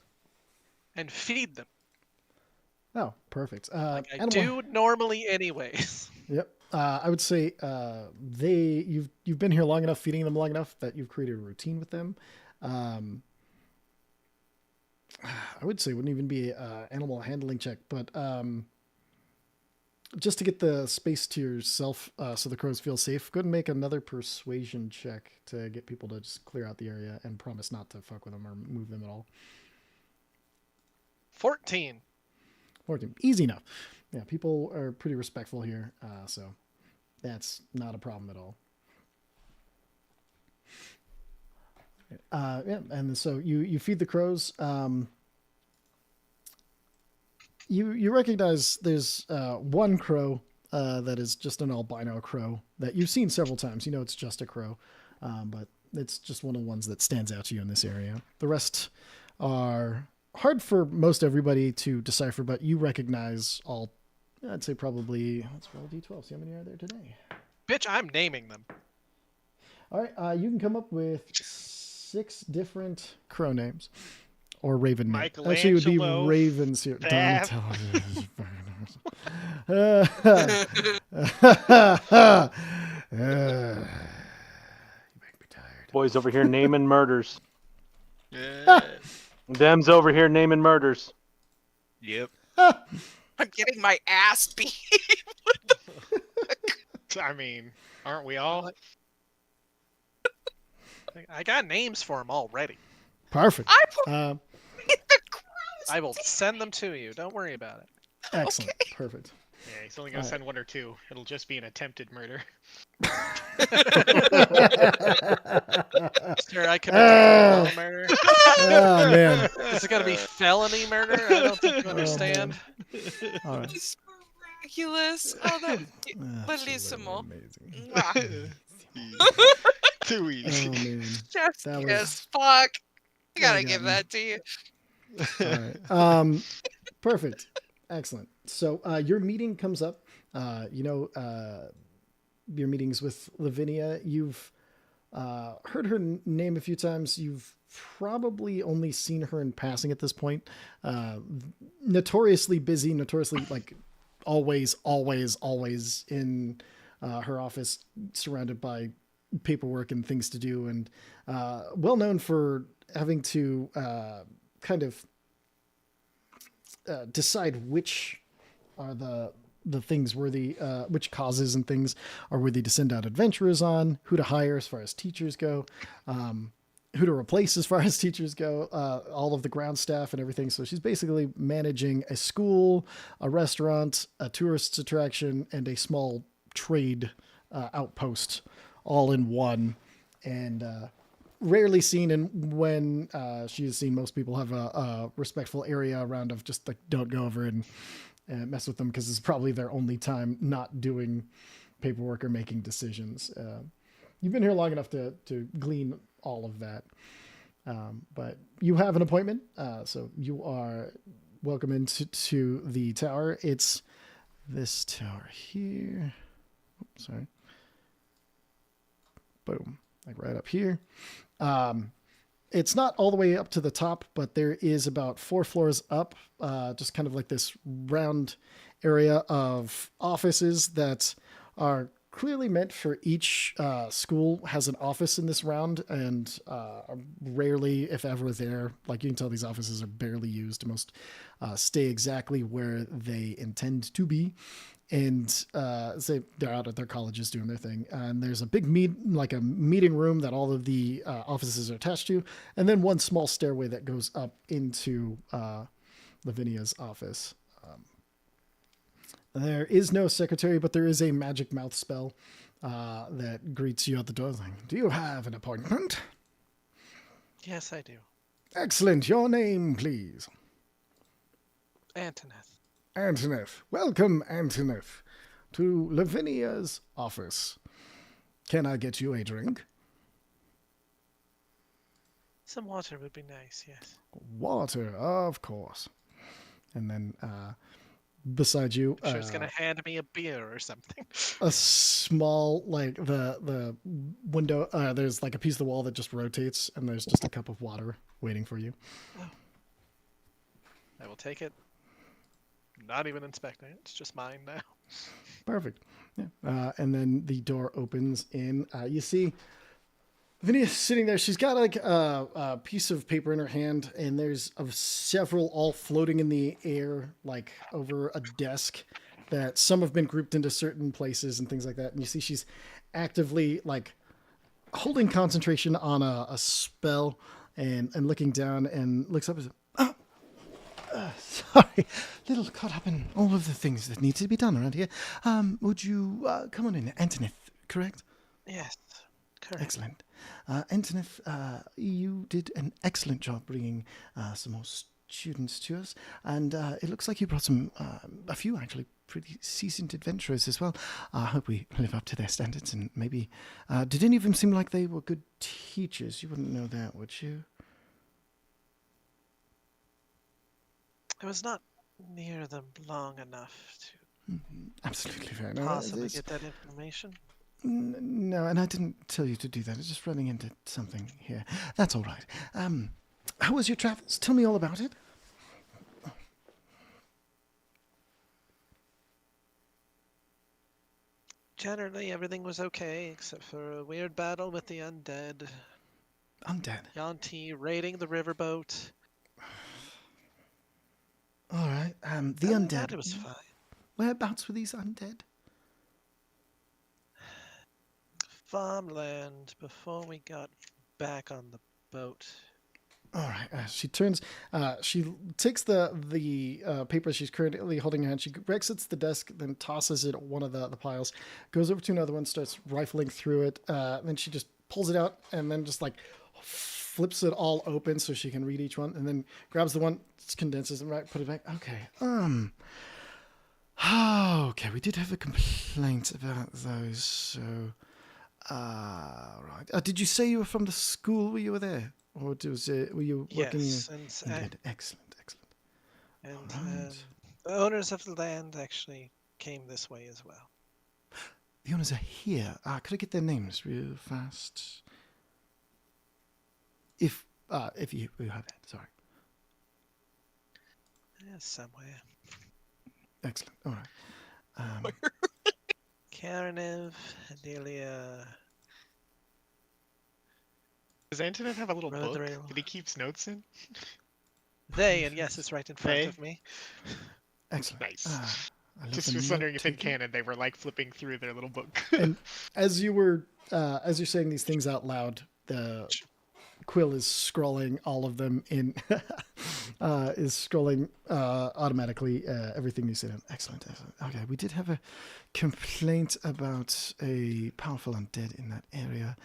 and feed them. Oh, perfect. Like I animal- do normally anyways. Yep. I would say you've been here long enough, feeding them long enough that you've created a routine with them. I would say it wouldn't even be an animal handling check, but just to get the space to yourself so the crows feel safe, go ahead and make another persuasion check to get people to just clear out the area and promise not to fuck with them or move them at all. 14. 14. Easy enough. Yeah, people are pretty respectful here, so that's not a problem at all. Yeah, and so you feed the crows. You recognize there's one crow that is just an albino crow that you've seen several times. You know it's just a crow, but it's just one of the ones that stands out to you in this area. The rest are hard for most everybody to decipher, but you recognize all. I'd say probably, let's roll a d12, see how many are there today. Bitch, I'm naming them. All right, you can come up with 6 different crow names or raven names. Actually, it would be Michelangelo, ravens here. Fab. You make me tired. Boys over here naming murders. Them's over here naming murders. Yep. I'm getting my ass beat. I mean, aren't we all? I got names for them already. Perfect. I put the crows. I will send them to you. Don't worry about it. Excellent. Perfect. Yeah, he's only gonna Alright. send 1 or 2. It'll just be an attempted murder. Sure, I commit murder. Oh, man. Is it gonna be felony murder? I don't think you understand. All right. It's miraculous. Oh, that Absolutely bellissimo. amazing. Mwah. Too easy. Oh, man. Chef's That kiss. was- Fuck. I gotta got give me. that to you. All right. Perfect. Excellent. So your meeting comes up. Your meetings with Lavinia. You've heard her name a few times. You've probably only seen her in passing at this point. Notoriously busy, notoriously like always in her office, surrounded by paperwork and things to do, and well known for having to kind of decide which are the things worthy, which causes and things are worthy to send out adventurers on, who to hire as far as teachers go, who to replace as far as teachers go, all of the ground staff and everything. So she's basically managing a school, a restaurant, a tourist attraction, and a small trade outpost all in one. And rarely seen, and when she has seen, most people have a respectful area around of just like, don't go over and mess with them, because it's probably their only time not doing paperwork or making decisions. You've been here long enough to glean all of that. But you have an appointment, so you are welcome into the tower. It's this tower here. Oops, sorry. Boom. Like right up here. It's not all the way up to the top, but there is about 4 floors up, just kind of like this round area of offices that are clearly meant for each school has an office in this round, and are rarely, if ever, there. Like, you can tell these offices are barely used. Most stay exactly where they intend to be. And say they're out at their colleges doing their thing. And there's a big meeting room that all of the offices are attached to, and then one small stairway that goes up into Lavinia's office. There is no secretary, but there is a magic mouth spell that greets you at the door. Like, do you have an appointment? Yes, I do. Excellent. Your name, please. Antoneth. Antoneth. Welcome, Antoneth, to Lavinia's office. Can I get you a drink? Some water would be nice, yes. Water, of course. And then beside you, I'm sure it's gonna hand me a beer or something. a small, like, the window, there's like a piece of the wall that just rotates, and there's just a cup of water waiting for you. I will take it. Not even inspecting it. It's just mine now. Perfect. Yeah. And then the door opens in. You see Lavinia sitting there. She's got like a piece of paper in her hand, and there's several all floating in the air, like over a desk, that some have been grouped into certain places and things like that. And you see she's actively like holding concentration on a spell, and looking down, and looks up and says, sorry, little caught up in all of the things that need to be done around here. Would you come on in? Antoneth, correct? Yes, correct. Excellent. Antoneth, you did an excellent job bringing some more students to us, and it looks like you brought a few actually pretty seasoned adventurers as well. I hope we live up to their standards, and maybe, did any of them seem like they were good teachers? You wouldn't know that, would you? I was not near them long enough to Absolutely fair. No, possibly get that information. No, and I didn't tell you to do that. I was just running into something here. That's all right. How was your travels? Tell me all about it. Generally, everything was okay, except for a weird battle with the undead. Undead. Yanti raiding the riverboat. All right. The Other than undead. that, it was fine. Whereabouts were these undead? Farmland before we got back on the boat. All right. She turns. She takes the paper she's currently holding in her hand. She exits the desk, then tosses it at one of the piles. Goes over to another one, starts rifling through it. Then she just pulls it out, and then just like flips it all open so she can read each one, and then grabs the one, condenses it, right, put it back. Okay. Okay. We did have a complaint about those. So, right. Did you say you were from the school where you were there? Or were you working Yes, in Excellent, excellent. and Right. the owners of the land actually came this way as well. The owners are here. Could I get their names real fast? If you have it, sorry. Somewhere. Excellent. All right. Karenev, Adelia. Does Antonin have a little book Rodrigo. that he keeps notes in? They, and yes, it's right in front They? of me. Excellent. Nice. I love Just the was wondering if in note-taking. canon they were like flipping through their little book. And as you're saying these things out loud, the Quill is scrolling all of them in, is scrolling automatically everything you said. Excellent, excellent. Okay, we did have a complaint about a powerful undead in that area.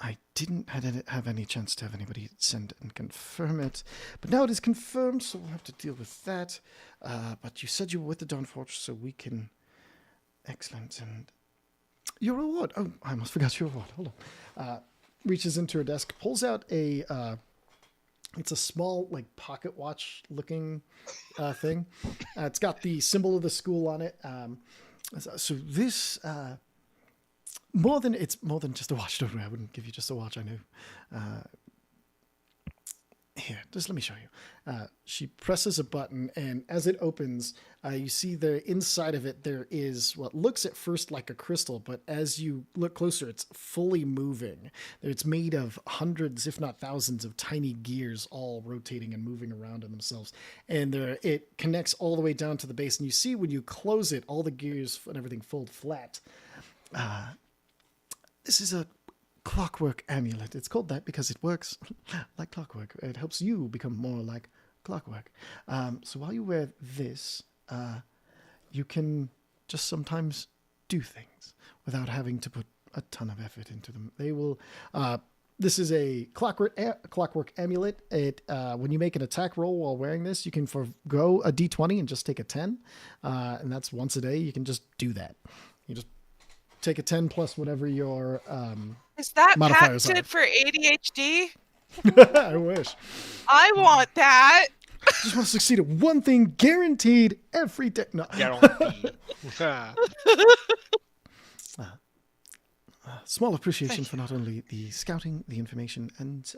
I didn't have any chance to have anybody send and confirm it, but now it is confirmed, so we'll have to deal with that. But you said you were with the Dawnforge, so we can. Excellent. And your reward. Oh, I almost forgot your reward. Hold on. Reaches into her desk, pulls out a. It's a small, like, pocket watch looking thing. It's got the symbol of the school on it. So this. It's more than just a watch. Don't worry, I wouldn't give you just a watch. I know. Here, just let me show you. She presses a button, and as it opens, you see there inside of it there is what looks at first like a crystal, but as you look closer, it's fully moving. It's made of hundreds, if not thousands, of tiny gears all rotating and moving around in themselves. And it connects all the way down to the base, and you see when you close it, all the gears and everything fold flat. This is a clockwork amulet. It's called that because it works like clockwork. It helps you become more like clockwork. So while you wear this, you can just sometimes do things without having to put a ton of effort into them. They will. This is a clockwork amulet. It when you make an attack roll while wearing this, you can forgo a d20 and just take a 10, and that's once a day. You can just do that. You just take a 10 plus whatever your Is that modifiers patented for ADHD? I wish. I want that. Just want to succeed at one thing, guaranteed every day. No. Guaranteed. Small appreciation for not only the scouting, the information, and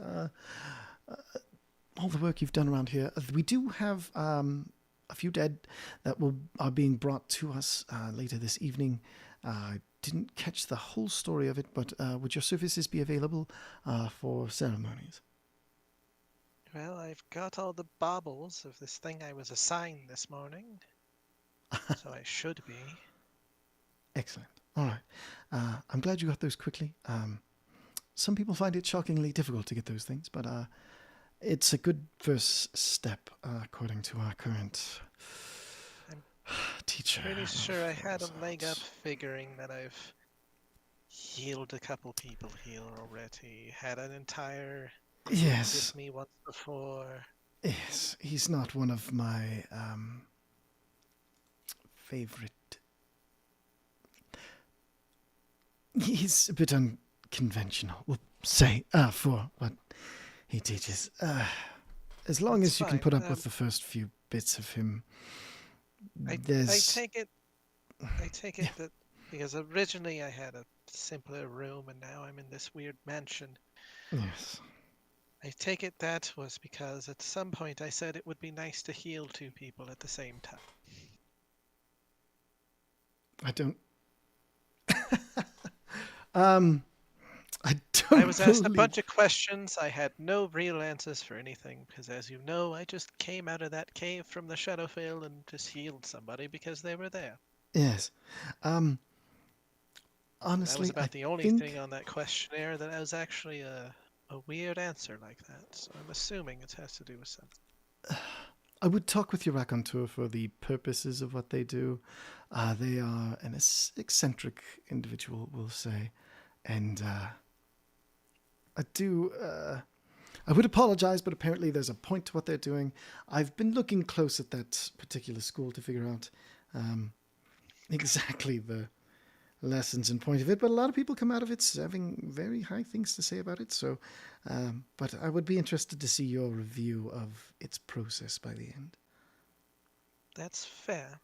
all the work you've done around here. We do have a few dead that are being brought to us later this evening. I didn't catch the whole story of it, but would your services be available for ceremonies? Well, I've got all the baubles of this thing I was assigned this morning, so I should be. Excellent. All right. I'm glad you got those quickly. Some people find it shockingly difficult to get those things, but it's a good first step, according to our current teacher. Pretty sure I had a leg up figuring that I've healed a couple people here already. Had an entire Yes. with me once before. Yes. He's not one of my favorite. He's a bit unconventional, we'll say, for what he teaches. As long That's as you can fine. put up with the first few bits of him, I there's... take it that because originally I had a simpler room and now I'm in this weird mansion. Yes. I take it that was because at some point I said it would be nice to heal two people at the same time. I don't... I don't I was asked a believe- bunch of questions. I had no real answers for anything because, as you know, I just came out of that cave from the Shadowfell and just healed somebody because they were there. Yes. That Honestly, was about I the only think... thing on that questionnaire that was actually a weird answer like that. So I'm assuming it has to do with something. I would talk with your raconteur for the purposes of what they do. They are an eccentric individual, we'll say. And I would apologize, but apparently there's a point to what they're doing. I've been looking close at that particular school to figure out exactly the lessons and point of it, but a lot of people come out of it having very high things to say about it. So, but I would be interested to see your review of its process by the end. That's fair.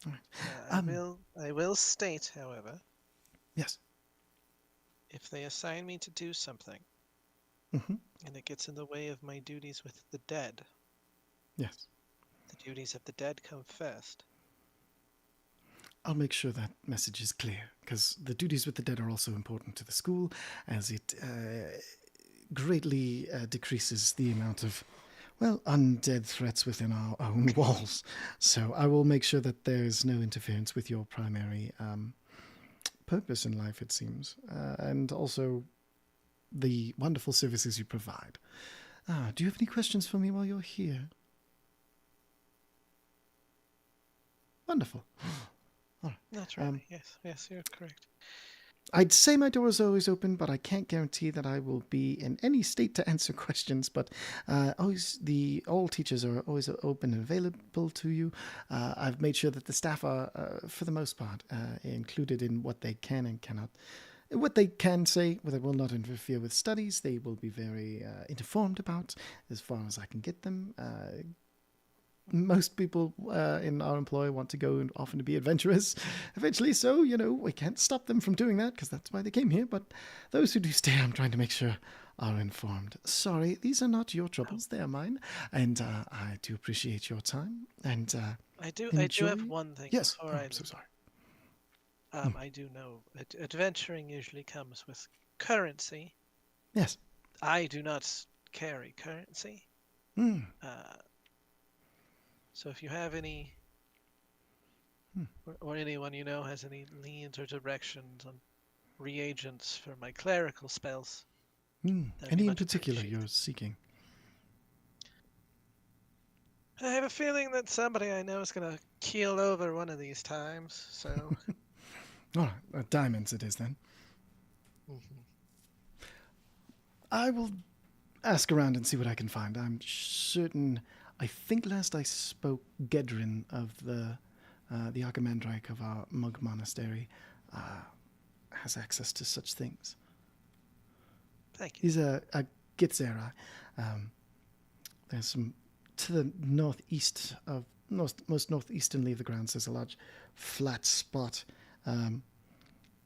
All right. I will state, however, Yes. if they assign me to do something Mm-hmm. and it gets in the way of my duties with the dead, Yes. the duties of the dead come first. I'll make sure that message is clear, because the duties with the dead are also important to the school, as it greatly decreases the amount of, well, undead threats within our own walls. So I will make sure that there's no interference with your primary purpose in life, it seems, and also the wonderful services you provide. Do you have any questions for me while you're here? Wonderful. That's right. Yes, you're correct. I'd say my door is always open, but I can't guarantee that I will be in any state to answer questions. But all teachers are always open and available to you. I've made sure that the staff are, for the most part, included in what they can and cannot. What they can say, they will not interfere with studies. They will be very informed about, as far as I can get them. Most people in our employ want to go and often to be adventurous eventually, so, we can't stop them from doing that because that's why they came here. But those who do stay, I'm trying to make sure are informed. Sorry, these are not your troubles, they are mine. And I do appreciate your time. And I do enjoy. have one thing. Yes, Before oh, I I'm so leave. sorry. I do know adventuring usually comes with currency. Yes. I do not carry currency. Hmm. So if you have any, or anyone you know has any leads or directions on reagents for my clerical spells, that'd be Any in much particular appreciated. you're seeking? I have a feeling that somebody I know is gonna keel over one of these times. So. All right, diamonds it is then. I will ask around and see what I can find. I'm certain. I think last I spoke, Gedrin of the Archimandrake of our monk monastery has access to such things. Thank you. He's a Gitzerai. There's some to the northeast of most northeasternly of the grounds. There's a large flat spot.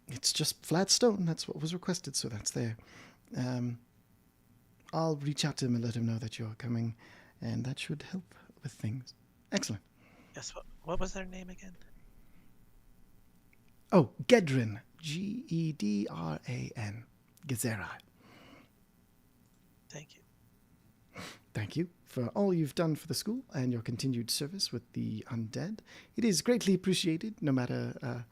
It's just flat stone. That's what was requested, so that's there. I'll reach out to him and let him know that you're coming, and that should help with things. Excellent. Yes. What was their name again? Oh, Gedrin. Gedran. Gitzerai. Thank you. Thank you for all you've done for the school and your continued service with the undead. It is greatly appreciated, no matter...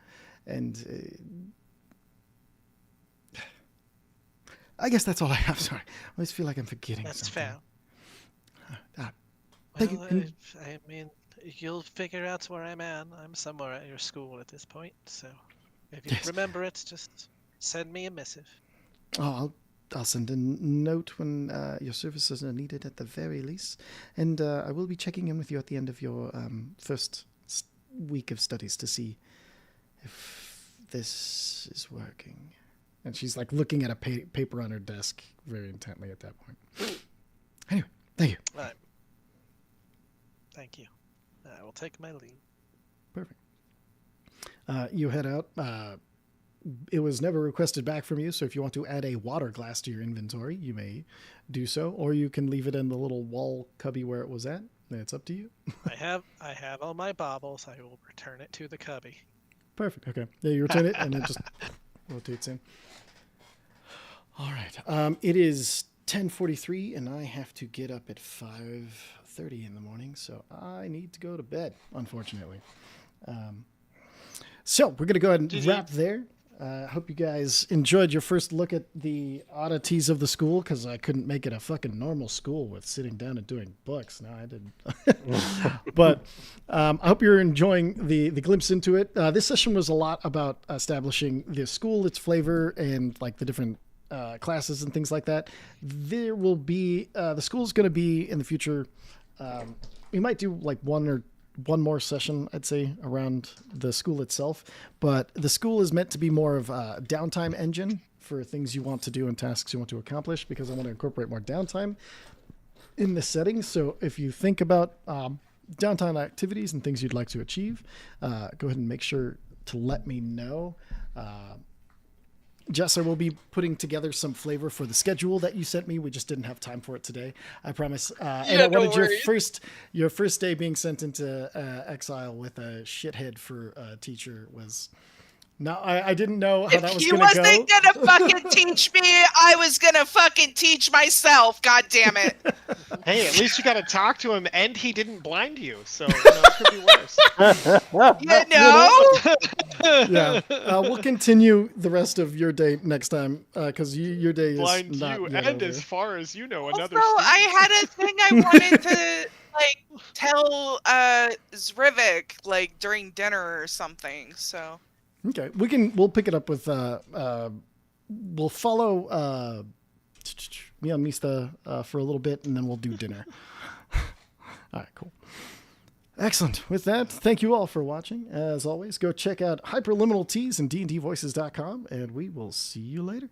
I guess that's all I have. Sorry. I always feel like I'm forgetting That's something. fair. Thank Well, you. I mean, you'll figure out where I'm at. I'm somewhere at your school at this point, so if you Yes. remember it, just send me a missive. Oh, I'll send a note when your services are needed at the very least. And I will be checking in with you at the end of your first week of studies to see if this is working. And she's like looking at a paper on her desk very intently at that point. Anyway, thank you. All right. Thank you. I will take my leave. Perfect. You head out. It was never requested back from you, so if you want to add a water glass to your inventory, you may do so, or you can leave it in the little wall cubby where it was at. It's up to you. I have all my baubles. I will return it to the cubby. Perfect. Okay. Yeah, you return it, and it just rotates in. All right. It is 10:43, and I have to get up at 5:30 in the morning, so I need to go to bed, unfortunately. So we're going to go ahead and wrap there. I hope you guys enjoyed your first look at the oddities of the school, because I couldn't make it a fucking normal school with sitting down and doing books. No, I didn't. But I hope you're enjoying the glimpse into it. This session was a lot about establishing the school, its flavor, and like the different classes and things like that. There will be the school's going to be in the future. We might do like one more session, I'd say, around the school itself. But the school is meant to be more of a downtime engine for things you want to do and tasks you want to accomplish, because I want to incorporate more downtime in this setting. So if you think about downtime activities and things you'd like to achieve, go ahead and make sure to let me know. Jesser will be putting together some flavor for the schedule that you sent me. We just didn't have time for it today, I promise. And I wanted your first day being sent into exile with a shithead for a teacher was... No, I didn't know how that was going to go. If he wasn't gonna fucking teach me, I was gonna fucking teach myself. God damn it! Hey, at least you got to talk to him, and he didn't blind you, so it could be worse. You know? Yeah, we'll continue the rest of your day next time, because your day is Blind not you, yet and over. as far as you know, Also, another. I had a thing I wanted to like tell Zrivik like during dinner or something. So. Okay, we'll pick it up with we'll follow Mian Mista for a little bit, and then we'll do dinner. All right, cool. Excellent. With that, thank you all for watching. As always, go check out Hyperliminal Teas and DNDvoices.com, and we will see you later.